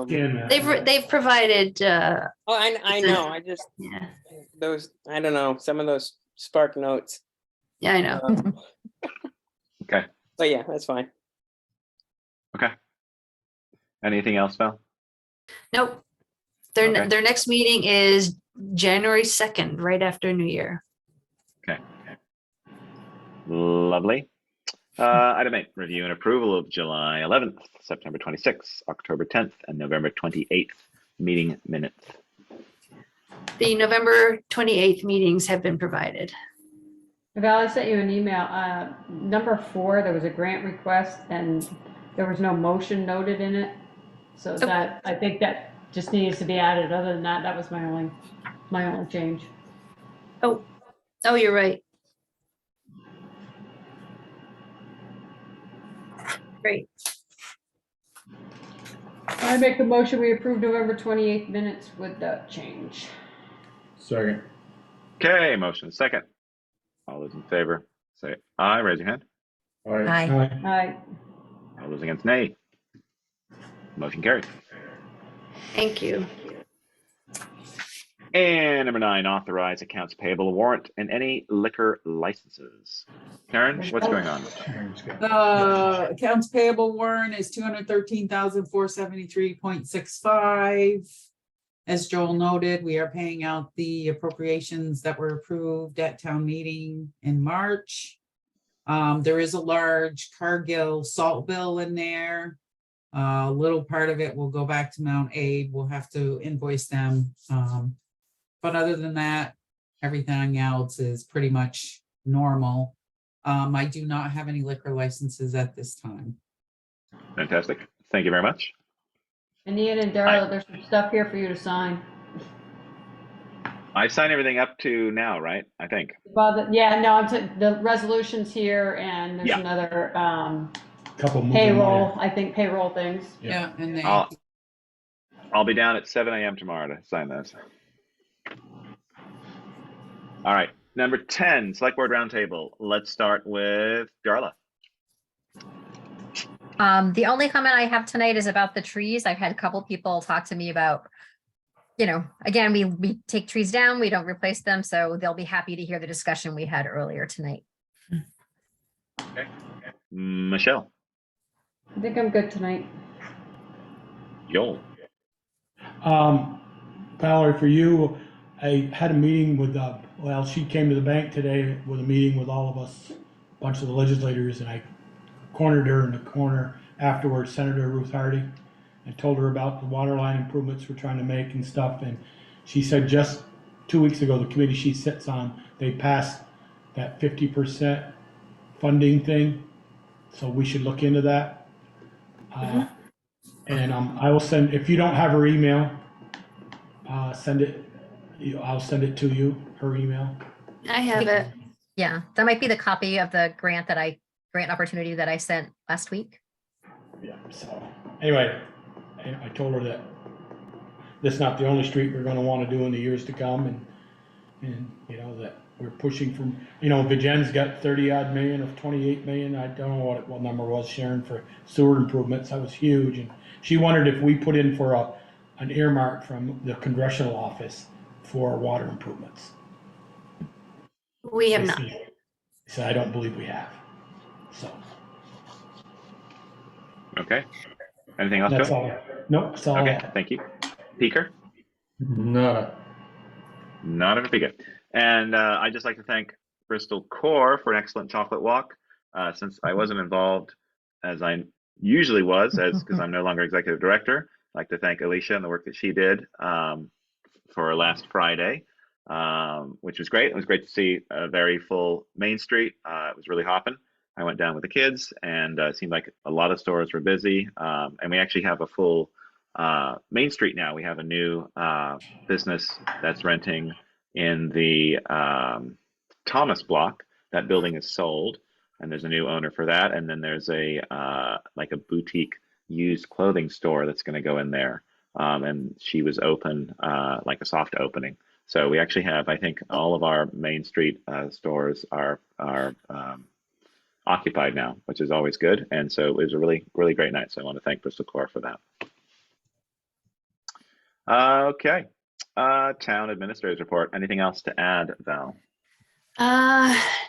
S1: They've provided.
S5: Oh, I know. I just those. I don't know, some of those Spark notes.
S1: Yeah, I know.
S2: Okay.
S5: But yeah, that's fine.
S2: Okay. Anything else, Val?
S1: Nope.
S2: Okay.
S1: Their next meeting is January 2nd, right after New Year.
S2: Okay. Lovely. Item 8, review and approval of July 11th, September 26th, October 10th, and November 28th meeting minutes.
S1: The November 28th meetings have been provided.
S6: Val, I sent you an email. Number 4, there was a grant request and there was no motion noted in it. So that, I think that just needs to be added. Other than that, that was my only change.
S1: Oh, you're right. Great.
S6: I make the motion, we approve November 28th minutes with that change.
S11: Second.
S2: Okay, motion second. All those in favor, say aye, raise your hand.
S14: Aye.
S6: Aye.
S2: All those against, nay. Motion carried.
S1: Thank you.
S2: And number 9, authorize accounts payable warrant and any liquor licenses. Karen, what's going on?
S3: The accounts payable warrant is 213,473.65. As Joel noted, we are paying out the appropriations that were approved at town meeting in March. There is a large Cargill salt bill in there. A little part of it will go back to Mount Aid. We'll have to invoice them. But other than that, everything else is pretty much normal. I do not have any liquor licenses at this time.
S2: Fantastic. Thank you very much.
S6: And Ian and Darla, there's some stuff here for you to sign.
S2: I've signed everything up to now, right? I think.
S6: Well, the resolution's here and there's another
S7: Couple moving
S6: payroll,
S7: wire.
S6: I think payroll things.
S3: Yeah, and they.
S2: I'll be down at 7 a.m. tomorrow to sign those. All right, number 10, Select Board Roundtable. Let's start with Darla.
S14: The only comment I have tonight is about the trees. I've had a couple people talk to me about, again, we take trees down, we don't replace them, so they'll be happy to hear the discussion we had earlier tonight.
S2: Okay. Michelle.
S6: I think I'm good tonight.
S2: Joel.
S7: Valerie, for you, I had a meeting with, she came to the bank today with a meeting with all of us, a bunch of the legislators, and I cornered her in the corner afterwards, Senator Ruth Hardy, and told her about the water line improvements we're trying to make and stuff. And she said just 2 weeks ago, the committee she sits on, they passed that 50% funding thing. So we should look into that. And I will send, if you don't have her email, send it, I'll send it to you, her email.
S1: I have it.
S14: Yeah, that might be the copy of the grant opportunity that I sent last week.
S7: Yeah, so anyway, I told her that this is not the only street we're gonna wanna do in the years to come, and that we're pushing from, Virgin's got 30 odd million of 28 million. I don't know what number was, Sharon, for sewer improvements. That was huge. And she wondered if we put in for an earmark from the congressional office for water improvements.
S1: We have not.
S7: So I don't believe we have. So.
S2: Okay. Anything else,
S7: That's
S2: Joe?
S7: all. Nope, that's all I
S2: Okay,
S7: have.
S2: thank you. Peaker?
S11: Nada.
S2: Not a Peaker. And I'd just like to thank Bristol Core for an excellent chocolate walk. Since I wasn't involved as I usually was, because I'm no longer executive director, I'd like to thank Alicia and the work that she did for last Friday, which was great. It was great to see a very full Main Street. It was really hopping. I went down with the kids, and it seemed like a lot of stores were busy. And we actually have a full Main Street now. We have a new business that's renting in the Thomas block. That building is sold, and there's a new owner for that. And then there's a boutique used clothing store that's going to go in there. And she was open, like a soft opening. So we actually have, I think, all of our Main Street stores are occupied now, which is always good. And so it was a really, really great night. So I want to thank Bristol Core for that. Okay. Town administrator's report. Anything else to add, Val?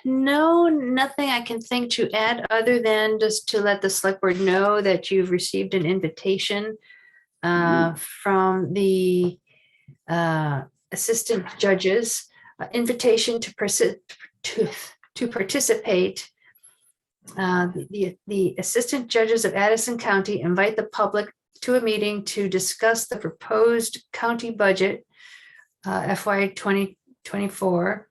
S1: No, nothing I can think to add other than just to let the select board know that you've received an invitation from the assistant judges, invitation to participate. The assistant judges of Addison County invite the public to a meeting to discuss the proposed county budget FY 2024,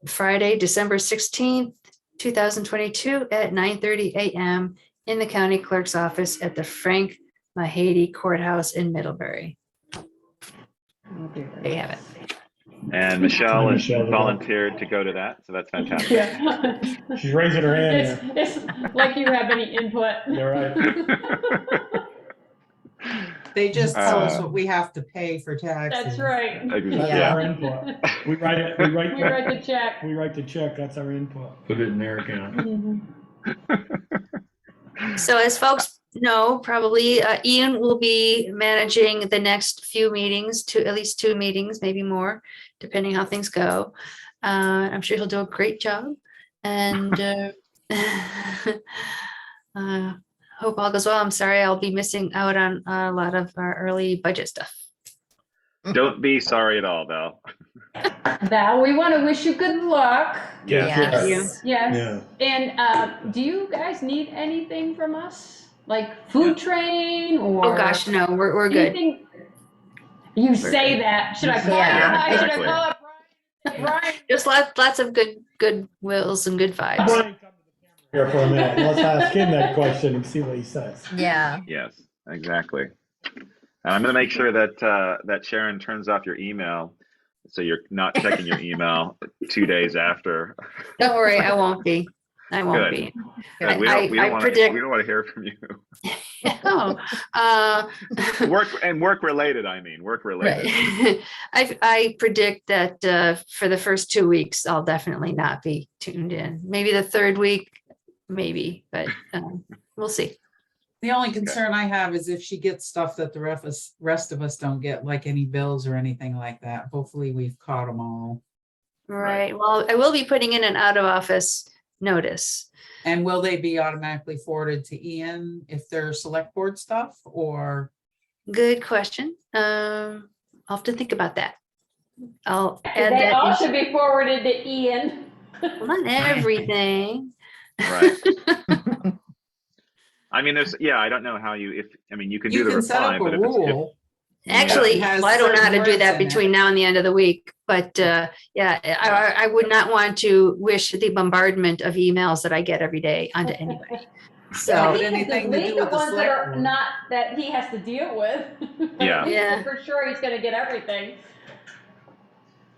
S1: Friday, December 16th, 2022 at 9:30 a.m. in the county clerk's office at the Frank Mahady Courthouse in Middlebury. There you have it.
S2: And Michelle has volunteered to go to that, so that's fantastic.
S6: Yeah.
S7: She's raising her hand.
S6: It's like you have any input.
S7: You're right.
S3: They just tell us what we have to pay for taxes.
S6: That's right.
S2: Exactly.
S7: That's
S2: Yeah.
S7: our input. We write it.
S6: We write the check.
S7: We write the check. That's our input.
S11: Put it in their account.
S1: So as folks know, probably Ian will be managing the next few meetings, at least 2 meetings, maybe more, depending how things go. I'm sure he'll do a great job, and hope all goes well. I'm sorry I'll be missing out on a lot of our early budget stuff.
S2: Don't be sorry at all, Val.
S6: Val, we want to wish you good luck.
S2: Yes.
S1: Thank you.
S6: Yes.
S11: Yeah.
S6: And do you guys need anything from us? Like food train or?
S1: Oh gosh, no, we're good.
S6: anything? You say that. Should I call
S14: Yeah,
S6: you? Should I
S2: exactly.
S6: call up Brian?
S1: Just lots of good wills and good vibes.
S7: Brian, come to the camera here for a minute. Let's ask him that question and see what he says.
S14: Yeah.
S2: Yes, exactly. And I'm going to make sure that that Sharon turns off your email, so you're not checking your email 2 days after.
S1: Don't worry, I won't be. I won't
S2: Good.
S1: be.
S2: Good. We
S1: I
S2: don't
S1: predict.
S2: want to hear from you.
S1: Oh,
S2: work related. I mean, work related.
S1: right. I predict that for the first 2 weeks, I'll definitely not be tuned in. Maybe the third week, maybe, but we'll see.
S3: The only concern I have is if she gets stuff that the rest of us don't get, like any bills or anything like that. Hopefully we've caught them all.
S1: Right. Well, I will be putting in an out of office notice.
S3: And will they be automatically forwarded to Ian if they're select board stuff, or?
S1: Good question. I'll have to think about that. I'll add
S6: They
S1: that.
S6: all should be forwarded to Ian.
S1: Well, not everything.
S2: Right. I mean, I don't know how you can do
S3: You
S2: the
S3: can set
S2: reply,
S3: up
S2: but
S3: a
S2: if it's,
S3: rule.
S1: Actually,
S3: It has
S1: well, I don't know how to
S3: certain
S1: do
S3: words
S1: that
S3: in it.
S1: between now and the end of the week, but I would not want to wish the bombardment of emails that I get every day onto anybody.
S3: So
S6: He can
S3: anything to
S6: delete
S3: do
S6: the
S3: with the
S6: ones that
S3: select
S6: are
S3: board.
S6: not, that he has to deal with. But
S2: Yeah.
S6: at least
S1: Yeah.
S6: for sure, he's gonna get everything.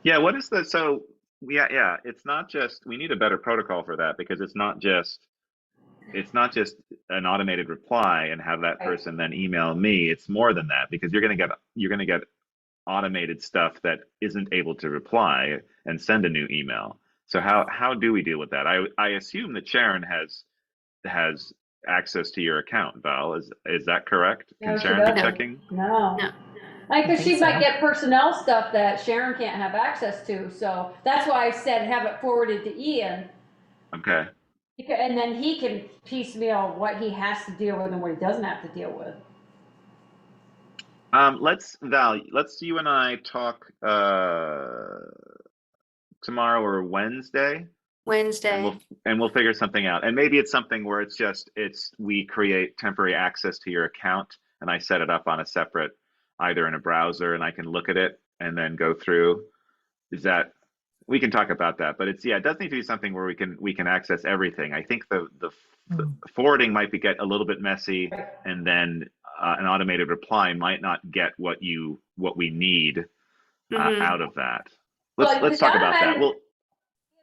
S2: what is the, so, it's not just, we need a better protocol for that, because it's not just an automated reply and have that person then email me. It's more than that, because you're going to get automated stuff that isn't able to reply and send a new email. So how do we deal with that? I assume that Sharon has access to your account, Val. Is that correct?
S6: No,
S2: Can
S6: she
S2: Sharon be
S6: doesn't.
S2: checking?
S6: No.
S1: No.
S6: Like,
S14: I
S6: cause she
S14: think
S6: might
S14: so.
S6: get personnel stuff that Sharon can't have access to, so that's why I said have it forwarded to Ian.
S2: Okay.
S6: And then he can piecemeal what he has to deal with and what he doesn't have to deal with.
S2: Let's you and I talk tomorrow or Wednesday.
S1: Wednesday.
S2: And we'll figure something out. And maybe it's something where we create temporary access to your account, and I set it up on a separate, either in a browser, and I can look at it and then go through. We can talk about that, but it does need to be something where we can access everything. I think the forwarding might get a little bit messy, and then an automated reply might not get what we need out of that. Let's talk about that.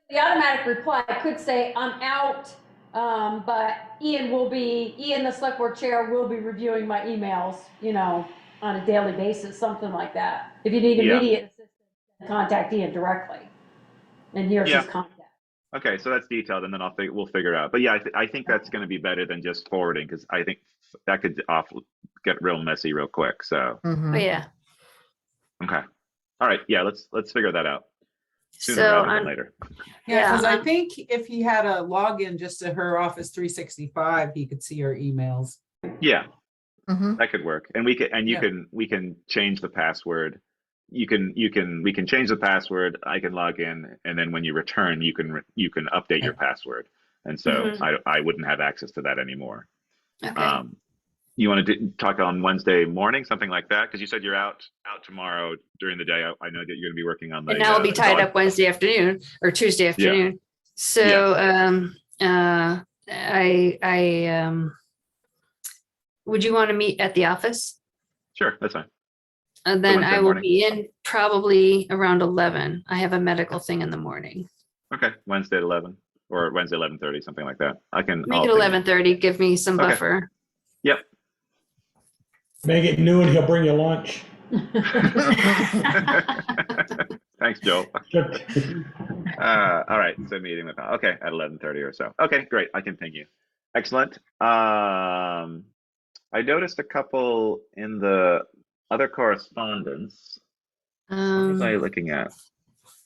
S6: The automatic reply could say, I'm out, but Ian, the select board chair, will be reviewing my emails, on a daily basis, something like that. If you need immediate assistance, contact Ian directly. And here's his contact.
S2: Okay, so that's detailed, and then we'll figure it out. But I think that's going to be better than just forwarding, because I think that could get real messy real quick. So.
S14: Mhm.
S1: Oh, yeah.
S2: Okay. All right. Yeah. Let's figure that out sooner
S1: So
S2: rather than later.
S3: Yeah, because I think if he had a login just to her Office 365, he could see her emails.
S2: Yeah,
S14: Mhm.
S2: that could work. And we can change the password. We can change the password. I can log in, and then when you return, you can update your password. And so I wouldn't have access to that anymore.
S1: Okay.
S2: You want to talk on Wednesday morning, something like that? Because you said you're out tomorrow during the day. I know that you're going to be working on the.
S1: And now I'll be tied
S2: dog.
S1: up Wednesday afternoon or Tuesday afternoon. So would you want to meet at the office?
S2: Sure, that's fine.
S1: And then
S2: Wednesday
S1: I will
S2: morning.
S1: be in probably around 11. I have a medical thing in the morning.
S2: Okay, Wednesday at 11 or Wednesday 11:30, something like that.
S1: Make it 11:30. Give me some
S2: Okay.
S1: buffer.
S2: Yep.
S7: Make it noon, he'll bring you lunch.
S2: Thanks, Joe. All right, so meeting with at 11:30 or so. Okay, great. I can ping you. Excellent. I noticed a couple in the other correspondence. What was I looking at?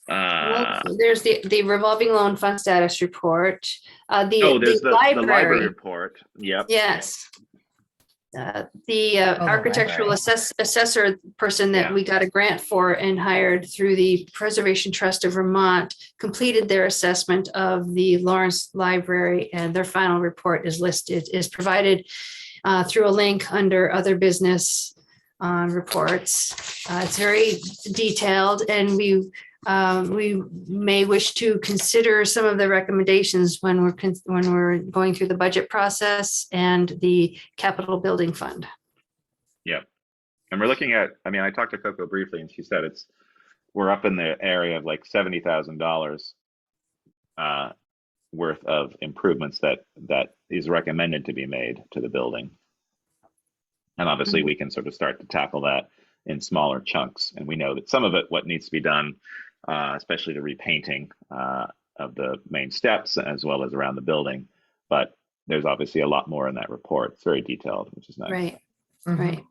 S1: Well, there's the revolving loan fund status report.
S2: There's the library report. Yep.
S1: Yes. The architectural assessor person that we got a grant for and hired through the Preservation Trust of Vermont completed their assessment of the Lawrence Library, and their final report is provided through a link under other business reports. It's very detailed, and we may wish to consider some of the recommendations when we're going through the budget process and the capital building fund.
S2: Yep. And we're looking at, I talked to Coco briefly, and she said we're up in the area of like $70,000 worth of improvements that is recommended to be made to the building. And obviously we can sort of start to tackle that in smaller chunks. And we know that some of it, what needs to be done, especially the repainting of the main steps as well as around the building, but there's obviously a lot more in that report. It's very detailed, which is nice.
S1: Right,
S14: Mhm.
S1: right.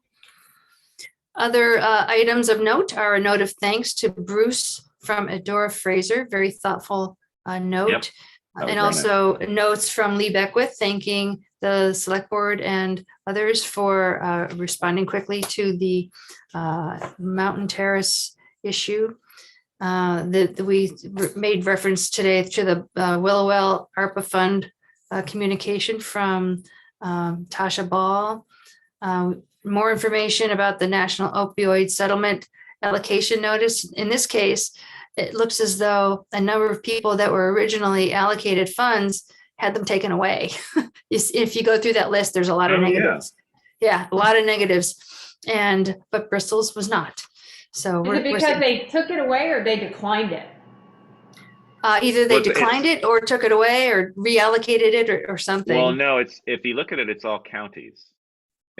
S1: Other items of note are a note of thanks to Bruce from Adora Fraser, very thoughtful note.
S2: Yep, that was
S1: And
S2: very
S1: also notes from Lee Beckwith thanking the select board and others for responding quickly to the Mountain Terrace issue. That we made reference today to the Willowell ARPA Fund communication from Tasha Ball. More information about the National Opioid Settlement Allocation Notice. In this case, it looks as though a number of people that were originally allocated funds had them taken away. If you go through that list, there's a lot of
S2: Oh, yeah.
S1: negatives. Yeah, a lot of negatives. But Bristol's was not. So
S6: Is it because they took it away or they declined it?
S1: either they
S2: Well, it's-
S1: declined it or took it away or reallocated it or something.
S2: Well, no, it's, if you look at it, it's all counties.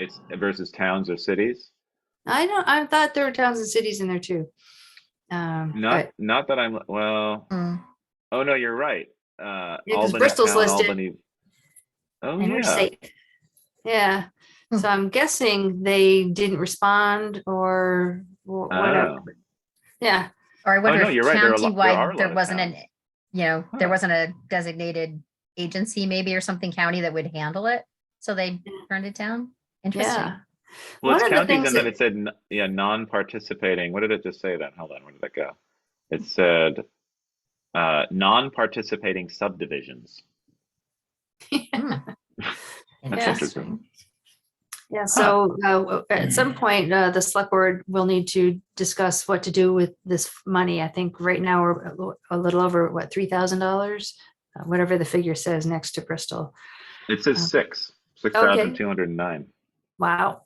S2: It's versus towns or cities.
S1: I thought there were towns and cities in there too.
S2: Not that I'm, well,
S14: Mm.
S2: oh no, you're right.
S1: 'cause
S2: Albany
S1: Bristol's
S2: town,
S1: listed.
S2: Albany. Oh,
S1: And we're
S2: yeah.
S1: safe. Yeah.
S14: Hmm.
S1: So I'm guessing they didn't respond or whatever.
S2: Oh.
S1: Yeah.
S14: Or I wonder
S2: no,
S14: if
S2: you're right. There are a lot
S14: countywide, there
S2: of
S14: wasn't
S2: towns.
S14: there
S2: Huh.
S14: wasn't a designated agency maybe or something county that would handle it. So they turned it down. Interesting.
S1: Yeah.
S2: Well, it's
S1: One of the
S2: counties
S1: things
S2: and then
S1: that-
S2: it said, non-participating. What did it just say then? Hold on, where did that go? It said, non-participating subdivisions.
S14: Hmm.
S2: That's interesting.
S1: Yeah. So at some point, the select board will need to discuss what to do with this money. I think right now we're a little over what, $3,000, whatever the figure says next to Bristol.
S2: It says 6,209.
S1: Wow.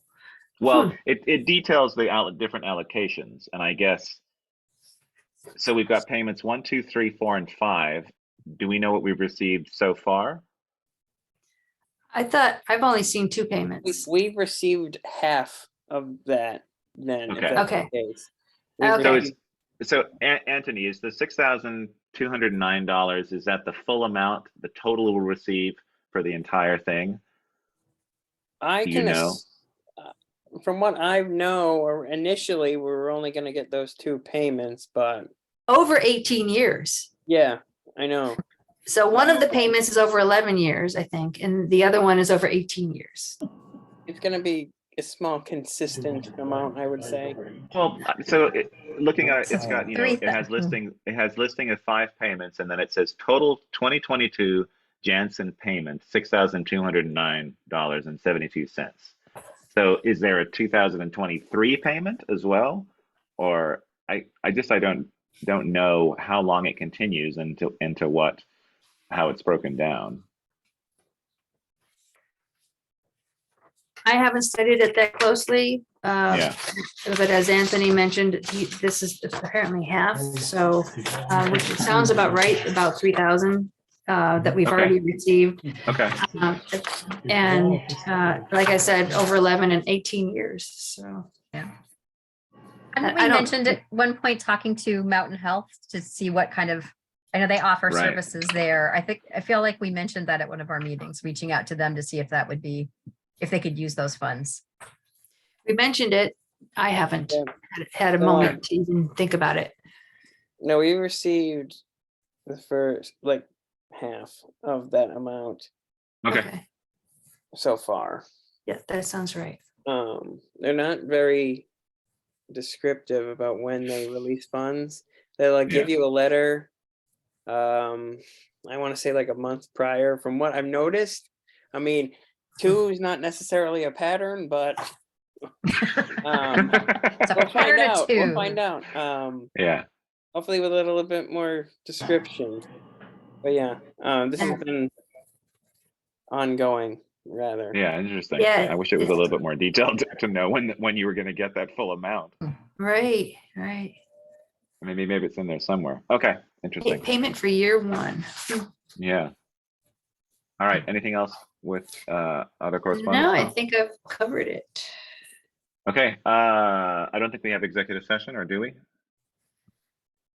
S2: Well, it details the different allocations, and I guess, so we've got payments 1, 2, 3, 4, and 5. Do we know what we've received so far?
S1: I thought I've only seen 2 payments.
S5: We've received half of that then. If
S2: Okay.
S5: that's
S1: Okay.
S5: the case. We've
S1: Okay.
S2: So
S5: received-
S2: Anthony, is the $6,209, is that the full amount, the total we'll receive for the entire thing?
S5: I
S2: Do you
S5: can,
S2: know?
S5: From what I know, or initially we were only going to get those 2 payments, but
S1: Over 18 years.
S5: yeah, I know.
S1: So one of the payments is over 11 years, I think, and the other one is over 18 years.
S5: It's going to be a small, consistent amount, I would say.
S2: Well, so looking at it, it's got, it has
S14: 3,000.
S2: listing of 5 payments, and then it says total 2022 Janssen payment, $6,209.72. So is there a 2023 payment as well? Or I don't know how long it continues into how it's broken down.
S1: I haven't studied it that closely.
S2: Yeah.
S1: But as Anthony mentioned, this is apparently half, so which sounds about right, about 3,000 that we've
S2: Okay.
S1: already received.
S2: Okay.
S1: And like I said, over 11 and 18 years, so.
S14: Haven't
S1: I
S14: we
S1: don't-
S14: mentioned at one point talking to Mountain Health to see what kind of, I know they offer
S2: Right.
S14: services there. I feel like we mentioned that at one of our meetings, reaching out to them to see if that would be, if they could use those funds.
S1: We mentioned it. I haven't
S5: Yeah.
S1: had a
S5: No,
S1: moment to even think about it.
S5: No, we received the first, like, half of that amount
S2: Okay.
S5: so far.
S1: Yeah, that sounds right.
S5: They're not very descriptive about when they release funds. They'll like give you a letter. I want to say like a month prior. From what I've noticed, I mean, 2 is not necessarily a pattern, but
S14: So
S5: we'll find out. We'll
S14: 2.
S5: find out.
S2: Yeah.
S5: Hopefully with a little bit more description. But yeah, this has been ongoing, rather.
S2: Yeah, interesting.
S1: Yeah.
S2: I wish it was a little bit more detailed to know when you were going to get that full amount.
S1: Right, right.
S2: Maybe it's in there somewhere. Okay, interesting.
S1: Payment for year 1.
S2: Yeah. All right. Anything else with other correspondence?
S1: No, I think I've covered it.
S2: Okay. I don't think we have executive session, or do we?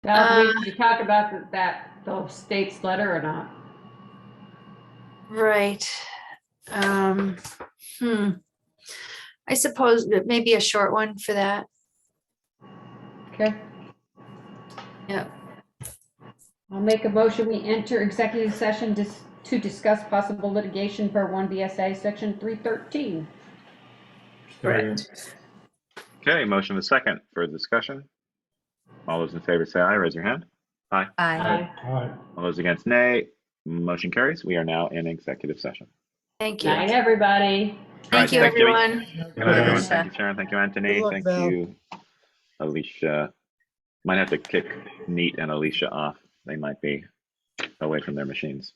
S6: Do we talk about the state's letter or not?
S1: Right. Um, hmm. I suppose that maybe a short one for that.
S6: Okay,
S1: Yeah.
S6: I'll make a motion. We enter executive session to discuss possible litigation per 1 BSA section 313.
S1: Correct.
S2: Okay, motion is second for discussion. All those in favor say aye, raise your hand. Aye.
S14: Aye.
S7: All right.
S2: All those against nay. Motion carries. We are now in executive session.
S1: Thank you.
S6: Night, everybody.
S1: Thank you,
S2: Thank you.
S1: everyone.
S2: Good night, everyone.
S14: Alicia.
S2: Thank you, Sharon. Thank you, Anthony.
S16: Good luck,
S2: Thank
S16: Val.
S2: you, Alicia. Might have to kick Neat and Alicia off. They might be away from their machines.